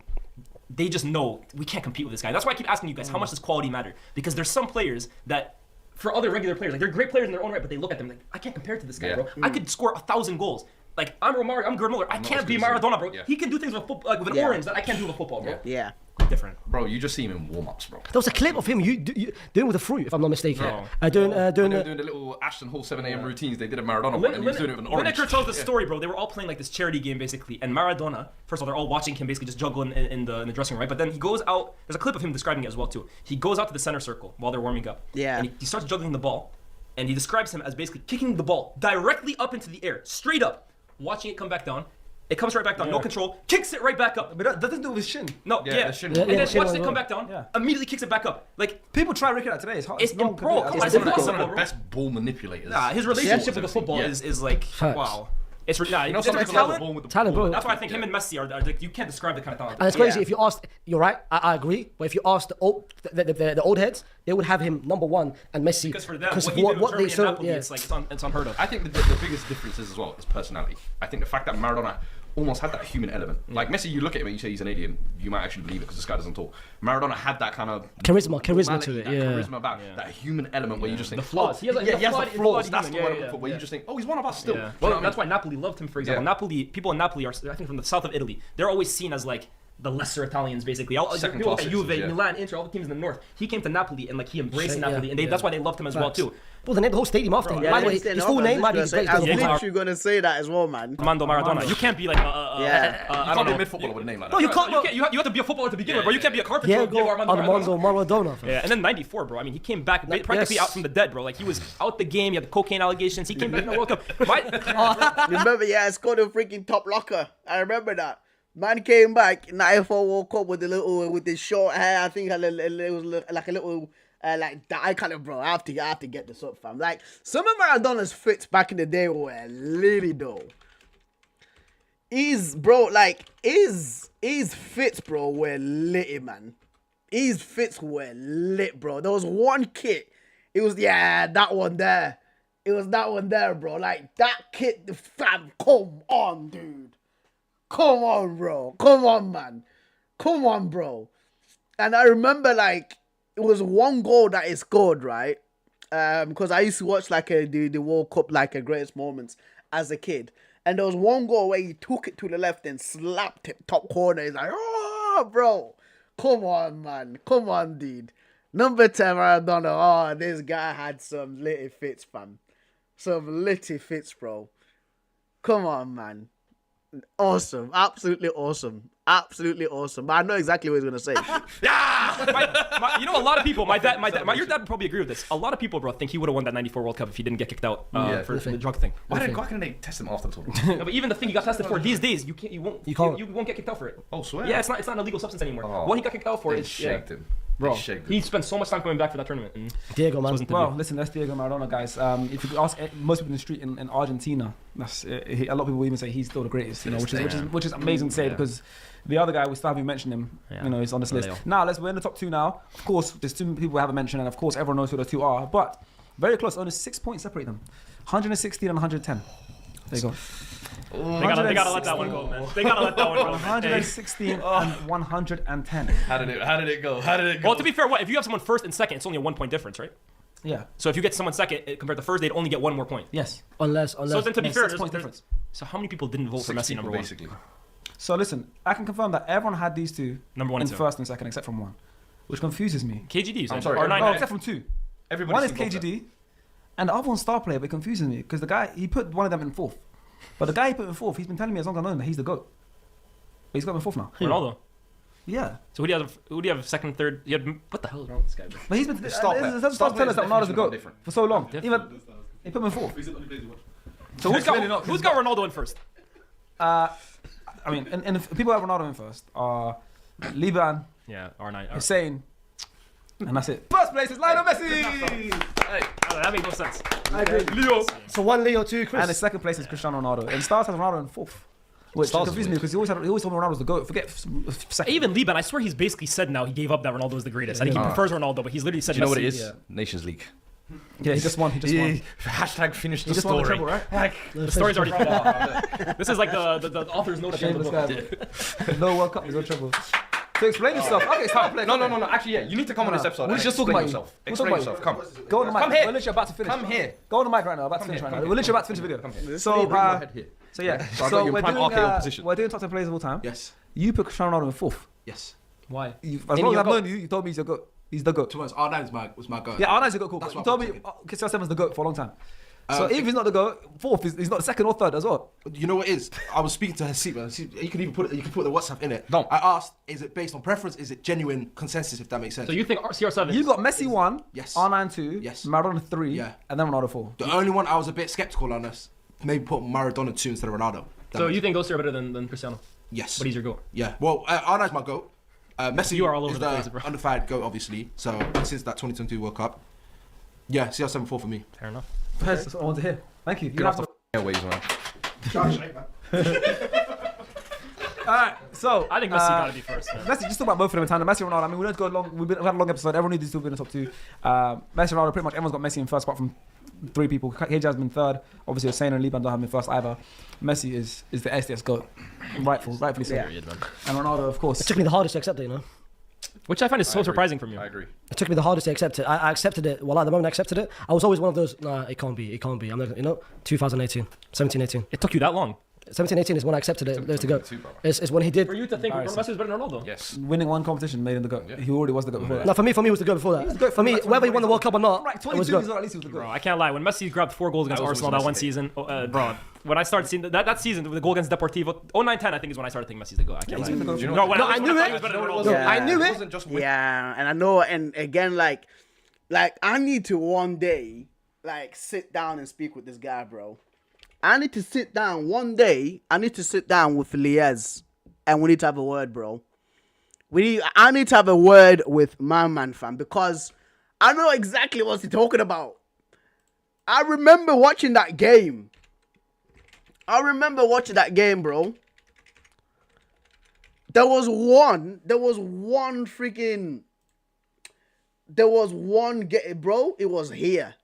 they just know we can't compete with this guy. That's why I keep asking you guys, how much does quality matter? Because there's some players that, for other regular players, like they're great players in their own right, but they look at them like, I can't compare to this guy, bro. I could score 1,000 goals. Like I'm Romario, I'm Gerd Muller. I can't be Maradona, bro. Yeah. He can do things with with an orange that I can't do with football, bro. Yeah. Different. Bro, you just see him in warm-ups, bro. There was a clip of him doing with the fruit, if I'm not mistaken. No. Doing When they were the doing the little Ashton Hall 7 a.m. routines, they did a Maradona one, and he was doing it with an orange. Lineker tells the story, bro. They were all playing like this charity game, basically, and Maradona. First of all, they're all watching him basically just juggle in the dressing room, right? But then he goes out. There's a clip of him describing it as well too. He goes out to the center circle while they're warming up. Yeah. And he starts juggling the ball, and he describes him as basically kicking the ball directly up into the air, straight up, watching it come back down. It comes right back down, no control, kicks it right back up. But that doesn't do it with shin. No, the shin. and then shin watches as it come well. back down, Yeah. immediately kicks it back up. Like, People try rigging that today. It's hard. it's no one can bro, do it. come on, It's it's difficult. Some impossible, of the bro. best ball manipulators. Nah, his relationship Yeah. with the football Yeah. is like, Facts. wow. It's You know, it's sometimes talent. with the Talent, ball. bro. That's why I think him and Messi are like, you can't describe the kind of talent. And it's crazy. Yeah. If you asked, you're right. I agree. But if you ask the old heads, they would have him number one and Messi. Because for them, because what he did with they Germany and so Napoli, yeah. it's like it's unheard of. I think the biggest difference is as well is personality. I think the fact that Maradona almost had that human element. Like Messi, you look at him and you say he's an alien, you might actually believe it because this guy doesn't talk. Maradona had that kind of Charisma to it, that yeah. charisma about that human element where you just think The flaws. Oh, He has a- he has flawed- the flaws. flawed That's the human. word Yeah, I'm looking for. Where yeah. you just think, oh, he's one of us still. Yeah. You know Well, what I that's mean? why Napoli loved him, for example. Yeah. People in Napoli are, I think, from the south of Italy. They're always seen as like the lesser Italians, basically. Second People look class at Juve, citizens, yeah. Milan, Inter, all the teams in the north. He came to Napoli and like he embraced Shit, Napoli, yeah. and that's why they loved him as well too. Well, they named the whole stadium after him. Yeah, By the way, understand. his full name might be the I greatest was player of all time. literally gonna say that as well, man. Armando Maradona. You can't be like Yeah. You I can't don't be a know. mid footballer with a name like No, that. you can't. You have to be a footballer to begin with, bro. You can't be a carpenter. Diego Armando Maradona. fam. Yeah, and then '94, bro. I mean, he came back practically yes. out from the dead, bro. Like he was out the game. He had the cocaine allegations. He came back in the World Cup. Remember, yeah, I scored a freaking top locker. I remember that. Man came back, 94 World Cup with the short hair. I think it was like a little like that. I kind of, bro. I have to get this up, fam. Like some of Maradona's fits back in the day were litty though. His fits, bro, were lit, man. His fits were lit, bro. There was one kit. It was that one there. It was that one there, bro. Like that kit, fam. Come on, dude. Come on, bro. Come on, man. Come on, bro. And I remember, like, it was one goal that he scored, right? Because I used to watch, like, the World Cup, like, greatest moments as a kid. And there was one goal where he took it to the left and slapped it top corner. He's like, oh, bro. Come on, man. Come on, dude. Number 10, Maradona. Oh, this guy had some litty fits, fam. Some litty fits, bro. Come on, man. Awesome, absolutely awesome, absolutely awesome. But I know exactly what he's gonna say. You know, a lot of people, your dad would probably agree with this. A lot of people, bro, think he would have won that '94 World Cup if he didn't get kicked out for the drug thing. Why couldn't they test him after the tournament? No, but even the thing he got tested for these days, you won't get kicked out for it. Oh, swear. Yeah, it's not an illegal substance anymore. Oh. What he got kicked out for They is shagged him. bro. They shagged him. He spent so much time coming back for that tournament. And Diego, man. Well, listen, that's Diego Maradona, guys. If you ask most people in the street in Argentina, that's a lot of people will even say he's still the greatest, you know, which is amazing to say because the other guy we still haven't mentioned him, you know, he's on this list. Now we're in the top two now. Of course, there's two people we haven't mentioned, and of course everyone knows who the two are, but very close. Only 6 points separate them, 116 and 110. There you go. they gotta let that one go, man. They gotta let that one go. 116 and 110. How did it go? Well, to be fair, if you have someone first and second, it's only a 1 point difference, right? Yeah. So if you get someone second compared to first, they'd only get one more point. Yes. Unless. So then to be Yeah, fair, 6 point difference. So how many people didn't vote for Messi number one? basically. So listen, I can confirm that everyone had these two Number one in and two. first and second, except from one, which confuses me. KGD, I'm sorry. Or No, nine, No, nine. except from two. Everybody One is seemed upset. KGD, and the other one's star player, but it confuses me because the guy he put one of them in fourth, but the guy he put in fourth, he's been telling me as long as I know him that he's the GOAT. But he's got him in fourth now. Ronaldo. Yeah, So who do you have second, third? What the hell is wrong with this guy, bro? but he's been Star player. That's Star start telling us that player's Ronaldo's the definition GOAT are different. for so long. Different. Even he put him in fourth. So who's got Ronaldo in first? I mean, and if people have Ronaldo in first are Liban, Yeah, R9. Hussein, and that's it. First place is Lionel Messi, Hey, that makes no sense. Leo, So 1 Leo, 2 Chris. and the second place is Cristiano Ronaldo. And Stars has Ronaldo in fourth. Which Stars is confused me weird. because he always told me Ronaldo was the GOAT. Forget second. Even Liban, I swear he's basically said now he gave up that Ronaldo is the greatest. I think he prefers Ronaldo, but he's literally said Do you know what it Messi. is? Yeah. Nations League. Yeah, he just won. Hashtag finished He the just won the story. treble, right? Like, The story's already finished. This is like the author's note at the end of the Shameless book. guy. No World Cup, there's no treble. So explain yourself. Okay, it's time to play. no. Actually, yeah. You need to come on this episode. We'll and just talk explain about you. yourself. We'll Explain talk yourself. about Come. Go on the mic. Come here. We're literally about to finish. Come here. Go on the mic right now. About to finish right now. We're literally about to finish the video. Come here. So, Bring your head here. so yeah. So I got So you in prime RKO position. we're doing top 10 players of all time. Yes. You put Cristiano Ronaldo in fourth. Yes. Why? As In long as your I've goat. known you, you told me he's the GOAT. He's the GOAT. To be honest, R9 was my goal. Yeah, Arnaud's the GOAT. Cool. That's You what told I'm me Cristiano Seven's the GOAT for a long time. So Um, even if he's not the GOAT, fourth, he's not the second or third as well. You know what it is? I was speaking to Hasib, man. You can even put the WhatsApp in it. No. I asked, is it based on preference? Is it genuine consensus? If that makes sense. So you think CR7? You got Messi 1, Yes. R9 2, Yes. Maradona 3, Yeah. and then Ronaldo 4. The only one I was a bit skeptical on this, maybe put Maradona 2 instead of Ronaldo. So you think those two are better than Cristiano? Yes. But he's your goat. Yeah. Well, R9's my goat. Messi You are all over is the place, bro. undefied goat, obviously. So since that 2022 World Cup, yeah, CR7 4 for me. Fair enough. That's what I want to hear. Thank you. You Get have off to. the airways, man. Alright, so I think Messi gotta be first. Man. Messi, just talk about both of them in time. Messi and Ronaldo. I mean, we don't go long. We've had a long episode. Everyone needs to still be in the top two. Messi and Ronaldo. Pretty much everyone's got Messi in first, apart from 3 people. KJ has been third. Obviously, Hussein and Liban don't have been first either. Messi is the SDS GOAT, rightfully so. And Ronaldo, of course. It took me the hardest to accept it, you know. Which I find is so surprising from you. I agree. It took me the hardest to accept it. I accepted it. Well, at the moment I accepted it, I was always one of those. Nah, it can't be. I'm not. 2018, 17, 18. It took you that long. 17, 18 is when I accepted it. There's to go. It's when he did. For you to think Messi was better than Ronaldo. Yes. Winning one competition made him the GOAT. Yeah. He already was the GOAT before that. No, for me, it was the GOAT before that. For me, whether he won the World Cup or not, Right, it was 22 GOAT. as well, at least he was the GOAT. Bro, I can't lie. When Messi grabbed 4 goals against Arsenal that one season, bro, when I started seeing that season with the goal against Deportivo, 09-10, I think is when I started thinking Messi's the GOAT. I can't lie. I knew it. I knew it. Wasn't just Yeah, and I know, and again, like I need to one day, like, sit down and speak with this guy, bro. I need to sit down one day. I need to sit down with Liez, and we need to have a word, bro. I need to have a word with my man, fam, because I know exactly what he's talking about. I remember watching that game. Bro. There was one bro. It was here.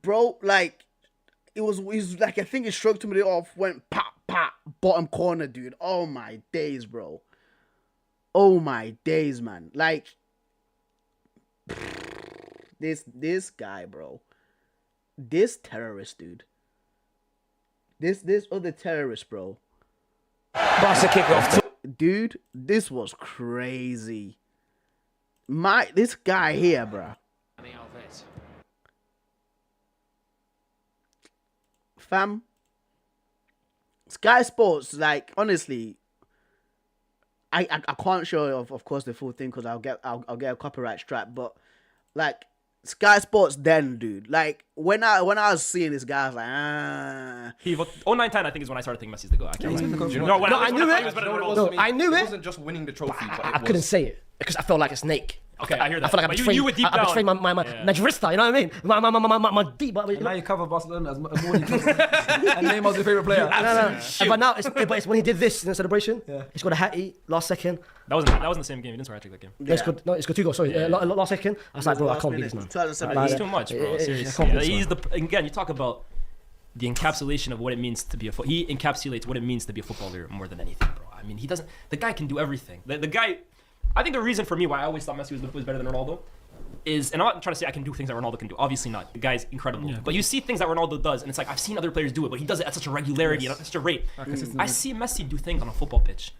Bro, like, it was like, I think it struck to me off, went pop, bottom corner, dude. Oh my days, bro. Oh my days, man. Like, this guy, bro. This terrorist, dude. This other terrorist, bro. Barca kick off. Dude, this was crazy. This guy here, bro. Fam, Sky Sports, like, honestly, I can't show of course the full thing because I'll get a copyright strap, but like, Sky Sports then, dude, like, when I was seeing this guy, I was like, He 09-10, I think is when I started thinking Messi's the GOAT. I can't lie. I knew it. I knew It it. wasn't just winning the trophy, but I couldn't say it because I felt like a snake. Okay, I hear that. I feel like But you were deep I down. betrayed my Madrista, you know what I mean? My deep. And now you cover Barcelona as more than you cover. And Neymar's your favourite player. No. But now, it's when he did this in the celebration. Yeah. He scored a hattie last second. That wasn't the same game. He didn't score that game. Yeah. It's got 2 goals. Sorry, last second. I was like, bro, I can't beat this man. He's too much, bro. Seriously. Again, you talk about the encapsulation of what it means to be he encapsulates what it means to be a footballer more than anything, bro. I mean, the guy can do everything. The guy, I think the reason for me why I always thought Messi was better than Ronaldo is, and I'm not trying to say I can do things that Ronaldo can do. Obviously not. The guy's incredible. Yeah. But you see things that Ronaldo does, and it's like, I've seen other players do it, but he does it at such a regularity and at such a rate. I see Messi do things on a football pitch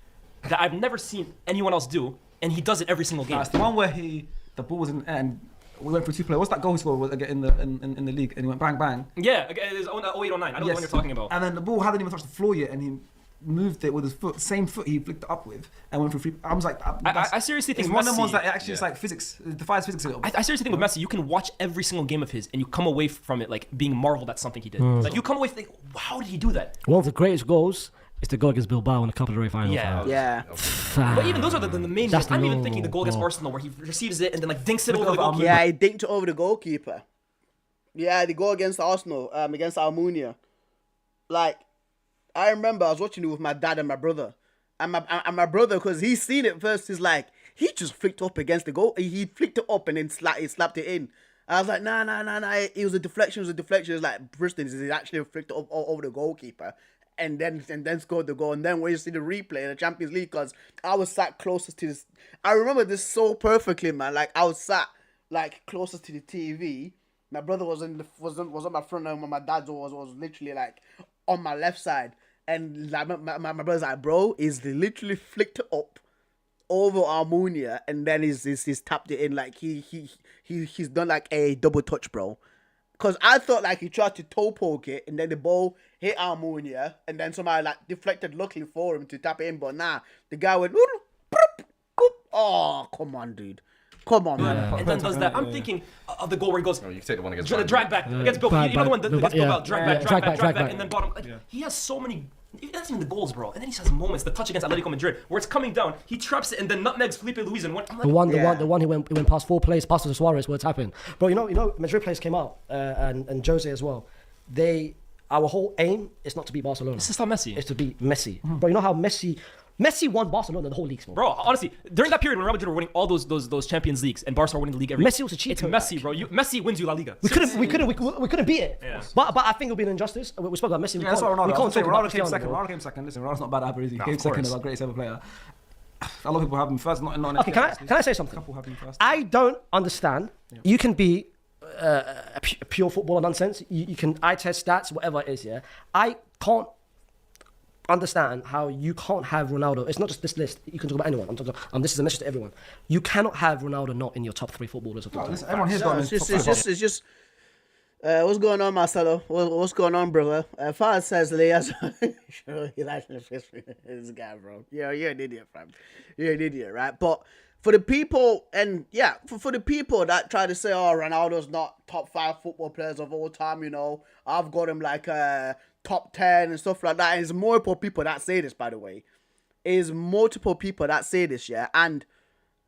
that I've never seen anyone else do, and he does it every single game. It's the one where the ball was in the end. We went for 2 players. What's that goal he scored in the league? And he went bang bang. Yeah, it was 08-09. I know the one you're talking about. And then the ball hadn't even touched the floor yet, and he moved it with his foot, same foot he flicked it up with, and went for free. I was like, I seriously think it's one of the ones that actually is like physics, it defies physics a little bit. I seriously think with Messi, you can watch every single game of his, and you come away from it like being marveled at something he did. Like, you come away thinking, how did he do that? One of the greatest goals is the goal against Bilbao in the Copa del Rey final. Yeah. But even those are the main ones. I'm even thinking the goal against Arsenal where he receives it and then like dinks it over the goalkeeper. Yeah, he dinked it over the goalkeeper. Yeah, the goal against Arsenal, against Almunia. Like, I remember I was watching it with my dad and my brother. And my brother, because he's seen it first, he's like, he just flicked up against the goal. He flicked it up and then he slapped it in. I was like, nah. It was a deflection. It was like, Bristol, he actually flicked it up over the goalkeeper. And then scored the goal. And then when you see the replay in the Champions League, because I was sat closest to this. I remember this so perfectly, man. Like, I was sat like closest to the TV. My brother was on my front, and my dad was literally like on my left side. And like my brother's like, bro, he's literally flicked it up over Almunia, and then he's tapped it in. Like, he's done like a double touch, bro. Because I thought like he tried to toe poke it, and then the ball hit Almunia, and then somehow like deflected, luckily for him to tap it in. But nah, the guy went, oh, come on, dude. Come on, man. And then does that. I'm thinking of the goal where he goes, you can take the one against the drag back against Bilbao. You know the one against Bilbao, drag back, and then bottom. Like, he has so many. That's even the goals, bro. And then he has moments. The touch against Atletico Madrid, where it's coming down, he traps it and then nutmegs Felipe Luis and one. The one he went past 4 players, past Suarez, where it's happened. Bro, you know, Madrid players came out and Jose as well. They our whole aim is not to beat Barcelona. It's just not Messi. It's to beat Messi. Bro, you know how Messi won Barcelona the whole league, bro. Bro, honestly, during that period when Real Madrid were winning all those Champions Leagues and Barca were winning the league every Messi was a cheat It's code, Messi, bro. Messi wins you La Liga. We couldn't beat it. Yeah. But I think it would be an injustice. We spoke about Messi. Yeah, that's what Ronaldo. We can't talk Ronaldo about came Cristiano, second. bro. Ronaldo came second. Listen, Ronaldo's not bad at Aberystwyth. He Nah, came of second course. as our greatest ever player. A lot of people have him first, not Okay, can I say something? A couple have him first. I don't understand. You can be a pure footballer nonsense. You can eye test stats, whatever it is. Yeah, I can't understand how you can't have Ronaldo. It's not just this list. You can talk about anyone. I'm talking. This is a message to everyone. You cannot have Ronaldo not in your top 3 footballers of the time. Listen, everyone here's got him. It's just. What's going on, Marcelo? What's going on, brother? Faz says, Leas. This guy, bro. You're an idiot, fam. You're an idiot, right? But for the people, and yeah, for the people that try to say, oh, Ronaldo's not top 5 football players of all time, you know, I've got him like top 10 and stuff like that. And there's multiple people that say this, by the way. There's multiple people that say this, yeah? And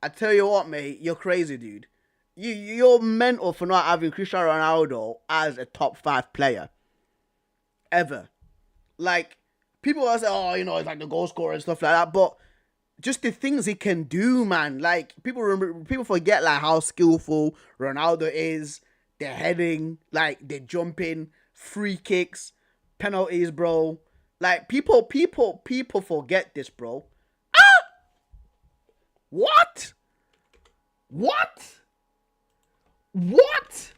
I tell you what, mate, you're crazy, dude. You're mental for not having Cristiano Ronaldo as a top 5 player. Ever. Like, people will say, oh, you know, it's like the goal scorer and stuff like that. But just the things he can do, man. Like, people forget, like, how skillful Ronaldo is. The heading, like, the jumping, free kicks, penalties, bro. Like, people forget this, bro. Ah! What? What? What?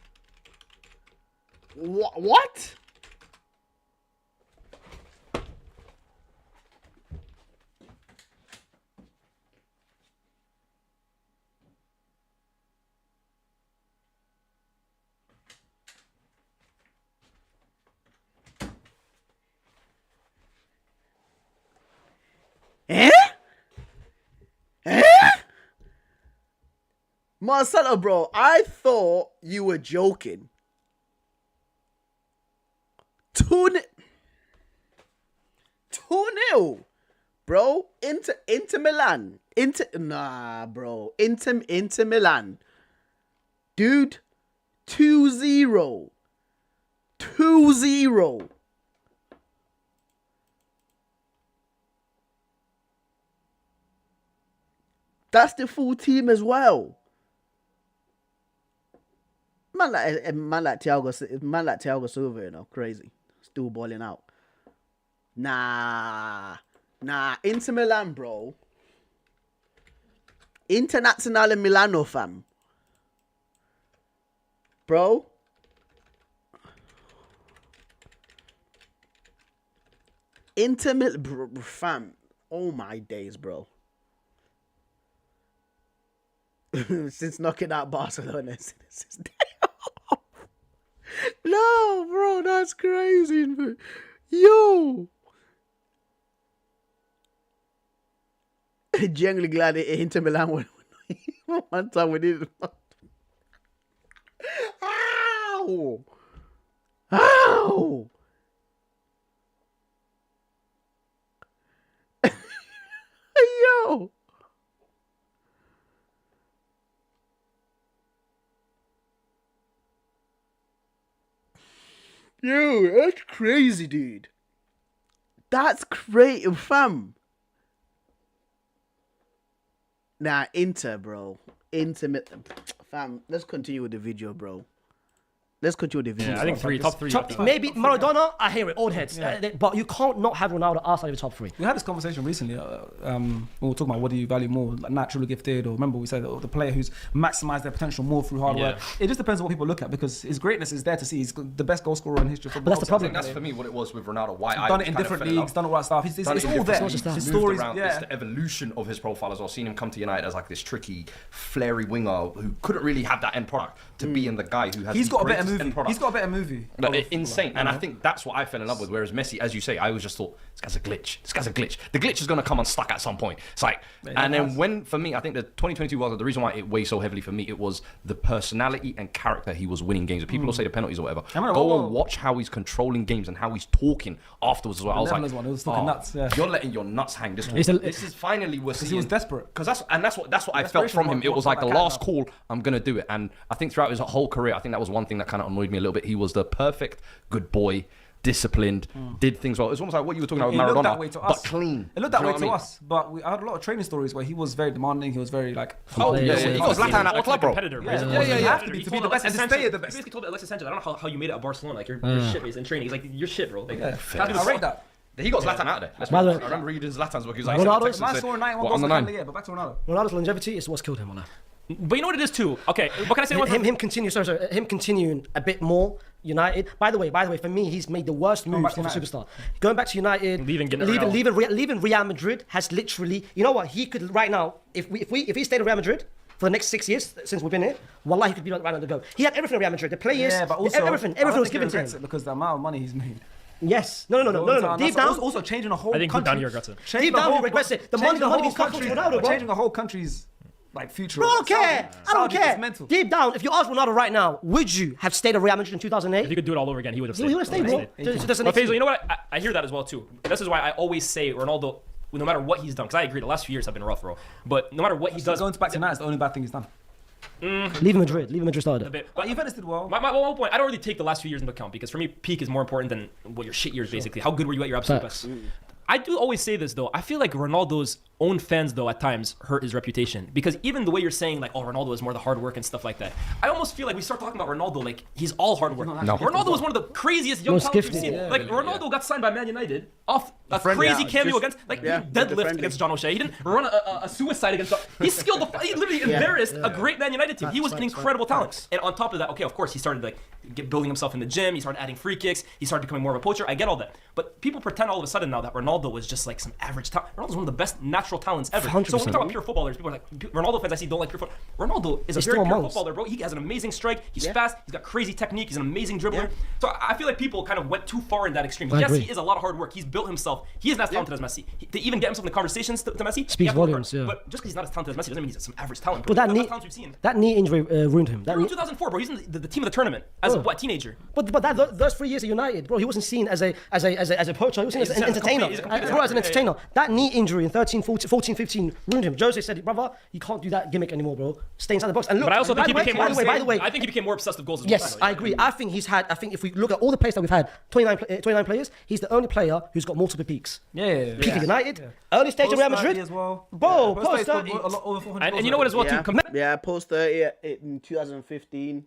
What? Marcelo, bro, I thought you were joking. 2-0. Bro, Inter Milan. Inter Milan. Dude, 2-0. 2-0. That's the full team as well. Man like Thiago Silva, you know, crazy. Still balling out. Nah, Inter Milan, bro. Internazionale Milano, fam. Bro. Fam. Oh my days, bro. Since knocking out Barcelona. No, bro, that's crazy. Yo. Genuinely glad that Inter Milan won. One time we did it. Ow! Ow! Yo! Yo, that's crazy, dude. That's crazy, fam. Nah, Inter, bro. Fam, let's continue with the video, bro. Let's continue with the video. Yeah, I think top three. Maybe Maradona, I hear it, old heads. But you can't not have Ronaldo outside of the top 3. We had this conversation recently. We were talking about what do you value more, like naturally gifted, or remember we said the player who's maximized their potential more through hard work. It just depends on what people look at, because his greatness is there to see. He's the best goal scorer in history of football. But that's the problem. I think that's for me what it was with Ronaldo. Why He's I done it in different leagues, done all that stuff. It's all there. His stories, It's the evolution of his profile as well. Seeing him come to United as like this tricky, flary winger who couldn't really have that end product to being the guy who has. He's got a better movie. End product. He's got a better movie. Like, insane. And I think that's what I fell in love with. Whereas Messi, as you say, I always just thought, this guy's a glitch. The glitch is going to come unstuck at some point. It's like, and then when, for me, I think the 2022 World Cup, the reason why it weighs so heavily for me, it was the personality and character he was winning games with. People will say the penalties or whatever. Go and watch how he's controlling games and how he's talking afterwards as well. I was like, it was talking nuts. Yeah. You're letting your nuts hang this week. This is finally we're seeing. He was desperate. That's what I felt from him. It was like the last call, I'm going to do it. And I think throughout his whole career, I think that was one thing that kind of annoyed me a little bit. He was the perfect good boy, disciplined, did things well. It's almost like what you were talking about with It looked Maradona, that way to us. but clean. It looked that Do you way know to what I mean? us, but I heard a lot of training stories where he was very demanding. He was very like. Oh, yeah, he got Zlatan at the club, bro. Competitor, Yeah, bro. yeah, You have to be the best and to stay at the He best. basically told Alexis Sanchez, I don't know how you made it at Barcelona. Like, you're shit based in training. He's like, you're shit, bro. Like, I rate that. He got Zlatan out of there. By the way- I remember reading Zlatan's book. He was like, Ronaldo- text him and Man said, scored 91 "What, goals on the in the nine?" year, but back to Ronaldo. Ronaldo's longevity is what's killed him. But you know what it is too? Okay, what can I say? Him continuing a bit more. United. By the way, for me, he's made the worst moves back for to a United. superstar. Going back to United, Leaving Real Madrid has literally. You know what? He could right now. If he stayed at Real Madrid for the next 6 years since we've been here, wallah, he could be right now to go. He had everything at Real Madrid. The players, Yeah, but also everything I don't was think he given to regrets him. it because the amount of money he's made. Yes. No. Deep down, Also changing a whole I think deep country. down he regrets it. Deep down he regrets it. The money he's got from Ronaldo, bro. Changing a whole country's like future. Bro, I don't care. I don't Saudi care. is mental. Deep down, if you ask Ronaldo right now, would you have stayed at Real Madrid in If he 2008? could do it all over again, he would have stayed. He would have stayed, bro. But Faisal, you know what? I hear that as well too. This is why I always say Ronaldo, no matter what he's done, because I agree, the last few years have been rough, bro. But no matter what he does, Going back to United is the only bad thing he's done. Leaving Madrid started it. bit. But Juventus did well. My one point, I don't really take the last few years into account because for me, peak is more important than your shit years, basically. How good were you at your absolute Facts. best? I do always say this, though. I feel like Ronaldo's own fans, though, at times hurt his reputation. Because even the way you're saying, like, oh, Ronaldo is more the hard work and stuff like that, I almost feel like we start talking about Ronaldo like he's all hard work. No. Ronaldo was one of the craziest young Most talents we've gifted. seen. Like, Ronaldo got signed by Man United off a friendly, crazy yeah, cameo just- against, like, yeah, he the deadlift friendly. against John O'Shea. He didn't run a suicide against He skilled the he literally embarrassed a great Man United team. He was an incredible talent. And on top of that, okay, of course, he started, like, building himself in the gym. He started adding free kicks. He started becoming more of a poacher. I get all that. But people pretend all of a sudden now that Ronaldo was just like some average talent. Ronaldo's one of the best natural talents ever. 100%. So when we talk about pure footballers, people are like, Ronaldo fans I see don't like pure football. Ronaldo is a He's very still pure amongst. footballer, bro. He has an amazing strike. He's fast. He's got crazy technique. He's an amazing dribbler. So I feel like people kind of went too far in that extreme. I Yes, agree. he is a lot of hard work. He's built himself. He isn't as talented as Messi. To even get himself in the conversations to Messi, Speaks he has to work volumes, hard. yeah. But just because he's not as talented as Messi doesn't mean he's some average talent. But Bro. that He's one of the knee, best talents we've seen. that knee injury ruined him. He was in 2004, bro. He's in the team of the tournament as a teenager. But those 3 years at United, bro, he wasn't seen as a poacher. He was seen as an He's a entertainer. complete- he's a complete Bro, as an entertainer. entertainer. That knee injury in 14, 15 ruined him. Jose said, brother, you can't do that gimmick anymore, bro. Stay inside the box. And look, But I also think he became more. by the way, I think he became more obsessed with goals. As yes, well. I agree. I think if we look at all the players that we've had, 29 players, he's the only player who's got multiple peaks. Yeah. Peak at United, early stage of Real Madrid. as well. Bro, Post-30 post scored 30. a lot over 400 And you know what as well Yeah, too. yeah, post 30 in 2015.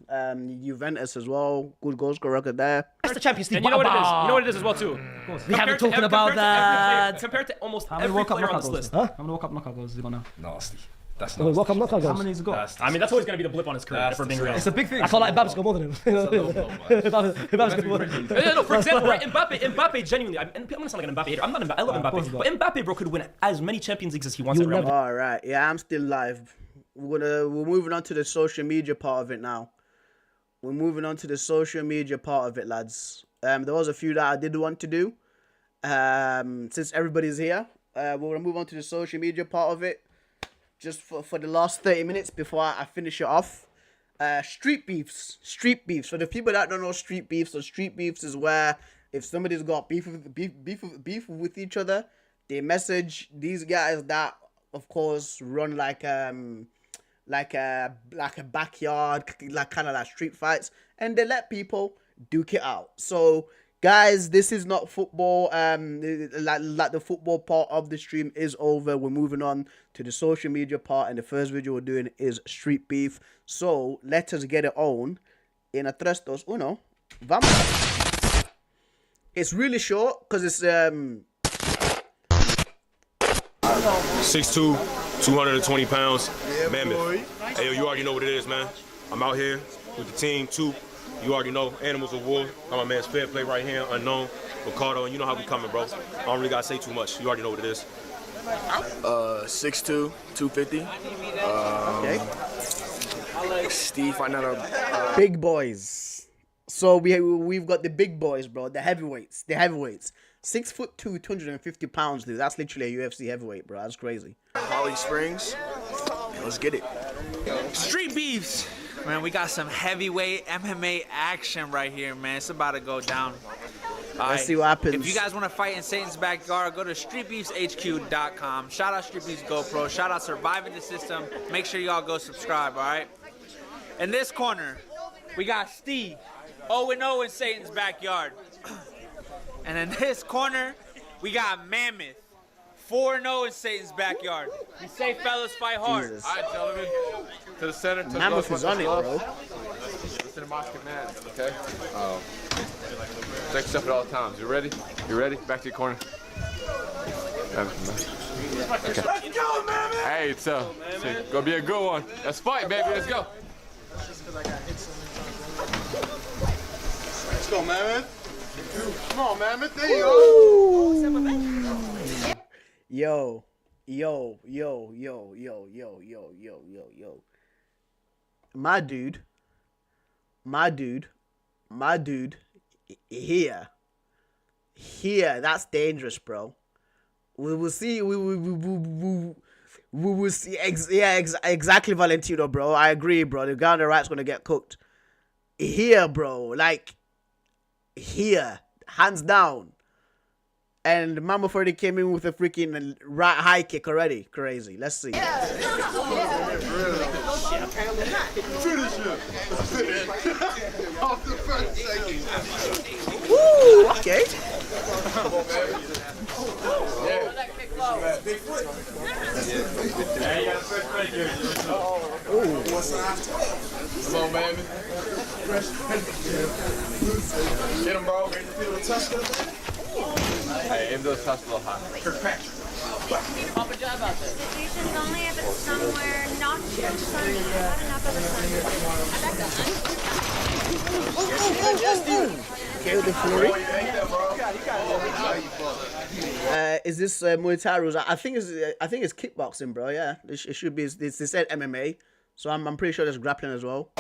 Juventus as well. Good goal scorer record there. That's the Champions League. And you know what it is. You know what it is as well too. We haven't talking about that. Compared to almost How many every World Cup player on knockout this goals? list. How many World Cup knockout goals has he got now? Nasty. That's Wait, nasty. welcome knockout How goals. many has he got? That's I mean, that's always going to be the blip on his career. If we're being real. It's a big thing. I feel like Mbappe's got more than him. Mbappe's got more than him. No, for example, right? Mbappe genuinely. I'm gonna sound like an Mbappe hater. I'm not. I love Mbappe, but Mbappe, bro, could win as many Champions Leagues as he wants at Real Madrid. All right, yeah, I'm still live. We're moving on to the social media part of it now. We're moving on to the social media part of it, lads. There was a few that I did want to do. Since everybody's here, we're gonna move on to the social media part of it. Just for the last 30 minutes before I finish it off. Street beefs. For the people that don't know street beefs, so street beefs is where if somebody's got beef with each other, they message these guys that, of course, run like a backyard, like kind of like street fights, and they let people duke it out. So guys, this is not football. Like the football part of the stream is over. We're moving on to the social media part, and the first video we're doing is street beef. So let us get it on. In a 3, 2, 1, vamos. It's really short because it's 6'2", 220 pounds, mammoth. Hey, yo, you already know what it is, man. I'm out here with the team, too. You already know, Animals of War. Got my man's Fair Play right here, Unknown, Ricardo, and you know how we coming, bro. I don't really gotta say too much. You already know what it is. 6'2", 250. okay. Steve, I know. Big boys. So we've got the big boys, bro. The heavyweights. 6'2", 250 pounds, dude. That's literally a UFC heavyweight, bro. That's crazy. Holly Springs. Let's get it. Street beefs. Man, we got some heavyweight MMA action right here, man. It's about to go down. Let's see what happens. If you guys want to fight in Satan's backyard, go to streetbeefshq.com. Shout out Street Beefs GoPro. Shout out Surviving the System. Make sure y'all go subscribe, all right? In this corner, we got Steve. 0-0 in Satan's backyard. And in this corner, we got Mammoth. 4-0 in Satan's backyard. Be safe, fellas. Fight hard. Jesus. All right, gentlemen. To the center. Mammoth is on it, bro. Listen to my command, okay? Check yourself at all times. You ready? You ready? Back to your corner. Okay. Let's go, man! Hey, it's gonna be a good one. Let's fight, baby. Let's go. Let's go, man. Come on, man. There you go. Yo. My dude, here. That's dangerous, bro. We will see. We will see. Exactly, Valentino, bro. I agree, bro. The guy on the right's gonna get cooked. Here, bro. Like, here, hands down. And Mammoth already came in with a freaking right high kick already. Crazy. Let's see. Woo! Okay. Come on, baby. Get him, bro. Hey, aim those touch a little high. Pop a jab out there. Situations only if it's somewhere not too much sun, not enough of the sun. Okay, the flurry. Is this Muay Thai rules? I think it's kickboxing, bro. Yeah, it should be. They said MMA, so I'm pretty sure there's grappling as well.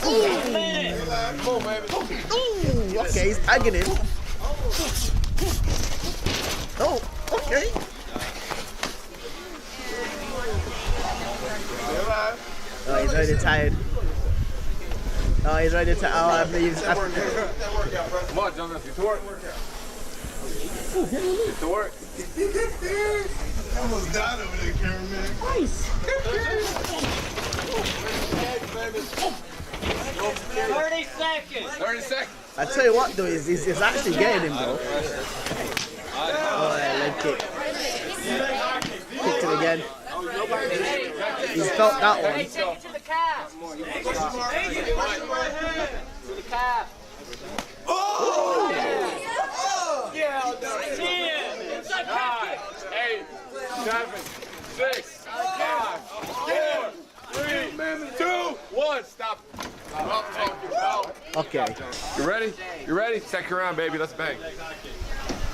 Ooh, okay, he's tagging him. Oh, okay. Oh, he's already tired. Oh, he's already tired. Oh, I believe. Come on, Jonathan. Get to work. Get to work. I almost died over there, cameraman. Nice. 30 seconds. 30 seconds. I tell you what, though, is actually getting him, bro. Oh, yeah, leg kick. Kicked it again. He's felt that one. Take it to the calf. To the calf. Oh! Yeah, 10, 9, 8, 7, 6, 5, 4, 3, 2, 1. Stop. Okay. You ready? You ready? Second round, baby. Let's bang.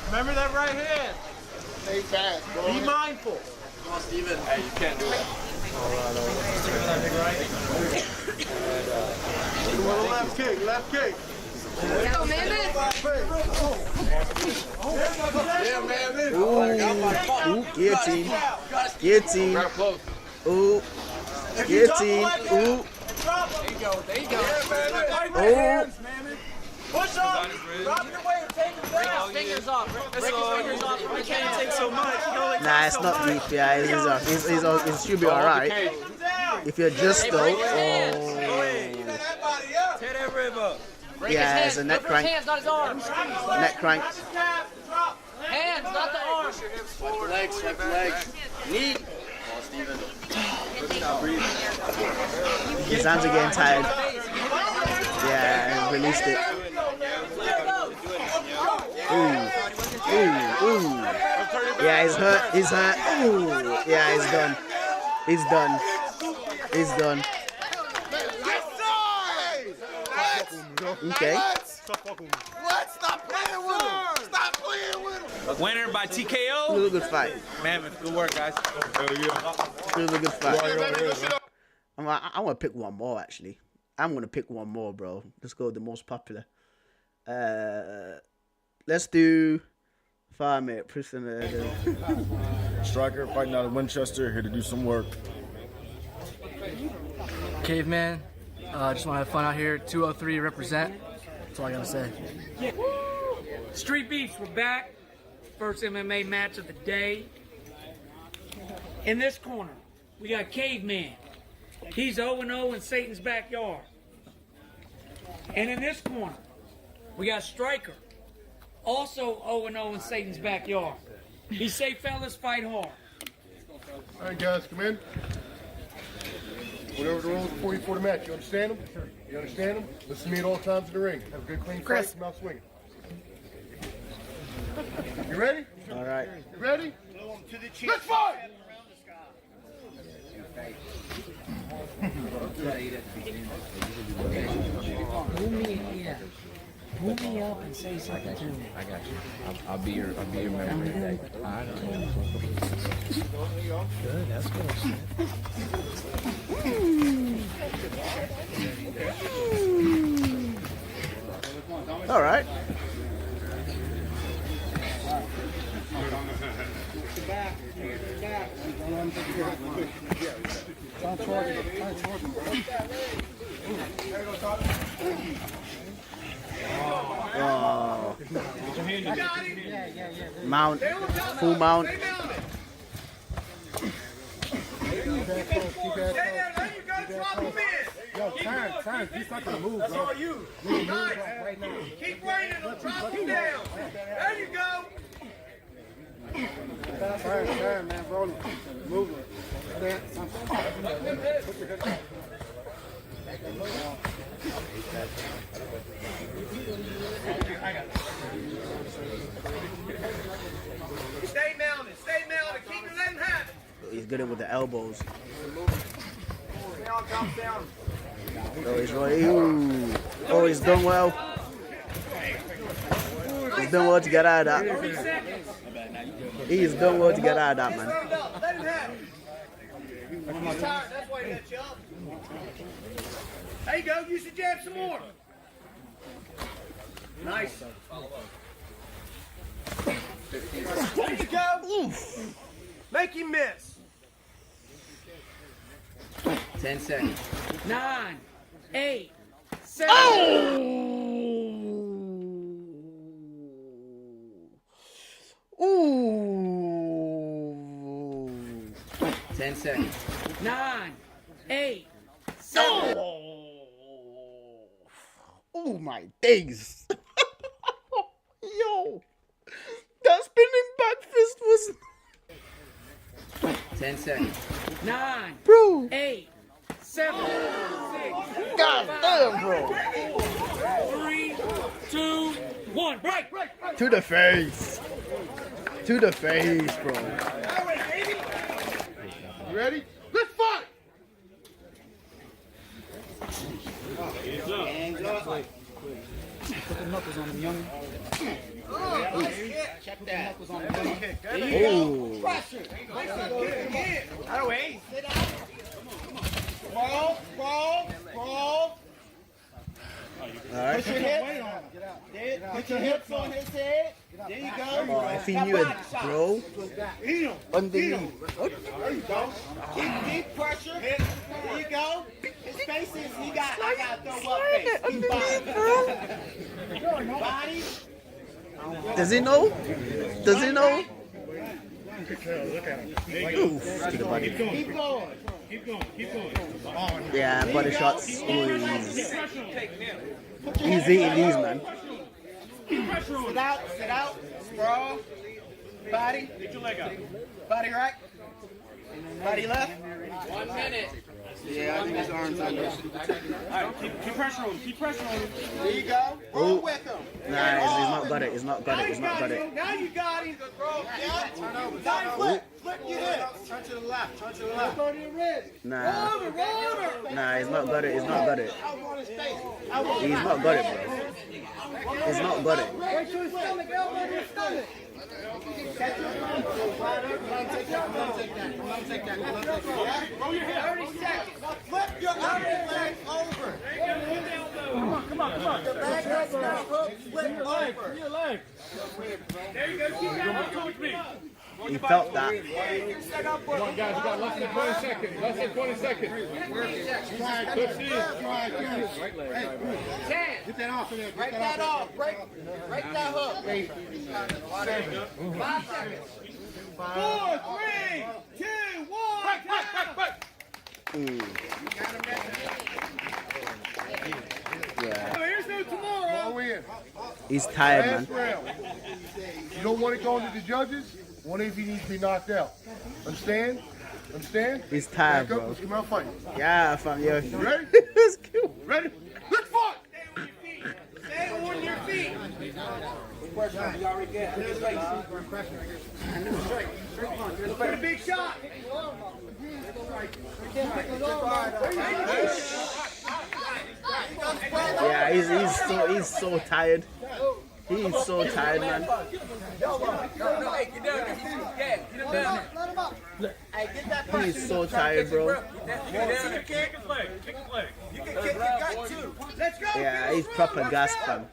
Remember that right hand. Stay fast, bro. Be mindful. Come on, Steven. Hey, you can't do it. Left kick, left kick. Go, Ooh, ooh, guillotine. Guillotine. Ooh, guillotine. Ooh. There you go. Oh. Push up. Drop your weight. Take him down. Break his fingers off. Break his fingers off. We can't take so much. Nah, it's not deep. Yeah, it should be alright. If you're just though. Oh. Tear that rib up. Yeah, it's a neck crank. Hands, not his arms. Neck crank. Hands, not the arms. Legs, legs. Knee. His hands are getting tired. Yeah, released it. Ooh. Ooh. Yeah, he's hurt. He's hurt. Ooh. Yeah, he's done. He's done. He's done. Okay. Let's stop playing with him. Stop playing with him. Winner by TKO. Really good fight. Mammoth, good work, guys. Really good fight. I want to pick one more, actually. I'm going to pick one more, bro. Let's go with the most popular. Let's do Farmate, prisoner. Striker fighting out of Winchester, here to do some work. Caveman, just want to have fun out here. 203 represent. That's all I gotta say. Street Beefs, we're back. First MMA match of the day. In this corner, we got Caveman. He's 0-0 in Satan's backyard. And in this corner, we got Striker. Also 0-0 in Satan's backyard. He say, fellas, fight hard. All right, guys, come in. Went over the rules before the match. You understand them? You understand them? Listen to me at all times in the ring. Have a good, clean fight. Come out swinging. You ready? All right. You ready? Let's fight! Pull me up and say something to me. I got you. I'll be your member. I don't know. Good, that's good. All right. Oh. Mount, full mount. Yo, turn. He's not gonna move, bro. That's all you. Move right now. Keep raining, drop him down. There you go. Turn, man, roll it. Move it. Put your head down. Stay mounted, keep it letting happen. He's good with the elbows. Down. Oh, he's right. Ooh. Oh, he's done well. He's done well to get out of that. He's done well to get out of that, man. Let him have it. He's tired, that's why he got you up. There you go, use the jab some more. Nice. There you go. Make him miss. 10 seconds. 9, 8, 7. Ooh. 10 seconds. 9, 8, 7. Oh my days. Yo. That spinning back fist was 10 seconds. 9, bro. 8, 7, 6. God damn, bro. 3, 2, 1. Break. To the face. To the face, bro. You ready? Let's fight! Hands up. Put the knuckles on him, young. Check that. Oh. Pressure. Out of way. Sit down. Roll. Alright. Put your hips. Put your hips on his head. There you go. Oh, if he knew it, bro. Underneath. There you go. Keep pressure. There you go. His face is, I got to throw up face. Keep body. Does he know? Does he know? Look at him. Oof, to the body. Keep going. Yeah, body shots. Ooh, he's eating these, man. Sit out. Sprawl. Body. Get your leg up. Body right. Body left. 1 minute. Yeah, I think his arms under. All right, keep pressure on him. There you go. Roll with him. Nah, he's not got it. He's not got it. Now you got him. Yeah. Turn over. Flip your hips. Turn to the left. Go to your wrist. Nah. Roll over. Nah, he's not got it. He's not got it. I want his face. He's not got it, bro. He's not got it. Right to his stomach. Elbow to his stomach. Take that. Roll your hip. 30 seconds. Flip your other leg over. Come on. The leg has now flip over. Your leg. There you go. Keep that towards me. He felt that. Come on, guys, you got less than 20 seconds. Let's see. Get that off of there. Break that hook. 5 seconds. 4, 3, 2, 1. Yeah. Here's no tomorrow. He's tired, man. You don't want it going to the judges. One if he needs to be knocked out. Understand? Understand? He's tired, Back up, bro. let's come out fight. Yeah, fam. Yeah. You ready? Ready? Let's fight! Stay on your feet. Question you already get. Let's put a big shot. Yeah, he's so tired. He's so tired, man. He's so tired, bro. Yeah, he's proper gas, fam.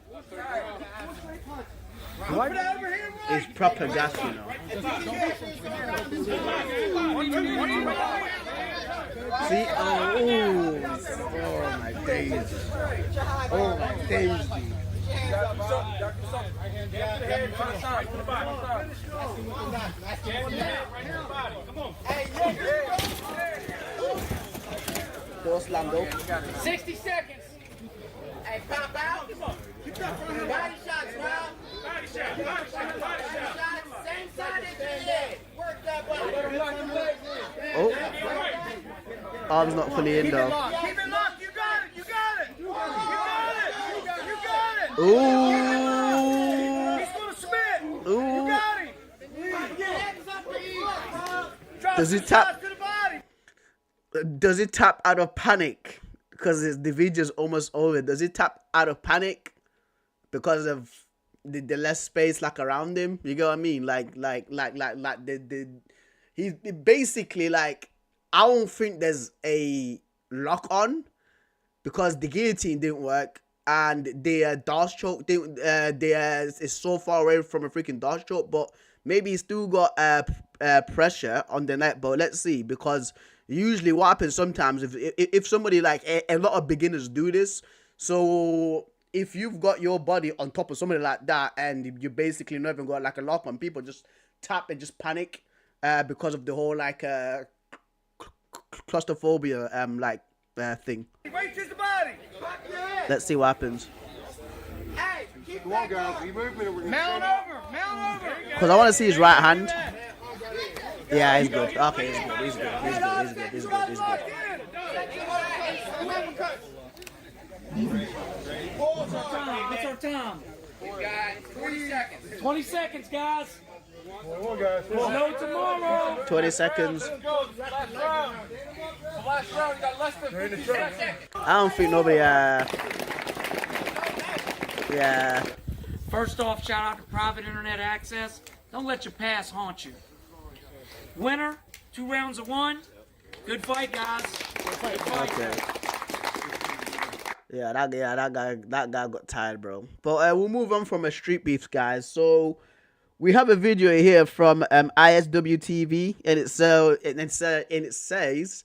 He's proper gas, you know. See? Oh my days. Oh my days, dude. Go slam, go. 60 seconds. Hey, pop out. Body shots, man. Body shot. Same side as the leg. Work that body. Oh. Arm's not fully in, though. Keep it locked. You got it. You got it. You got it. You got it. Ooh. He's going to spin. Ooh. You got him. Does he tap? Does it tap out of panic? Because the video's almost over. Does it tap out of panic because of the less space like around him? You get what I mean? He's basically like, I don't think there's a lock on because the guillotine didn't work and the Darce choke is so far away from a freaking Darce choke, but maybe he still got pressure on the neck. But let's see, because usually what happens sometimes if somebody like a lot of beginners do this, so if you've got your body on top of somebody like that and you basically not even got like a lock on, people just tap and just panic because of the whole like claustrophobia thing. Let's see what happens. Hey, keep Come on, guys. Keep moving. Mount over. Because I want to see his right hand. Yeah, he's good. Okay, he's good. He's good. What's our time? 20 seconds. 20 seconds, guys. Come on, guys. No tomorrow. 20 seconds. Last round, you got less than 50 seconds. I don't think nobody, yeah. First off, shout out to Private Internet Access. Don't let your past haunt you. Winner, 2 rounds of 1. Good fight, guys. Good fight. Okay. Yeah, that guy got tired, bro. But we'll move on from a street beef, guys. So we have a video here from ISW TV, and it says,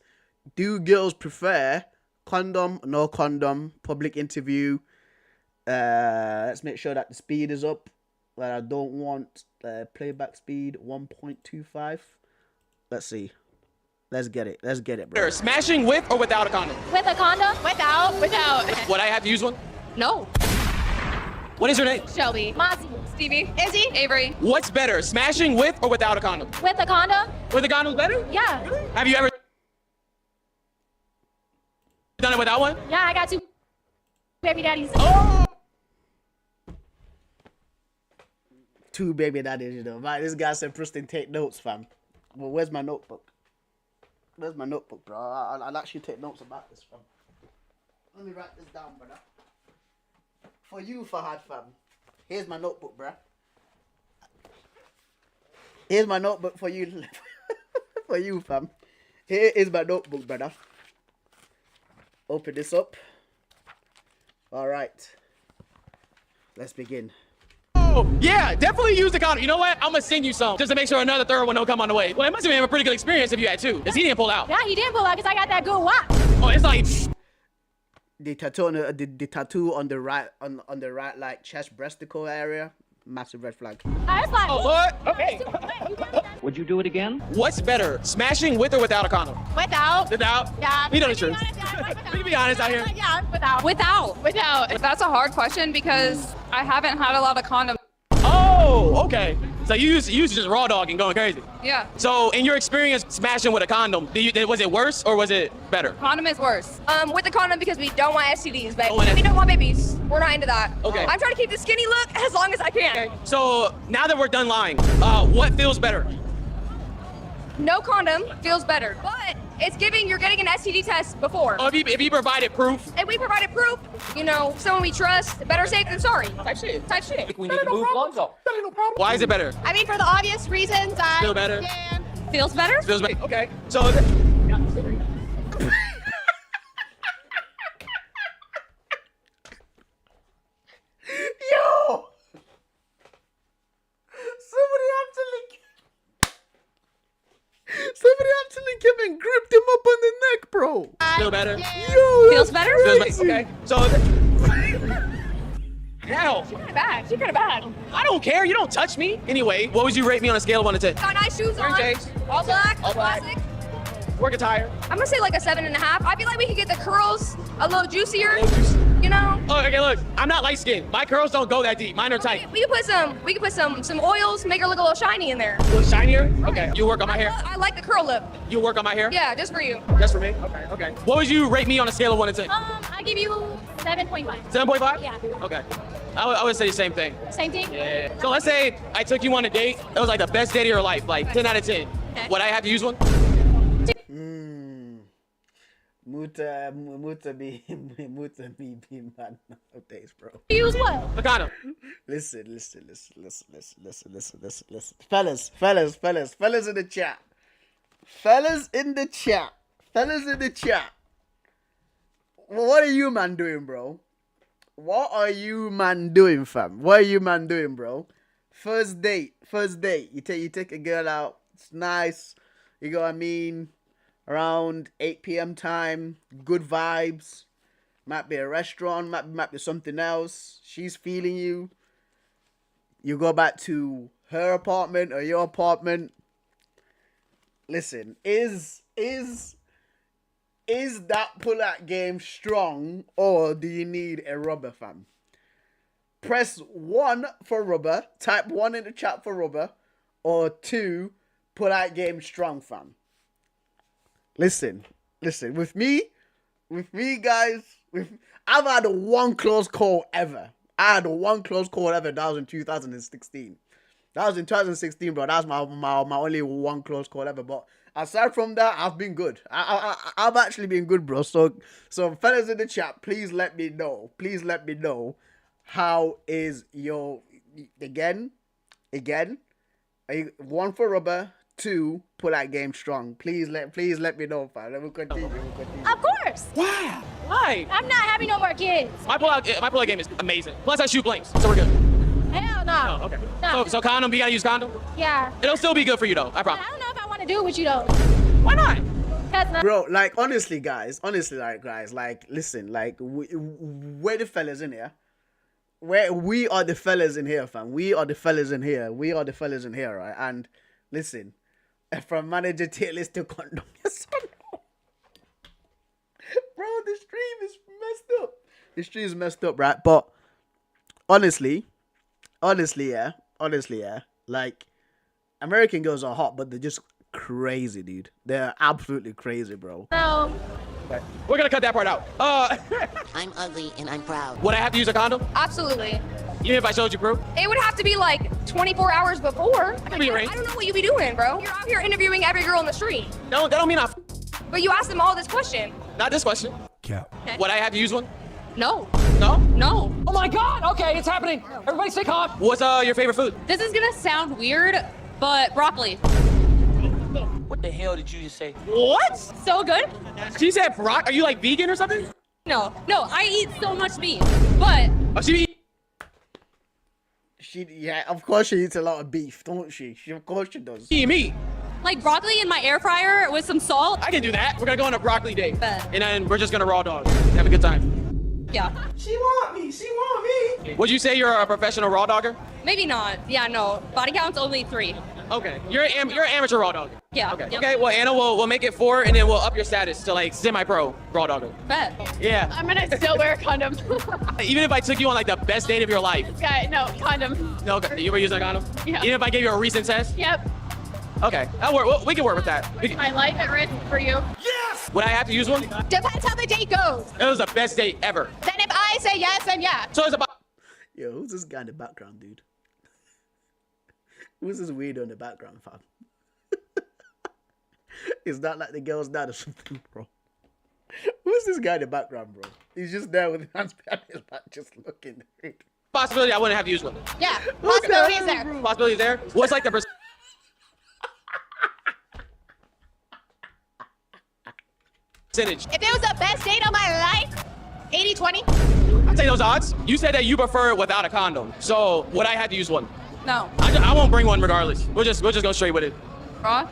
"Do girls prefer condom, no condom, public interview?" Let's make sure that the speed is up. But I don't want playback speed 1.25. Let's see. Let's get it, bro. Smashing with or without a condom? With a condom? Without. Would I have to use one? No. What is your name? Shelby. Mossy. Stevie. Izzy. Avery. What's better, smashing with or without a condom? With a condom? With a condom's better? Yeah. Have you ever done it without one? Yeah, I got 2 baby daddies. Oh! 2 baby daddies, you know. Man, this guy said, Preston, take notes, fam. Well, where's my notebook? Where's my notebook, bro? I'll actually take notes about this, fam. Let me write this down, brother. For you, Fahad, fam. Here's my notebook, bro. Here's my notebook for you. For you, fam. Here is my notebook, brother. Open this up. All right. Let's begin. Oh, yeah, definitely use the condom. You know what? I'm gonna sing you some just to make sure another third one don't come on the way. Well, it must have been a pretty good experience if you had 2, because he didn't pull out. Yeah, he didn't pull out because I got that good wop. Oh, it's like the tattoo on the right, on the right like chest breasticle area. Massive red flag. I was like, Oh, Lord. Okay. Would you do it again? What's better, smashing with or without a condom? without. Without? Yeah. You know the truth. We can be honest out here. Yeah, without. Without. That's a hard question because I haven't had a lot of condoms. Oh, okay. So you used to just raw dog and going crazy. Yeah. So in your experience smashing with a condom, was it worse or was it better? Condom is worse. With the condom because we don't want STDs, but Don't want we don't want babies. We're not into that. Okay. I'm trying to keep the skinny look as long as I can. Okay. So now that we're done lying, what feels better? No condom feels better, but it's giving you're getting an STD test before. Oh, if you provided proof. If we provided proof, you know, someone we trust, better safe than sorry. Type shit. Type shit. We need to move lungs up. Why is it better? I mean, for the obvious reasons, Feel better? Feels better? Feels better. Okay. So. Yo! Somebody have to link him and gripped him up on the neck, bro. Feel better? Yo! Feels better? Feels better. Okay. So. Hell. She's kind of bad. She's kind of bad. I don't care. You don't touch me. Anyway, what would you rate me on a scale of 1 to 10? Got nice shoes on. Wearing All black. All black. Classic. Work attire. I'm gonna say like a 7.5. I feel like we could get the curls a little juicier. You know. Oh, okay. Look, I'm not light skinned. My curls don't go that deep. Mine are tight. We could put some oils, make her look a little shiny in there. A little shinier. Okay. You work on my hair. I like the curl lip. You work on my hair. Yeah, just for you. Just for me. Okay. Okay. What would you rate me on a scale of 1 to 10? I give you 7.5. 7.5. Yeah. Okay. I would say the same thing. Same thing? Yeah. So let's say I took you on a date. It was like the best date of your life, like 10 out of 10. Okay. Would I have to use one? Muta be man nowadays, bro. Use what? The condom. Listen. Fellas in the chat. Fellas in the chat. What are you man doing, bro? What are you man doing, fam? What are you man doing, bro? First date. You take a girl out. It's nice. You know what I mean? Around 8 p.m. time. Good vibes. Might be a restaurant. Might be something else. She's feeling you. You go back to her apartment or your apartment. Listen, is that pull-out game strong, or do you need a rubber, fam? Press 1 for rubber. Type 1 in the chat for rubber. Or 2, pull-out game strong, fam. Listen. With me, guys, I've had one close call ever. That was in 2016. That was in 2016, bro. That's my only one close call ever. But aside from that, I've been good. I've actually been good, bro. So fellas in the chat, please let me know. How is your again? 1 for rubber, 2 pull out game strong. Please let me know, fam. We'll continue. Of course. Wow. Why? I'm not having no more kids. My pull out game is amazing. Plus I shoot blanks, so we're good. Hell no. Oh, okay. No. So condom, you gotta use condom? Yeah. It'll still be good for you though, I promise. I don't know if I want to do it with you though. Why not? Bro, like honestly, guys, like listen, like we're the fellas in here. We are the fellas in here, fam. We are the fellas in here, right? And listen, from manager tier list to condom, yes or no? Bro, the stream is messed up. Right? But honestly, yeah. Like, American girls are hot, but they're just crazy, dude. They're absolutely crazy, bro. No. Okay. We're gonna cut that part out. I'm ugly and I'm proud. Would I have to use a condom? Absolutely. Even if I showed you proof? It would have to be like 24 hours before. I can be arranged. I don't know what you be doing, bro. You're out here interviewing every girl on the street. That don't mean But you asked them all this question. Not this question. Cap. Okay. Would I have to use one? No. No? No. Oh my God! Okay, it's happening. Everybody stay calm. What's your favorite food? This is gonna sound weird, but broccoli. What the hell did you just say? What? So good? She said broccoli. Are you like vegan or something? No, I eat so much meat, but Oh, Yeah, of course she eats a lot of beef, don't she? Of course she does. Eat meat. like broccoli in my air fryer with some salt. I can do that. We're gonna go on a broccoli date. Bet. And then we're just gonna raw dog. Have a good time. Yeah. She want me. She want me. Would you say you're a professional raw dogger? Maybe not. Yeah, no. Body count's only 3. Okay. You're an amateur raw dogger. Yeah. Okay. Yep. Okay. Well, Anna, we'll make it 4, and then we'll up your status to like semi-pro raw dogger. Bet. Yeah. I'm gonna still wear a condom. Even if I took you on like the best date of your life. Yeah, no, condom. No, okay. You were using a condom. Yeah. Even if I gave you a recent test. Yep. Okay. That'll work. We can work with that. My life at risk for you. Yes. Would I have to use one? Depends how the date goes. It was the best date ever. Then if I say yes, then yeah. So it's about. Yo, who's this guy in the background, dude? Who's this weirdo in the background, fam? Is that like the girl's dad or something, bro? Who's this guy in the background, bro? He's just there with his hands behind his back, just looking. Possibility I wouldn't have to use one. Yeah, possibilities there. Possibilities there. What's like the percentage? If it was the best date of my life, 80-20. I'd say those odds. You said that you prefer it without a condom. So would I have to use one? No. I won't bring one regardless. We'll just go straight with it. Raw?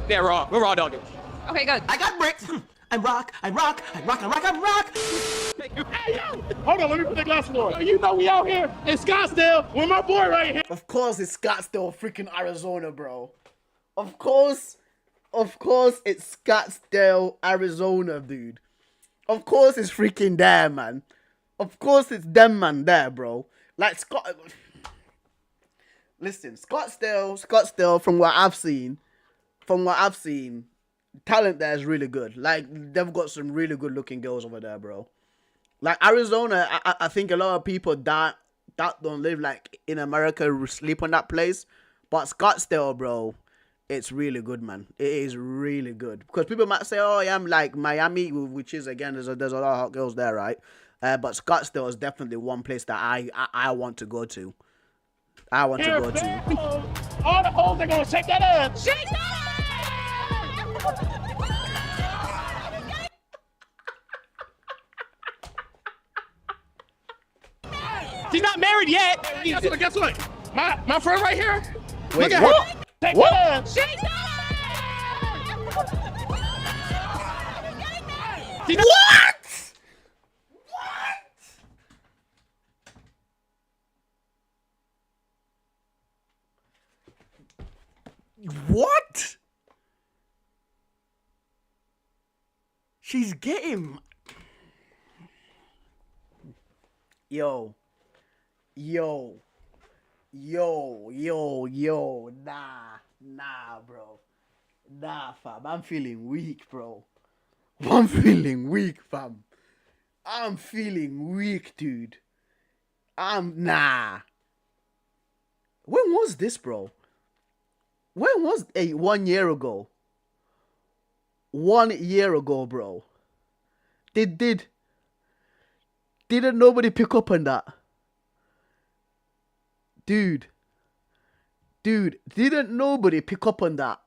Yeah, raw. We're raw dogging. Okay, good. I got bricks. I'm rock. I'm rock. I'm rock. I'm rock. I'm rock. Hey, yo! Hold on, let me put the glasses on. You know we out here in Scottsdale with my boy right here. Of course it's Scottsdale, freaking Arizona, bro. Of course it's Scottsdale, Arizona, dude. Of course it's freaking there, man. Of course it's them, man, there, bro. Like, listen, Scottsdale, from what I've seen, talent there is really good. Like, they've got some really good looking girls over there, bro. Like, Arizona, I think a lot of people that don't live like in America sleep on that place. But Scottsdale, bro, it's really good, man. It is really good. Because people might say, oh, yeah, I'm like Miami, which is, again, there's a lot of hot girls there, right? But Scottsdale is definitely one place that I want to go to. I want to go to. All the hoes are gonna shake that ass. Shake that ass! She's not married yet. Guess what? My friend right here. Wait, look at what? her. Shake What? that ass. Shake that What? What? She's getting... Yo, nah, bro. Nah, fam. I'm feeling weak, bro. I'm feeling weak, fam. I'm feeling weak, dude. Nah. When was this, bro? When was 1 year ago? 1 year ago, bro. Didn't nobody pick up on that? Dude, didn't nobody pick up on that?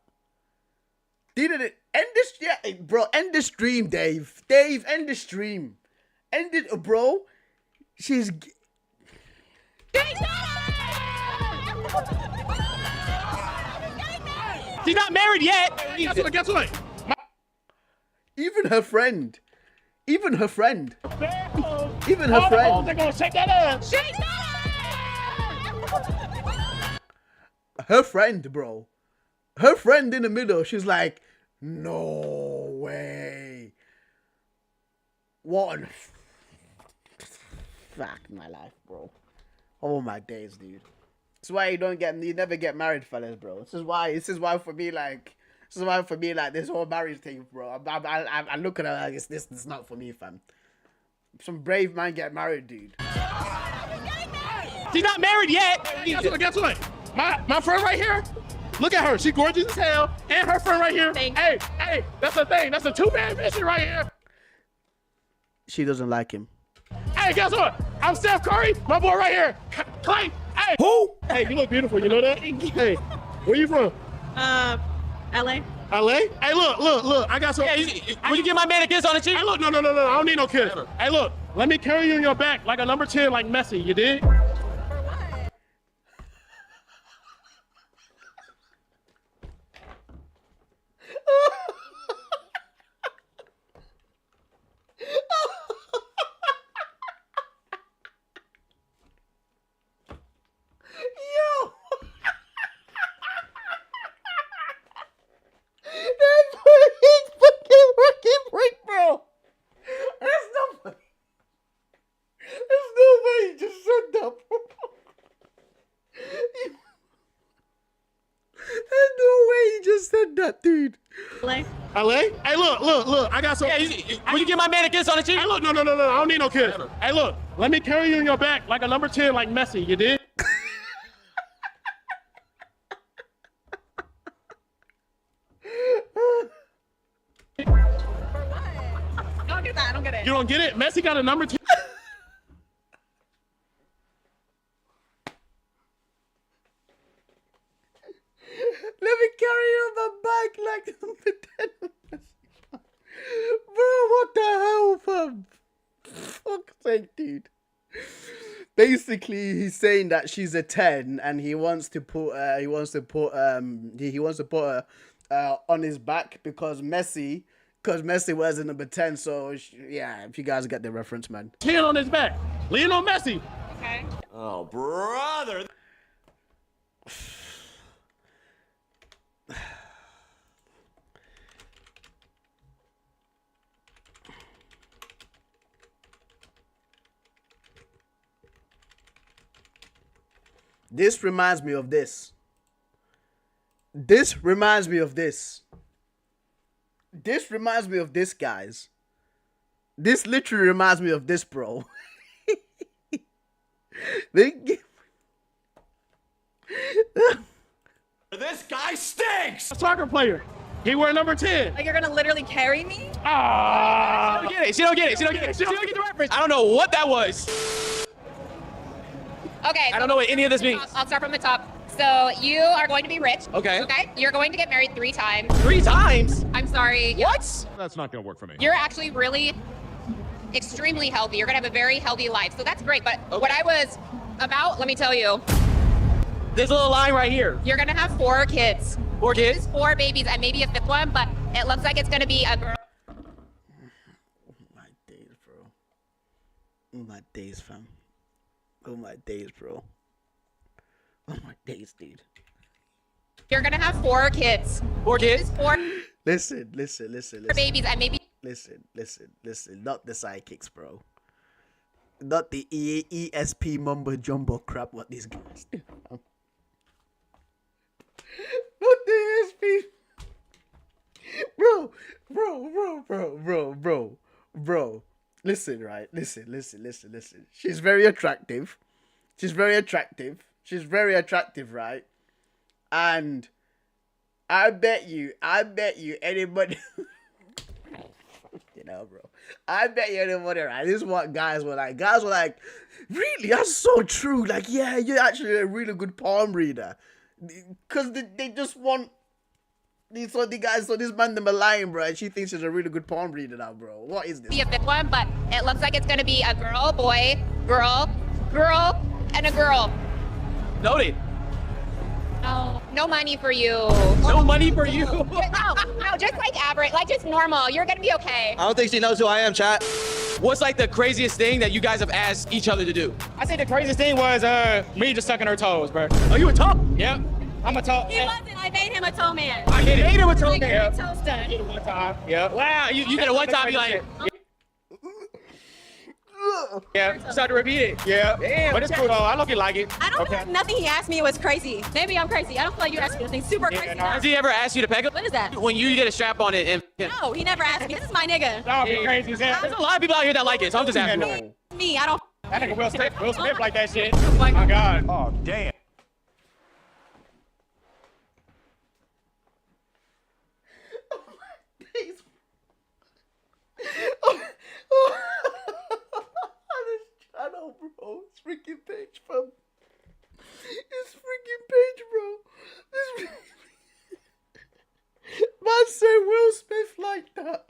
Didn't it end this? Yeah, bro, end the stream, Dave. Dave, end the stream. End it, bro. She's not married yet. Guess what? Even her friend. Even her friend. All the hoes are gonna shake that ass. Shake that Her friend, bro. Her friend in the middle. She's like, no way. What? Fuck my life, bro. Oh my days, dude. This is why you never get married, fellas, bro. This is why for me, like, this whole marriage thing, bro. I look at her like, this is not for me, fam. Some brave man get married, dude. She's not married yet. Guess what? My friend right here. Look at her. She gorgeous as hell. And her friend right here. Hey, that's the thing. That's a two-man mission right here. She doesn't like him. Hey, guess what? I'm Steph Curry. My boy right here. Clay. Hey. Who? Hey, you look beautiful. You know that? Hey, where you from? LA. LA? Hey, look. I got some. Hey, would you give my man a kiss on the cheek? Hey, look, no. I don't need no kiss. Hey, look. Let me carry you in your back like a number 10, like Messi. You dig? LA? Hey, look. I got some. Yeah, will you give my man a kiss on the cheek? Hey, look, no. I don't need no kiss. Hey, look. Let me carry you in your back like a number 10, like Messi. You did? I don't get that. I don't get it. You don't get it? Messi got a number 10. Let me carry you on my back like number 10. Bro, what the hell, fam? Fuck's sake, dude. Basically, he's saying that she's a 10 and he wants to put her on his back because Messi wears a number 10. So yeah, if you guys get the reference, man. 10 on his back. Lionel Messi. Okay. Oh, brother. This reminds me of this. This reminds me of this. This reminds me of this, guys. This literally reminds me of this, bro. This guy stinks! A soccer player. He wear number 10. Like you're gonna literally carry me? Ah! She don't get it. She don't get the reference. I don't know what that was. Okay. I don't know what any of this means. I'll start from the top. So you are going to be rich. Okay. Okay. You're going to get married 3 times. 3 times? I'm sorry. What? That's not gonna work for me. You're actually really extremely healthy. You're gonna have a very healthy life. So that's great. But what I was about, let me tell you. This little line right here. You're gonna have 4 kids. 4 kids? 4 babies and maybe a 5th one, but it looks like it's gonna be a girl. Oh my days, bro. Oh my days, fam. Oh my days, bro. Oh my days, dude. You're gonna have 4 kids. 4 kids? 4 Listen. babies and maybe. Listen. Not the sidekicks, bro. Not the ESP mumbo jumbo crap. What these guys do. Not the ESP. Bro. Listen, right? Listen. She's very attractive. She's very attractive, right? And I bet you anybody you know, bro. I bet you anybody, right? This is what guys were like. Guys were like, really? That's so true. Like, yeah, you're actually a really good palm reader. Because they just want this man them a lying, bro. And she thinks she's a really good palm reader now, bro. What is this? Be a 5th one, but it looks like it's gonna be a girl, boy, girl, and a girl. Noted. Oh, no money for you. No money for you? No, just like average, like just normal. You're gonna be okay. I don't think she knows who I am, chat. What's like the craziest thing that you guys have asked each other to do? I say the craziest thing was me just sucking her toes, bro. Oh, you a toe? Yep. I'm a toe. He wasn't. I made him a toe man. I made him a toe Like man. a toe stud. Did it one time. Yep. Wow, you did it one time, you like... Yeah, start to repeat it. Yeah. Damn, but it's cool though. I look like it. I don't think nothing he asked me was crazy. Maybe I'm crazy. I don't feel like you asked me anything super crazy. Has he ever asked you to peg him? What is that? When you get a strap on it and... No, he never asked me. This is my nigga. That would be crazy as hell. There's a lot of people out here that like it, so I'm just asking. Me, I don't. That nigga Will Smith like that shit. Oh my God. Oh, damn. I know, bro. It's freaking page, bro. It's freaking page, bro. Man said Will Smith like that.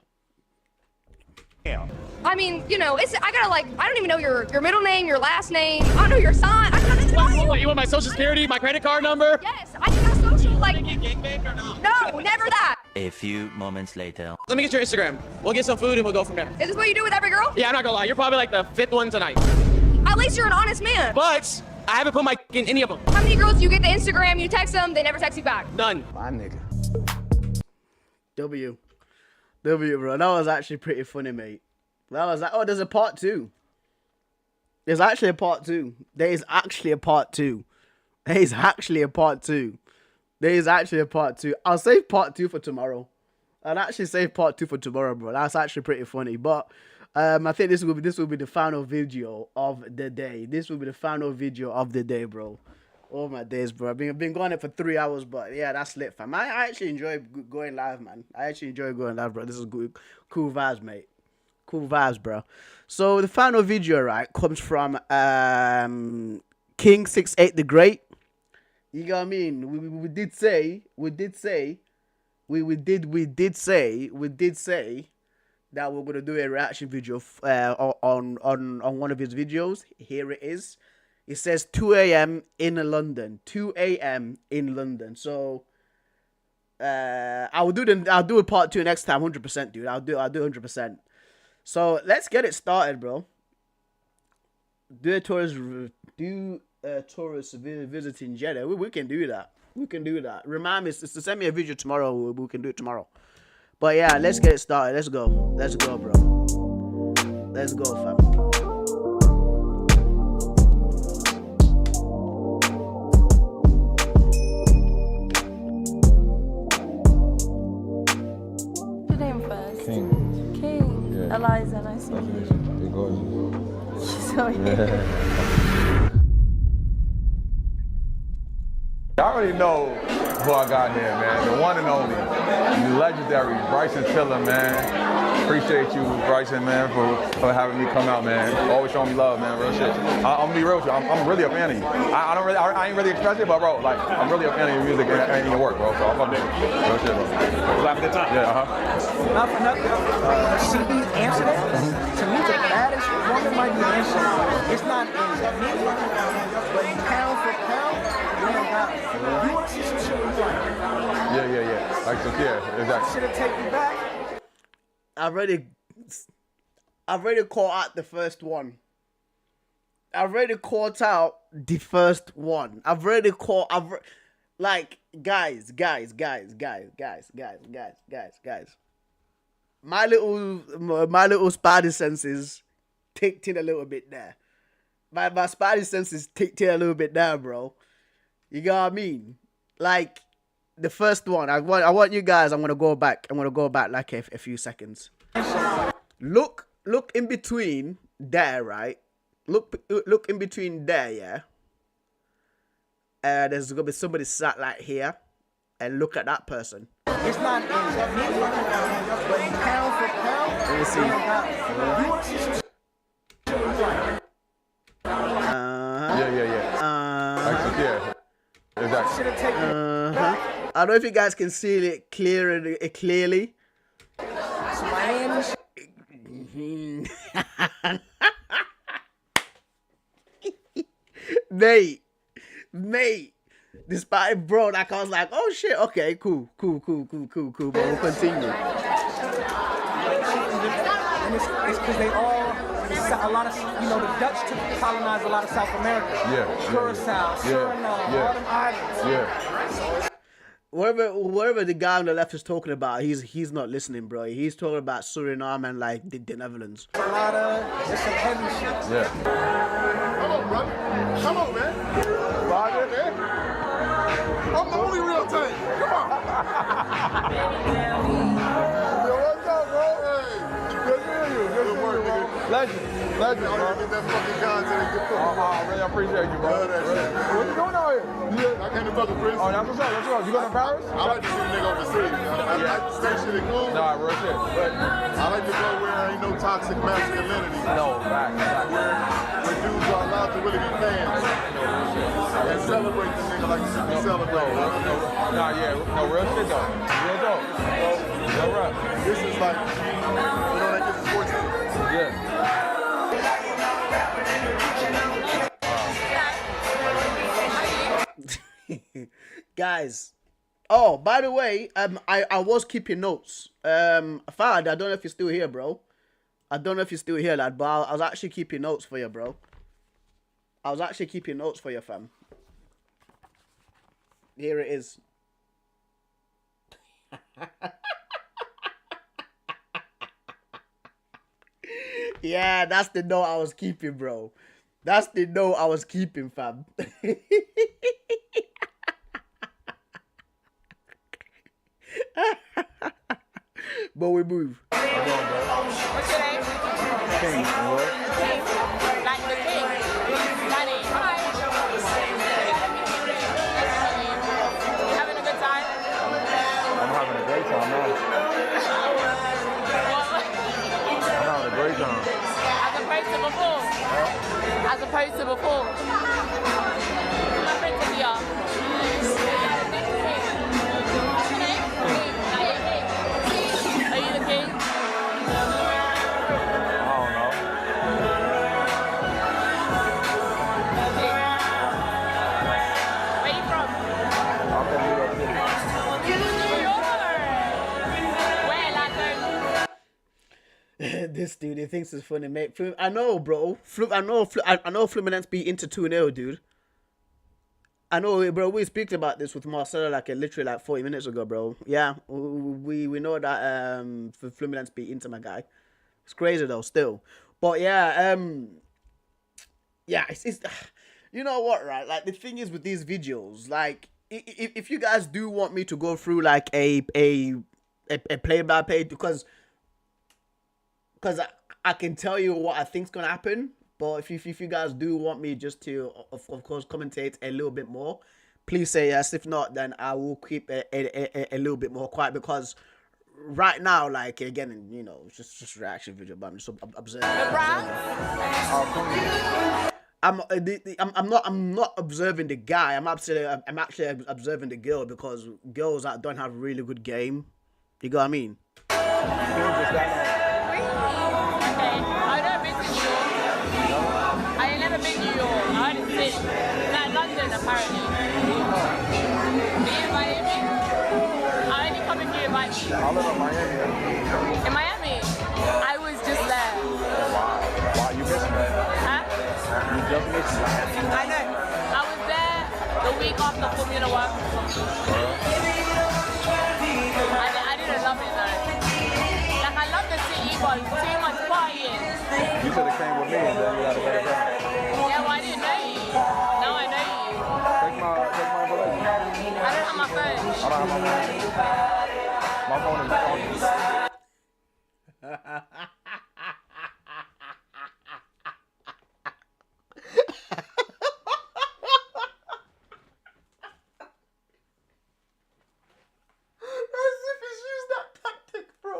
Yeah. I mean, you know, I gotta I don't even know your middle name, your last name. I don't know your sign. I don't know you want my social security, my credit card number? Yes, I think that's social. No, never that. A few moments later. Let me get your Instagram. We'll get some food and we'll go from there. Is this what you do with every girl? Yeah, I'm not gonna lie. You're probably like the 5th one tonight. At least you're an honest man. But I haven't put my in any of them. How many girls you get the Instagram, you text them, they never text you back? None. My nigga. W, bro. That was actually pretty funny, mate. That was like, oh, there's a part 2. There's actually a part 2. There is actually a part 2. I'll save part 2 for tomorrow. I'd actually save part 2 for tomorrow, bro. That's actually pretty funny. But I think this will be the final video of the day. This will be the final video of the day, bro. Oh my days, bro. I've been going it for 3 hours, but yeah, that's lit, fam. I actually enjoy going live, man. I actually enjoy going live, bro. This is good, cool vibes, mate. Cool vibes, bro. So the final video, right, comes from King 68 the Great. You know what I mean? We did say that we're gonna do a reaction video on one of his videos. Here it is. It says 2 a.m. in London. 2 a.m. in London. So I'll do a part 2 next time, 100%, dude. I'll do 100%. So let's get it started, bro. Do a tourist visiting Jeddah. We can do that. We can do that. Remind me to send me a video tomorrow. We can do it tomorrow. But yeah, let's get it started. Let's go. Let's go, bro. Let's go, fam. Your name first. King. King. Yeah. Eliza, nice to meet you. You're gorgeous. She's so I already know who I got here, man. The one and only, the legendary Bryson Tiller, man. Appreciate you, Bryson, man, for having me come out, man. Always showing me love, man. Real shit. I'm gonna be real with you. I'm really a fan of you. I ain't really express it, but bro, like I'm really a fan of your music and your work, bro. So I'm fucking real shit, bro. We'll have a good time. Yeah, Not for nothing. She beat Amsterdam. To me, the baddest woman might be Amsterdam. It's not in million, but pound for pound, damn God. You want to see some shit with me? Yeah. Like, yeah, exactly. Should have taken you back. I've already caught out the first one. Like, guys. My little spidey senses ticked in a little bit there. My spidey senses ticked in a little bit there, bro. You know what I mean? Like, the first one, I want you guys, I'm gonna go back like a few seconds. Look in between there, right? Look in between there, yeah. There's gonna be somebody sat like here, and look at that person. It's not in million, but pound for pound. Let me see. You want to see some shit with me? Yeah. Exactly. Should have taken you back. I don't know if you guys can see it clearly. It's Miami. Mate. Despite, bro, like I was like, oh shit, okay, cool. But we'll continue. And it's because they all, a lot of, the Dutch took colonized a lot of South America. Curacao, Suriname, all them islands. Wherever the guy on the left is talking about, he's not listening, bro. He's talking about Suriname and like the Netherlands. A lot of, it's some heavy shit. Yeah. Come on, brother. Come on, man. Roger, man. I'm the only real tank. Come on. Yo, what's up, bro? Hey, good to hear you. Good work, bro. Legend, bro. Get that fucking content and get I really appreciate you, bro. Love that shit. What you doing out here? I came to fuck with Chris. Oh, that's what's up. You going to Paris? I like to see the nigga overseas. I like to stay shit cool. Nah, real shit. But I like to go where ain't no toxic masculinity. No, fact. Where dudes are allowed to really be fans. And celebrate the nigga like you should be celebrated. Nah, no, real shit though. Real dope. No rap. This is like, like this is 14. Yeah. Guys, oh, by the way, I was keeping notes. Fad, I don't know if you're still here, bro. I don't know if you're still here, lad, but I was actually keeping notes for you, bro. I was actually keeping notes for you, fam. Here it is. Yeah, that's the note I was keeping, bro. That's the note I was keeping, fam. But we move. What's your name? King, what? King. Like the king. Danny. Hi. You having a good time? I'm having a great time now. I'm having a great time. As opposed to before. As opposed to before. My friend said you are. Are you the king? I don't know. Where you from? I'm from New York City. New York. Where, like, This dude, he thinks it's funny, mate. I know, bro. I know Fluminense beat Inter 2-0, dude. I know, bro. We speak about this with Marcelo literally 40 minutes ago, bro. Yeah, we know that Fluminense beat Inter, my guy. It's crazy though, still. But yeah, yeah, it's you know what, right? Like the thing is with these videos, like if you guys do want me to go through like a play by play, because I can tell you what I think's gonna happen. But if you guys do want me just to, of course, commentate a little bit more, please say yes. If not, then I will keep a little bit more quiet, because right now, like, again, you know, it's just a reaction video, but I'm just observing. I'm not observing the guy. I'm actually observing the girl, because girls that don't have really good game. You got what I mean? Like London, apparently. Do you invite me? I only come if you invite me. I live in Miami. In Miami? I was just there. Wow, you missed me. Huh? You just missed me. I know. I was there the week after Formula One. I didn't love it though. Like, I love the city, but too much partying. You should have came with me and then you got a better time. Yeah, well, I didn't know you. Now I know you. Take my information. I don't have my phone. I don't have my phone. My phone is on. As if he's used that tactic, bro.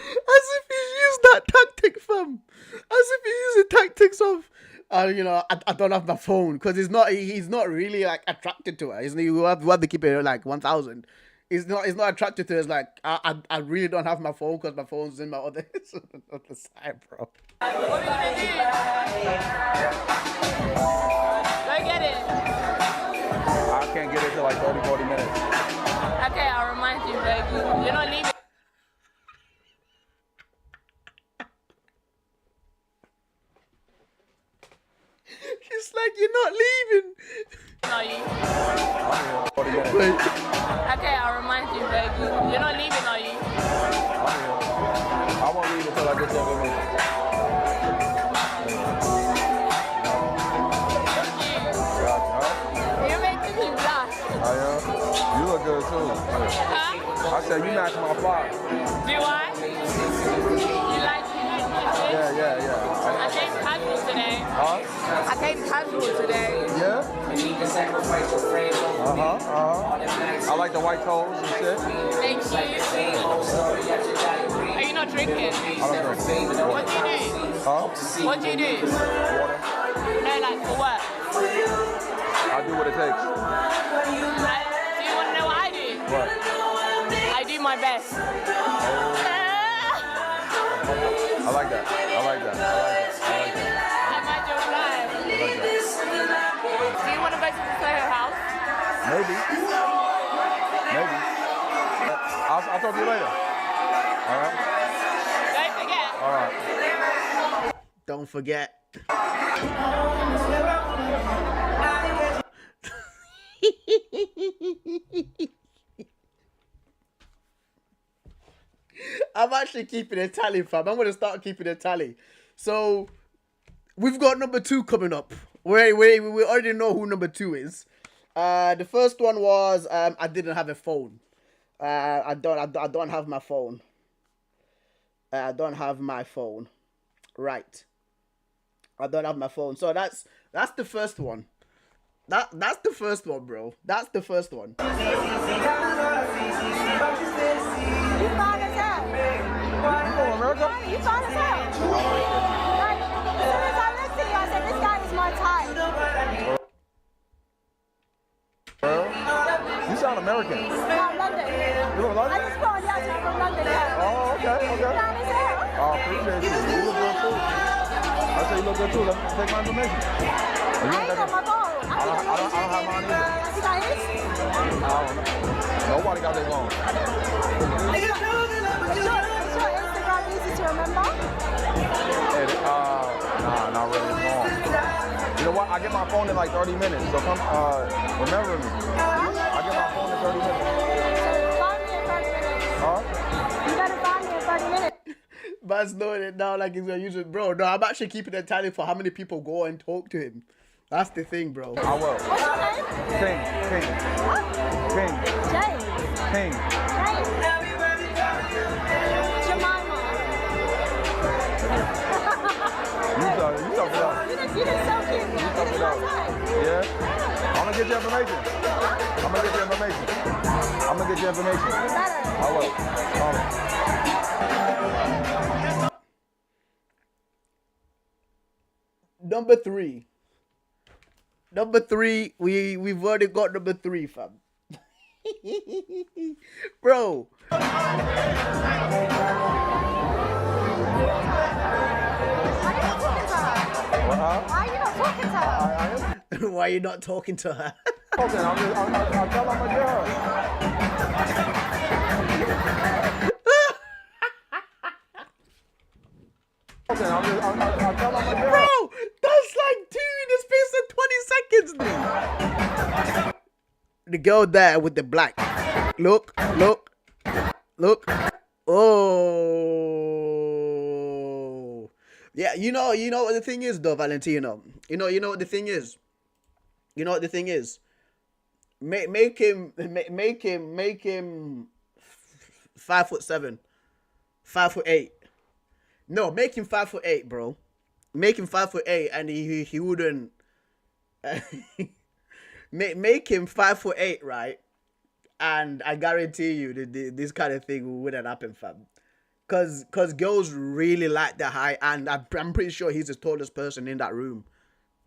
As if he's used that tactic, fam. As if he's using tactics of, you know, I don't have my phone, because he's not really like attracted to her. You have to keep it like 1,000. He's not attracted to it. It's like I really don't have my phone because my phone's in my other side, bro. What are you gonna do? Go get it. I can't get it till like 30, 40 minutes. Okay, I'll remind you, baby. You're not leaving. It's like you're not leaving. Are you? I'm here 40 minutes. Wait. Okay, I'll remind you, baby. You're not leaving, are you? I'm here. I won't leave until I get your information. You're making me blush. I am. You look good too. Huh? I said you match my fly. Do I? You like it? Yeah. I came casual today. Huh? I came casual today. Yeah? You need to sacrifice your friends. I like the white toes and shit. Thank you. Are you not drinking? I don't drink. What do you do? Huh? What do you do? Water. No, like for what? I do what it takes. Do you want to know what I do? What? I do my best. I like that. I might just lie. Do you want to go to the Soho house? Maybe. I'll talk to you later. All right? Don't forget. All right. Don't forget. I'm actually keeping a tally, fam. I'm going to start keeping a tally. So, we've got number 2 coming up. We already know who number 2 is. The first one was, I didn't have a phone. I don't have my phone. I don't have my phone. Right. I don't have my phone. So that's the first one. That's the first one, bro. That's the first one. You fine as hell. You fine as hell. Like, as soon as I looked at you, I said, this guy is my type. You sound American. I'm London. You from London? I just put on the outside from London, yeah. Oh, okay. You fine as hell. Oh, appreciate you. You look good too. I say you look good too. Let me take my information. I ain't got my phone. I don't have mine either. You got his? I don't know. Nobody got their phone. Is your Instagram easy to remember? Nah, not really long. You know what? I get my phone in like 30 minutes, so come remember me. I get my phone in 30 minutes. Find me in 30 minutes. Huh? You gotta find me in 30 minutes. Man's knowing it now like he's gonna use it, bro. No, I'm actually keeping a tally for how many people go and talk to him. That's the thing, bro. I will. What's your name? King. Jane. King. Jemima. You tough it up. You did so cute. You tough it up. Yeah? I'm gonna get your information. I will. Number three, we've already got number 3, fam. Bro. Why are you not talking to her? Why are you not talking to her? Okay, I'll tell her I'm a girl. Okay, I'll tell her I'm a girl. Bro, that's like 2 in the space of 20 seconds, dude. The girl there with the black. Look. Oh. Yeah, you know what the thing is, though, Valentino. You know what the thing is. Make him 5'7", 5'8". No, make him 5'8", bro. Make him 5'8", and he wouldn't. make him 5'8", right? And I guarantee you, this kind of thing wouldn't happen, fam. Cause girls really like the height, and I'm pretty sure he's the tallest person in that room.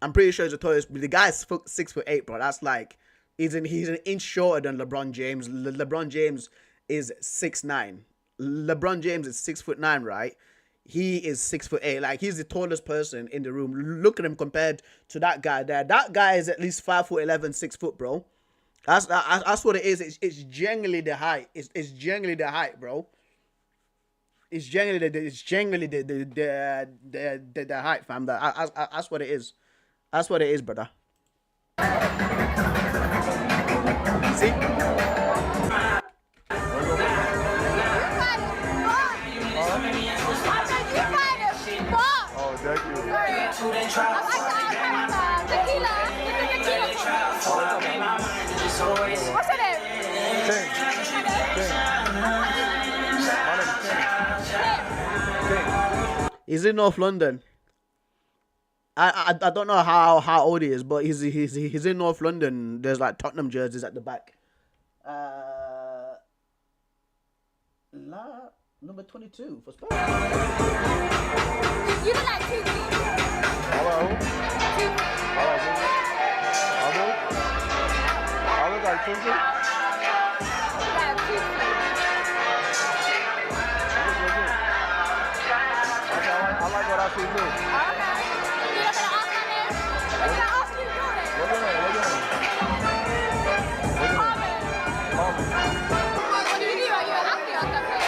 I'm pretty sure he's the tallest. The guy's 6'8", bro. That's like he's an inch shorter than LeBron James. LeBron James is 6'9". LeBron James is 6'9", right? He is 6'8". Like, he's the tallest person in the room. Look at him compared to that guy there. That guy is at least 5'11", 6 foot, bro. That's what it is. It's generally the height. It's generally the height, bro. It's generally the height, fam. That's what it is. That's what it is, brother. See? Oh, thank you. What's her name? King. He's in North London. I don't know how old he is, but he's in North London. There's like Tottenham jerseys at the back. Number 22 for Spurs. You look like Tuki. Hello? I look like Tuki? Yeah, Tuki. I like what I see too. Okay. You're not gonna ask my name? You're gonna ask you your name? What's your name? What do you do? Are you an athlete or something?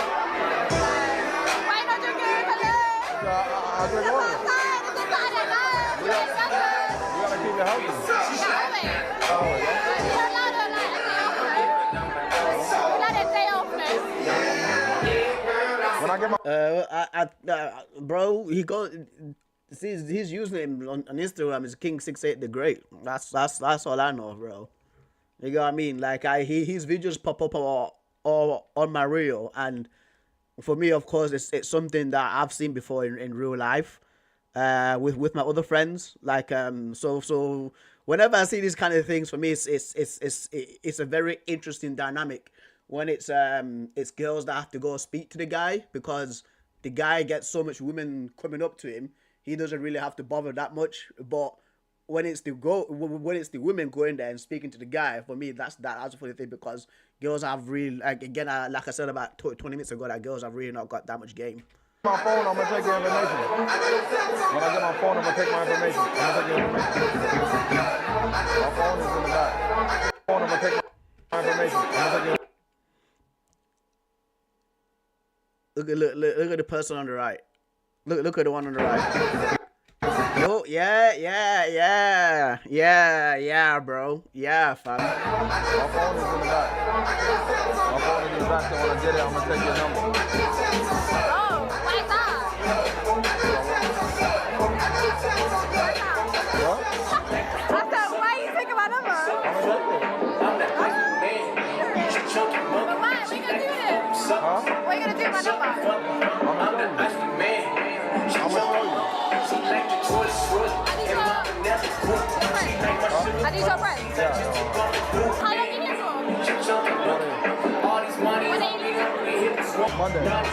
Why not drinking? Hello? I drink water. We gotta keep it healthy. When I get my bro, he got. See, his username on Instagram is King68 the Great. That's all I know, bro. You know what I mean? Like his videos pop up or on my reel. And for me, of course, it's something that I've seen before in real life, with my other friends. Like so whenever I see these kind of things, for me, it's a very interesting dynamic when it's girls that have to go speak to the guy, because the guy gets so much women coming up to him, he doesn't really have to bother that much. But when it's the women going there and speaking to the guy, for me that's a funny thing, because girls have really, like, again, like I said about 20 minutes ago, that girls have really not got that much game. My phone, I'm gonna take your information. When I get my phone, I'm gonna take my information. I'm gonna take your information. My phone is in the back. Phone, I'm gonna take my information. I'm gonna take your... Look at the person on the right. Look at the one on the right. Oh, yeah, bro. Yeah, fam. My phone is in the back. My phone is in the back, so when I get it, I'm gonna take your number. Oh, why not? I said, why you taking my number? But why? What you gonna do with it? Huh? What you gonna do with my number? I need your friends. How long you here for? When are you leaving? Monday. Where are you from in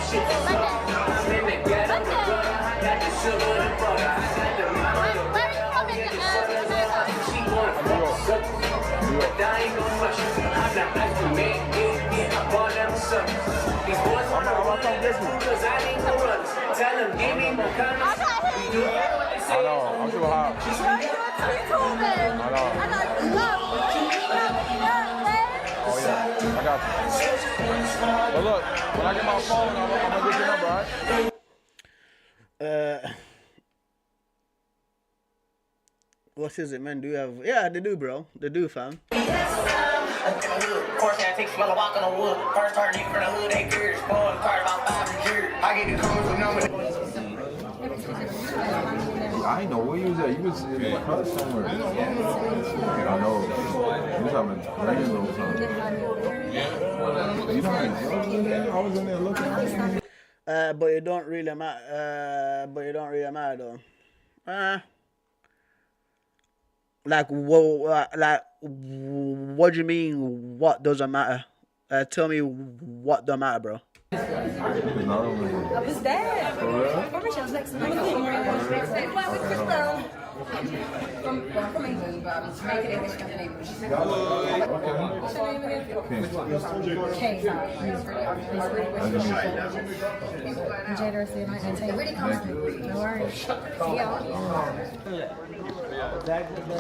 I know, I'm too hot. Oh yeah, I got you. But look, when I get my phone, I'm gonna get your number, alright? What is it, man? Do you have? Yeah, they do, bro. They do, fam. Of course, that takes smell of walk on the wood. First started from the hood, they gears. Boy, car about 5 years. I get the codes with number. I ain't know where you was at. You was in the cut somewhere. I know. You was having rings or something. You know how many girls in there? I was in there looking. But it don't really matter. Though. Like what do you mean? What doesn't matter? Tell me what don't matter, bro. I was there. She was next to me. From England, but I'm making English company. What's your name again? Kate. Enjoy the rest of your night. It really comes to me. No worries.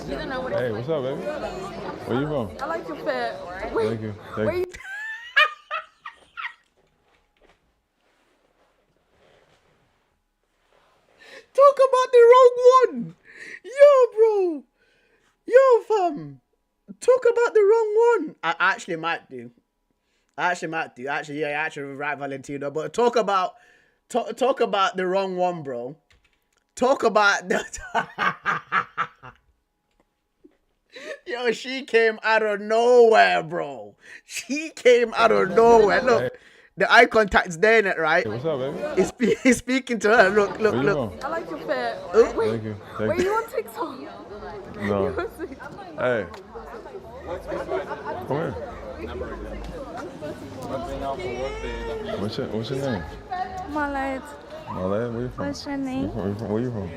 You don't know what Hey, what's up, baby? Where you from? I like your fit. Thank you. Thank you. Talk about the wrong one. Yo, bro. Yo, fam. Talk about the wrong one. I actually might do. Actually, right, Valentino. But talk about the wrong one, bro. Talk about the... Yo, she came out of nowhere, bro. She came out of nowhere. Look. The eye contact's there, innit, right? Hey, what's up, baby? He's speaking to her. Look. I like your fit. Thank you. Were you on TikTok? No. Hey. Come here. What's your name? Maled. Maled, where you from? What's your name? Where you from?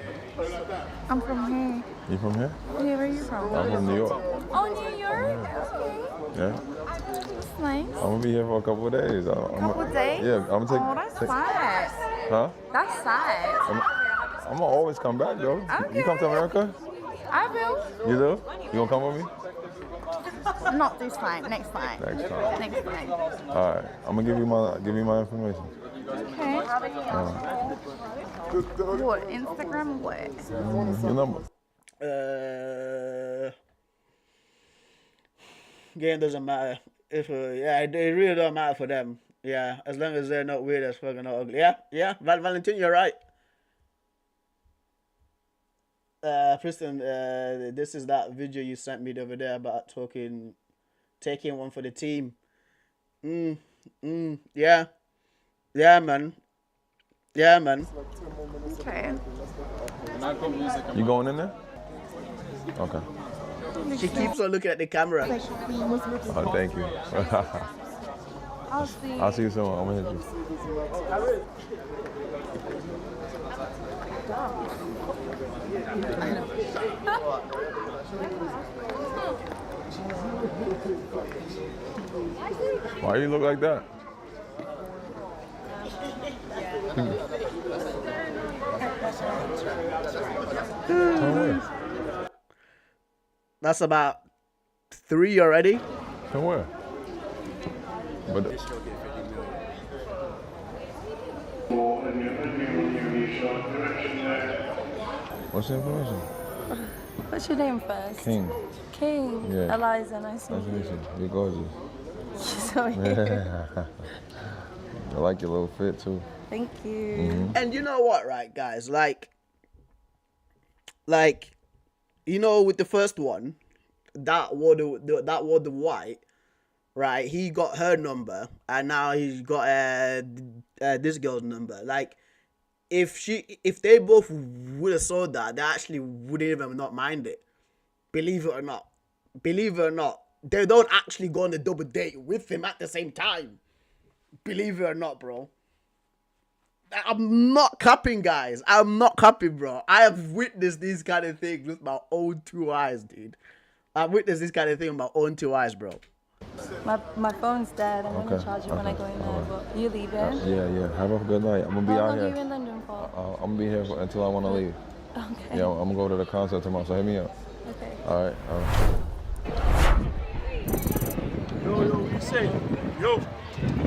I'm from here. You from here? Yeah, where are you from? I'm from New York. Oh, New York? Okay. Yeah. That's nice. I'm gonna be here for a couple of days. Couple of days? Yeah, I'm gonna take. Oh, that's sad. Huh? That's sad. I'm gonna always come back though. Okay. You come to America? I will. You do? You gonna come with me? Not this time. Next time. Next time. Next time. All right. I'm gonna give you my information. Okay. What? Instagram? What? Your number. Game doesn't matter. If it really don't matter for them. Yeah, as long as they're not weird as fucking not ugly. Yeah. Valentin, you're right. Kristen, this is that video you sent me the other day about taking one for the team. Yeah. Yeah, man. Yeah, man. Okay. You going in there? Okay. She keeps on looking at the camera. Oh, thank you. I'll see. I'll see you soon. I'm gonna hit you. Why you look like that? That's about 3 already. From where? But what's the information? What's your name first? King. King. Yeah. Eliza, nice to Nice to meet meet you. you. You're gorgeous. You're so weird. I like your little fit too. Thank you. Mm-hmm. And you know what, right, guys? Like, you know, with the first one, that was the white, right? He got her number, and now he's got this girl's number. Like, if they both would have saw that, they actually wouldn't even not mind it. Believe it or not. Believe it or not. They don't actually go on a double date with him at the same time. Believe it or not, bro. I'm not capping, guys. I'm not capping, bro. I have witnessed these kind of things with my own two eyes, dude. I've witnessed this kind of thing with my own two eyes, bro. My phone's dead. I'm Okay, gonna charge it when I go in there. But you leaving? Yeah. Have a good night. I'm gonna be How out long are you here. in London for? I'm gonna be here until I want to leave. Okay. Yeah, I'm gonna go to the concert tomorrow. So hit me up. Okay. All right. Yo, what you say? Yo,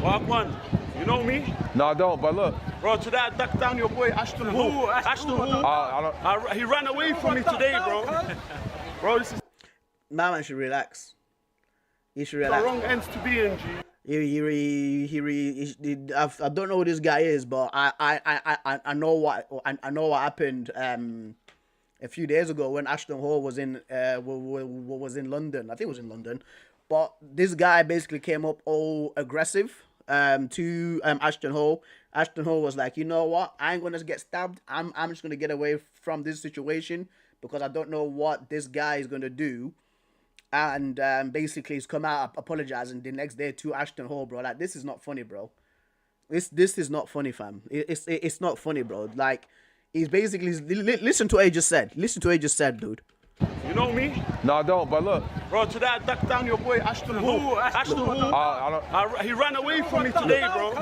Watkins, you know me? No, I don't. But look. Bro, today I ducked down your boy Ashton Hall. Ashton Hall. He ran away from me today, bro. Bro, this is Man should relax. He should the relax. wrong ends to be in, G. I don't know who this guy is, but I know what happened a few days ago when Ashton Hall was in London. I think it was in London, but this guy basically came up all aggressive to Ashton Hall. Ashton Hall was like, you know what? I ain't gonna get stabbed. I'm just gonna get away from this situation because I don't know what this guy is gonna do. And basically he's come out apologizing the next day to Ashton Hall, bro. Like, this is not funny, bro. This is not funny, fam. It's not funny, bro. Like, he's basically listen to what he just said. Listen to what he just said, dude. You know me? No, I don't. But look. Bro, today I ducked down your boy Ashton Hall. Ashton Hall. He ran away from me today, bro.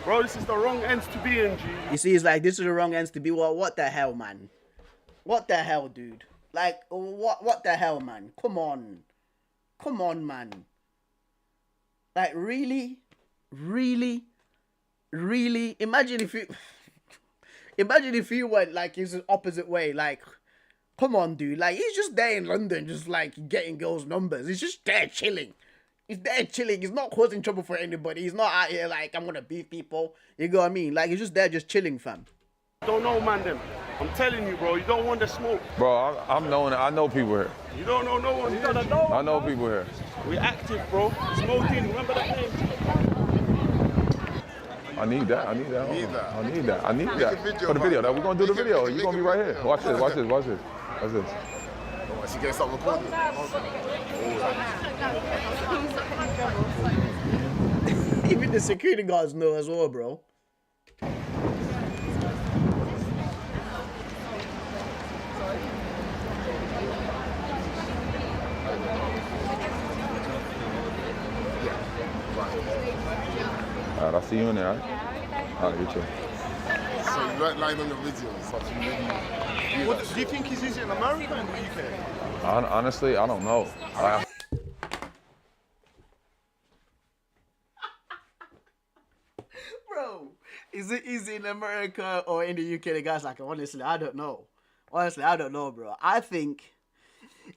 Bro, this is the wrong ends to be in, G. You see, it's like, this is the wrong ends to be. Well, what the hell, man? What the hell, dude? Like, what the hell, man? Come on, man. Like, really? Imagine if you went, like, it's the opposite way. Like, come on, dude. Like, he's just there in London, just, like, getting girls' numbers. He's just there chilling. He's there chilling. He's not causing trouble for anybody. He's not out here, like, I'm gonna beat people. You know what I mean? Like, he's just there just chilling, fam. Don't know, man, them. I'm telling you, bro, you don't want the smoke. Bro, I'm knowing. I know people here. You don't know no one. You gotta know. I know people here. We active, bro. Smoking. Remember that name? I need that. I need that. For the video. We're gonna do the video. You're gonna be right here. Watch this. Is he gonna start recording? Even the security guards know as well, bro. Alright, I'll see you in there. Alright, you too. So you weren't lying on your videos, so you really What, do you think he's easy in America or in the UK? Honestly, I don't know. Bro, is it easy in America or in the UK? The guy's like, honestly, I don't know. Honestly, I don't know, bro. I think,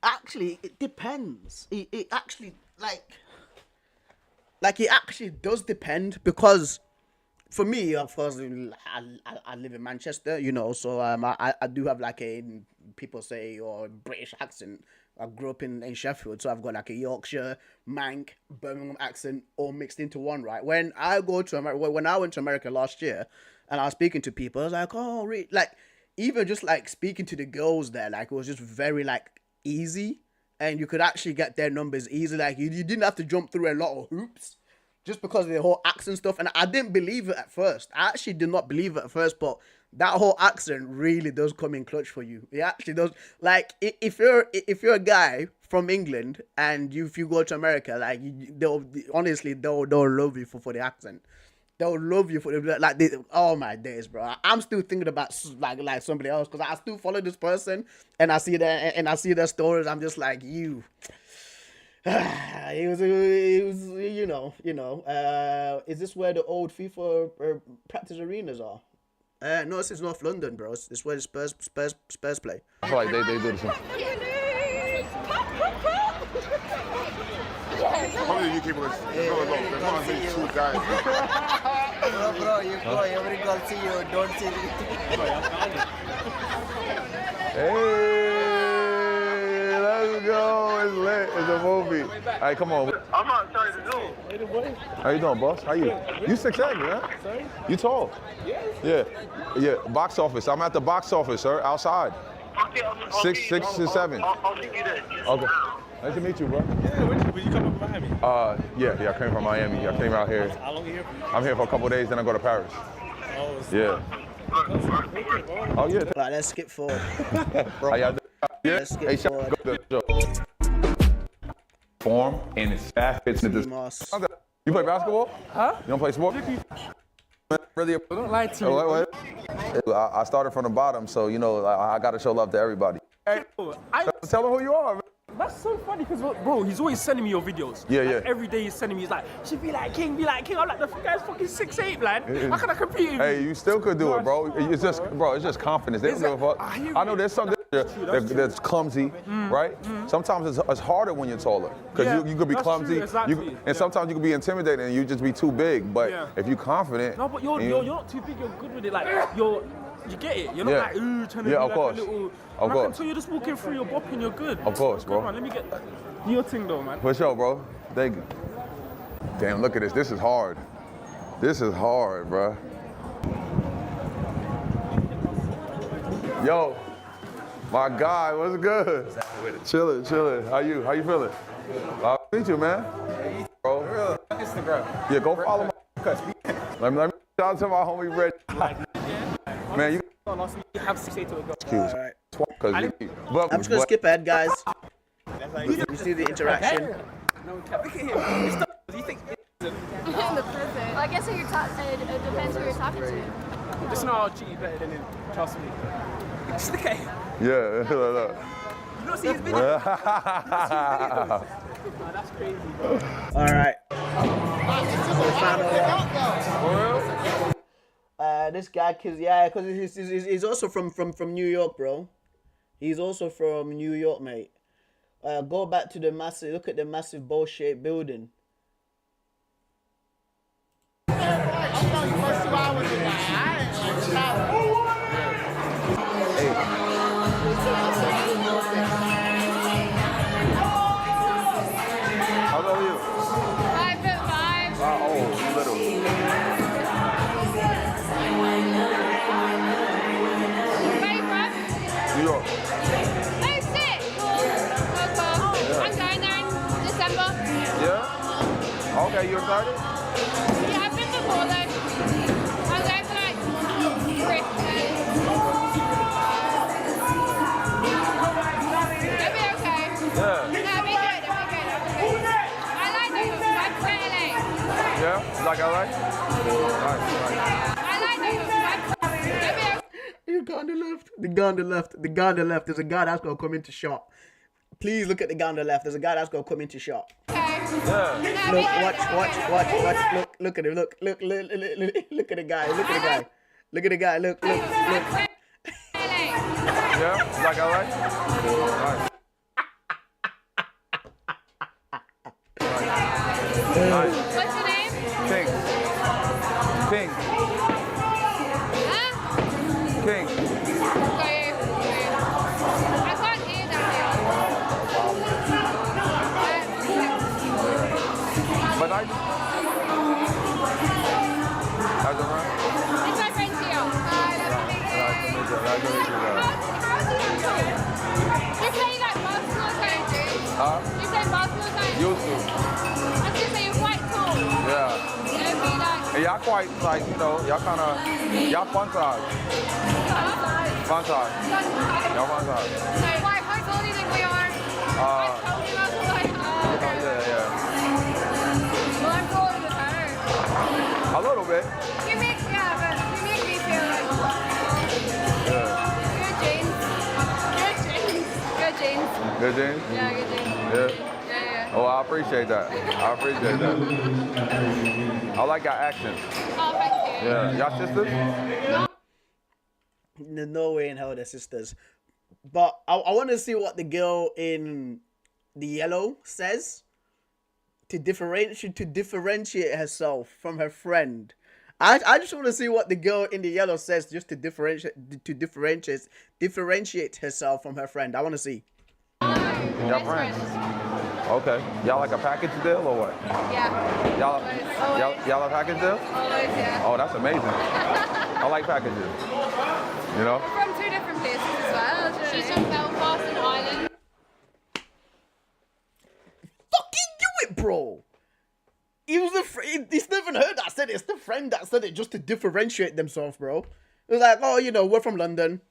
actually, it depends. It actually, like, it actually does depend because, for me, of course, I live in Manchester, you know, so I do have, like, a, people say, or British accent. I grew up in Sheffield, so I've got like a Yorkshire, Manx, Birmingham accent all mixed into one, right? When I go to America, when I went to America last year, and I was speaking to people, I was like, oh, really? Like, even just like speaking to the girls there, like it was just very like easy, and you could actually get their numbers easy. Like you didn't have to jump through a lot of hoops just because of the whole accent stuff. And I didn't believe it at first. I actually did not believe it at first, but that whole accent really does come in clutch for you. It actually does. Like if you're a guy from England and if you go to America, like they'll love you for the accent. They'll love you for the, oh my days, bro. I'm still thinking about like somebody else because I still follow this person and I see their stories. I'm just like, you. It was, you know. Is this where the old FIFA practice arenas are? No, this is North London, bro. It's where the Spurs play. I feel like they do the same. How many of you people there's not as many two guys. Bro, every girl see you, don't see me. Hey, let's go. It's lit. It's a movie. All right, come on. I'm not trying to do. How you doing, boss? How you? You 6'8", man. Sorry? You tall. Yeah. Yeah. Box office. I'm at the box office, sir. Outside. Okay, 6 and 7. I'll meet you there. Okay. Nice to meet you, bro. Yeah, when you come up from Miami? Yeah, I came from Miami. I came out here. How long are you here for? I'm here for a couple of days, then I go to Paris. Oh, Yeah. Oh, yeah. Right, let's skip forward. How y'all doing? Yeah. Let's skip Hey, shout forward. out to the show. Form and it's fast fits into this. You play basketball? Huh? You don't play sport? Really? Don't lie to me. I started from the bottom, so you know I got to show love to everybody. Hey, Tell them who you are, man. That's so funny because, bro, he's always sending me your videos. Yeah, like, yeah. Every day he's sending me, he's like, should be like King, be like King. I'm like, the guy's fucking 6'8", man. How can I compete with you? Hey, you still could do it, bro. It's just, it's just confidence. They don't give a fuck. I know there's something that's clumsy, right? Sometimes it's harder when you're taller because you could be clumsy, and sometimes you could be intimidating and you just be too big. But if you're confident, no, but you're not too big. You're good with it. Like you get it. You're not like trying to be like a little. Of course. Until you're just walking through your bop and you're good. Of course, bro. Come on, let me get your thing though, man. For sure, bro. Thank you. Damn, look at this. This is hard. This is hard, bro. Yo, my guy, what's good? Chilling. How you feeling? I'll meet you, man. Bro. Instagram. Yeah, go follow my. Let me shout out to my homie Red. Man, you have 6'8" to go. excuse. Alright. I'm just gonna skip ahead, guys. You see the interaction. Look at him. Do you think In the prison. Well, I guess it depends who you're talking to. just know I'll treat you better than him? Trust me. Just look at him. Yeah, look. You don't see his video? That's crazy, bro. All right. This guy, cause he's also from New York, bro. He's also from New York, mate. Go back to the massive. Look at the massive bowl-shaped building. How old are you? 5'5". Oh, little. Where you from? New York. Oh, sick. Cool. I'm going there in December. Yeah? Okay, you excited? Yeah, I've been before though. I'm going for like Christmas. It'll be okay. Yeah. No, it'll be good. I like New York. I'm from LA. Yeah? You like LA? Nice. I like New York. It'll be okay. The guy on the left. There's a guy that's gonna come into shot. Please look at the guy on the left. There's a guy that's gonna come into shot. Yeah. Look, watch. Look at him. Look at the guy. Look at the guy. Look. Yeah? You like LA? Nice. What's your name? King. Huh? King. I can't hear that. Y'all quite like, you know, y'all kind of, y'all fun size. Fun size. Y'all fun size. Why? How tall do you think we are? Yeah. Well, I'm taller than her. A little bit. You make me feel like good jeans. Good jeans. Good jeans? Yeah, good jeans. Yeah. Yeah. Oh, I appreciate that. I like your accent. Oh, thank you. Yeah. Y'all sisters? No way in hell they're sisters. But I want to see what the girl in the yellow says to differentiate herself from her friend. I just want to see what the girl in the yellow says just to differentiate herself from her friend. I want to see. Y'all friends? Okay. Y'all like a package deal or what? Yeah. Y'all a package deal? Always, yeah. Oh, that's amazing. I like packages. You know? We're from two different places as well. She's from Belfast and Ireland. Fucking do it, bro. It's not even her that said it. It's the friend that said it just to differentiate themselves, bro. It was like, oh, you know, we're from London.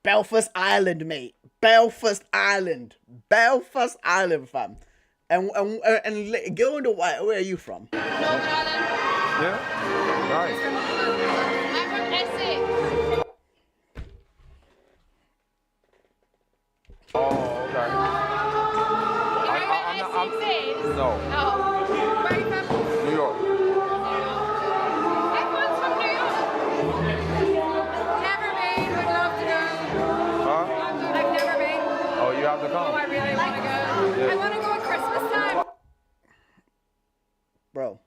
Belfast Island, mate. Belfast Island, fam. And girl in the white, where are you from? Northern Ireland. Yeah? Nice. I'm from Essex. Oh, okay. No. Oh. Where are you from? New York. Everyone's from New York. Never been, would love to go. Huh? I've never been. Oh, you have to come. Oh, I really want to go. Yeah. I want to go at Christmas time. Bro.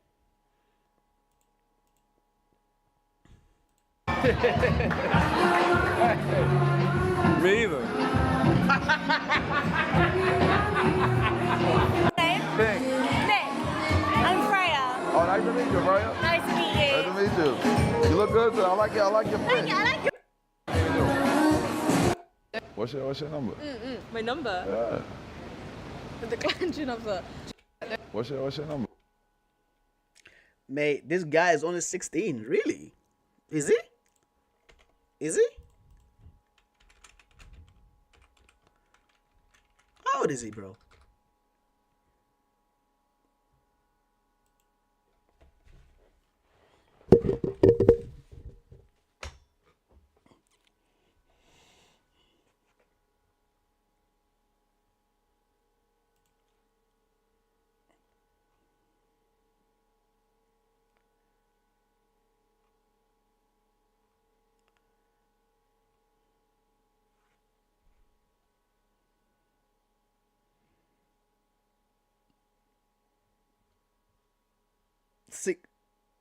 Me either. Pink. Nick, I'm Freya. Oh, nice to meet you, Freya. Nice to meet you. Nice to meet you. You look good, too. I like your print. I like your... What's your number? My number? Yeah. The clenching of the... What's your number? Mate, this guy is only 16. Really? Is he? Is he? How old is he, bro?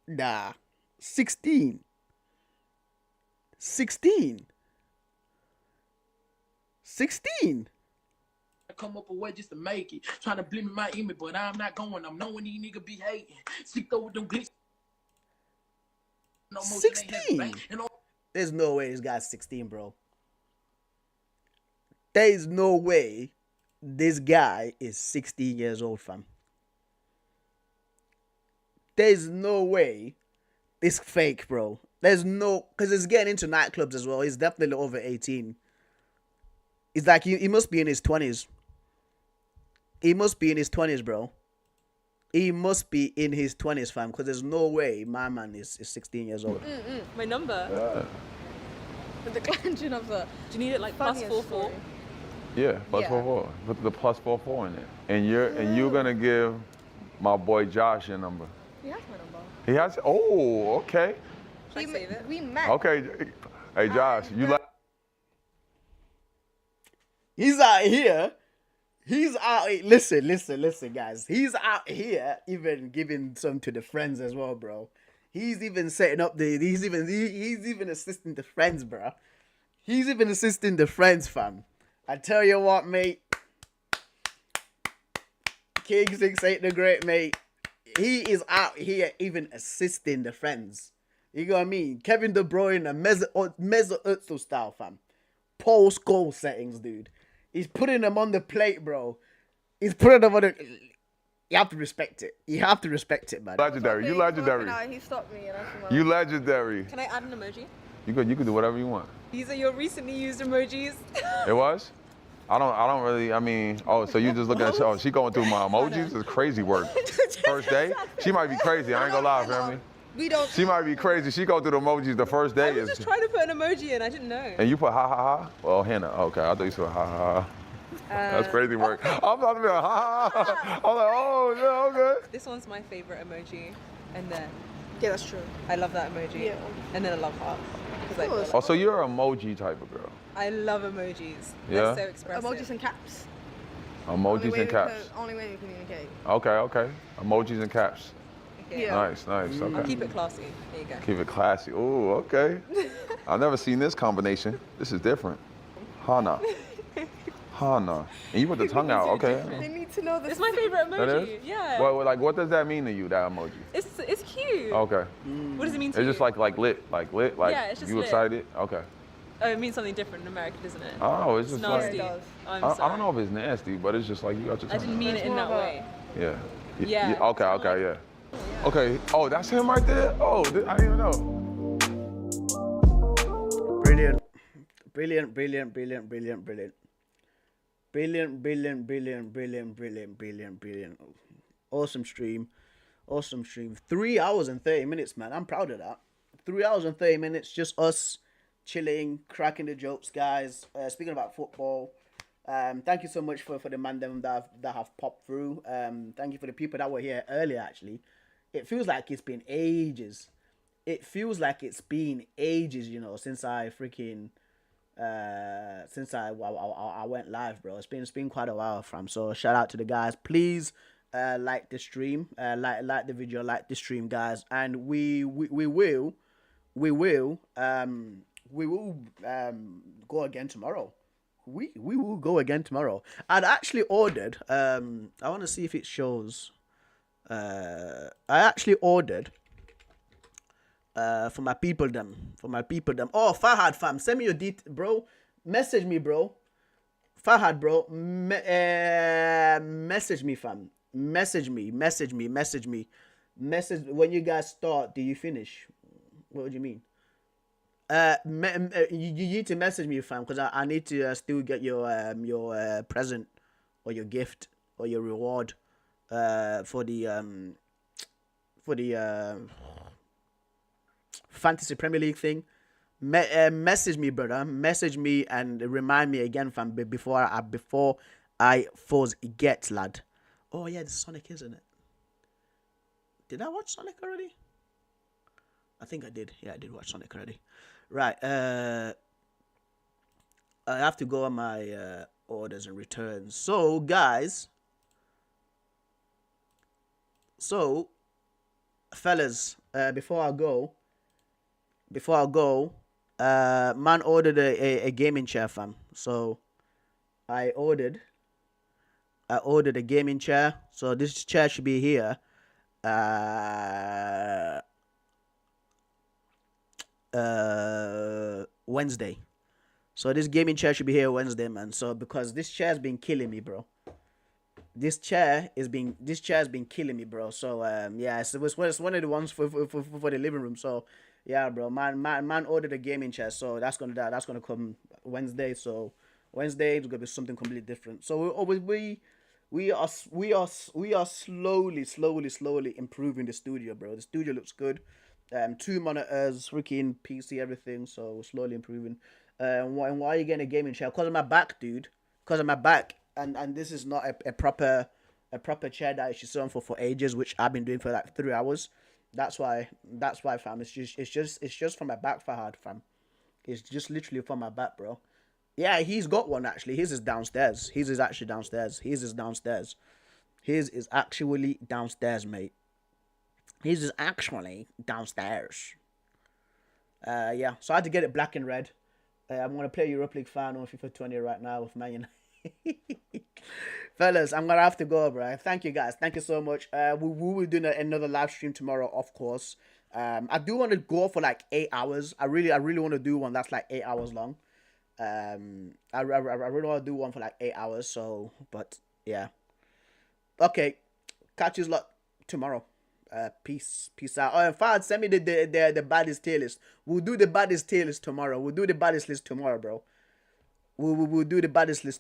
Nah. 16. 16. 16. I come up a way just to make it. Trying to blame my image, but I'm not going. I'm knowing these niggas be hating. Stick over them glitch. 16. There's no way this guy's 16, bro. There is no way this guy is 16 years old, fam. There's no way this fake, bro. There's no... Because he's getting into nightclubs as well. He's definitely over 18. It's like he must be in his 20s. He must be in his 20s, bro. He must be in his 20s, fam. Because there's no way my man is 16 years old. My number? Yeah. The clenching of the... Do you need it like +44? Yeah, +44. Put the +44 in it. And you're gonna give my boy Josh your number. He has my number. He has. Oh, okay. Should I save it? We met. Okay. Hey, Josh, you like? He's out here. He's out. Listen, guys. He's out here even giving some to the friends as well, bro. He's even setting up the. He's even assisting the friends, bro. He's even assisting the friends, fam. I tell you what, mate. King 6 ain't the great, mate. He is out here even assisting the friends. You know what I mean? Kevin De Bruyne, Mesut Özil style, fam. Post goal settings, dude. He's putting them on the plate, bro. He's putting them on the... You have to respect it. You have to respect it, man. Legendary. You legendary. He stopped me and I said, You legendary. can I add an emoji? You could do whatever you want. These are your recently used emojis. It was? I don't really, I mean, oh, so you just looking at, oh, she going through my emojis? It's crazy work. First day? She might be crazy, I ain't gonna lie, family. We don't. She might be crazy. She go through the emojis the first day. I was just trying to put an emoji in. I didn't know. And you put ha ha ha? Well, Hannah, okay, I thought you said ha ha ha. That's crazy work. I'm about to be like, ha ha ha. I'm like, oh, yeah, okay. This one's my favorite emoji. And then. Yeah, that's true. I love that emoji. Yeah. And then I love hearts. Oh, so you're an emoji type of girl. I love emojis. Yeah? They're so expressive. Emojis and caps. Emojis and caps. Only way we communicate. Okay. Emojis and caps. Okay. Yeah. Nice. Okay. I'll keep it classy. There you go. Keep it classy. Ooh, okay. I've never seen this combination. This is different. Hana. And you put the tongue out. Okay. They need to know this. It's my favorite emoji. That is? Yeah. Well, what does that mean to you, that emoji? It's cute. Okay. What does it mean to It's you? just like lit. Yeah, it's just you lit. excited? Okay. Oh, it means something different in America, doesn't it? Oh, it's just nasty. like, I'm I sorry. don't know if it's nasty, but it's just like you got your tongue I didn't out. mean it in that way. Yeah. Yeah. Okay, yeah. Okay. Oh, that's him right there? Oh, I didn't even know. Brilliant. Awesome stream. 3 hours and 30 minutes, man. I'm proud of that. 3 hours and 30 minutes, just us chilling, cracking the jokes, guys. Speaking about football, thank you so much for the man them that have popped through. Thank you for the people that were here earlier, actually. It feels like it's been ages. You know, since I freaking I went live, bro. It's been quite a while, fam. So shout out to the guys. Please like the stream, like the video, like the stream, guys. And we will go again tomorrow. We will go again tomorrow. I'd actually ordered. I want to see if it shows. I actually ordered. For my people them. Oh, Fahad, fam, send me your bro. Message me, bro. Fahad, bro. Message me, fam. Message me. Message when you guys start. Do you finish? What do you mean? You need to message me, fam, because I need to still get your present or your gift or your reward for the Fantasy Premier League thing. Message me, brother. Message me and remind me again, fam, before I forget, lad. Oh yeah, it's Sonic, isn't it? Did I watch Sonic already? I think I did. Yeah, I did watch Sonic already. Right. I have to go on my orders and returns. So, guys. So, fellas, before I go, man ordered a gaming chair, fam. So, I ordered a gaming chair. So this chair should be here. Wednesday. So this gaming chair should be here Wednesday, man. So because this chair's been killing me, bro. This chair has been killing me, bro. So yeah, it's one of the ones for the living room. So yeah, bro, man ordered a gaming chair. So that's gonna come Wednesday. So Wednesday is gonna be something completely different. So we are slowly improving the studio, bro. The studio looks good. 2 monitors, freaking PC, everything. So we're slowly improving. Why are you getting a gaming chair? Because of my back, dude. Because of my back. And this is not a proper chair that I should sit on for ages, which I've been doing for like 3 hours. That's why, fam. It's just for my back, Fahad, fam. It's just literally for my back, bro. Yeah, he's got one actually. His is downstairs. His is actually downstairs. His is actually downstairs, mate. His is actually downstairs. Yeah. So I had to get it black and red. I'm gonna play Europa League final on FIFA 20 right now with Man United. Fellas, I'm gonna have to go, bro. Thank you guys. Thank you so much. We will be doing another live stream tomorrow, of course. I do want to go for like 8 hours. I really want to do one that's like 8 hours long. I really want to do one for like 8 hours. So, but yeah. Okay, Catch you lot tomorrow. Peace out. Oh, and Fad, send me the baddest tier list. We'll do the baddest tier list tomorrow. We'll do the baddest list tomorrow, bro. We'll do the baddest list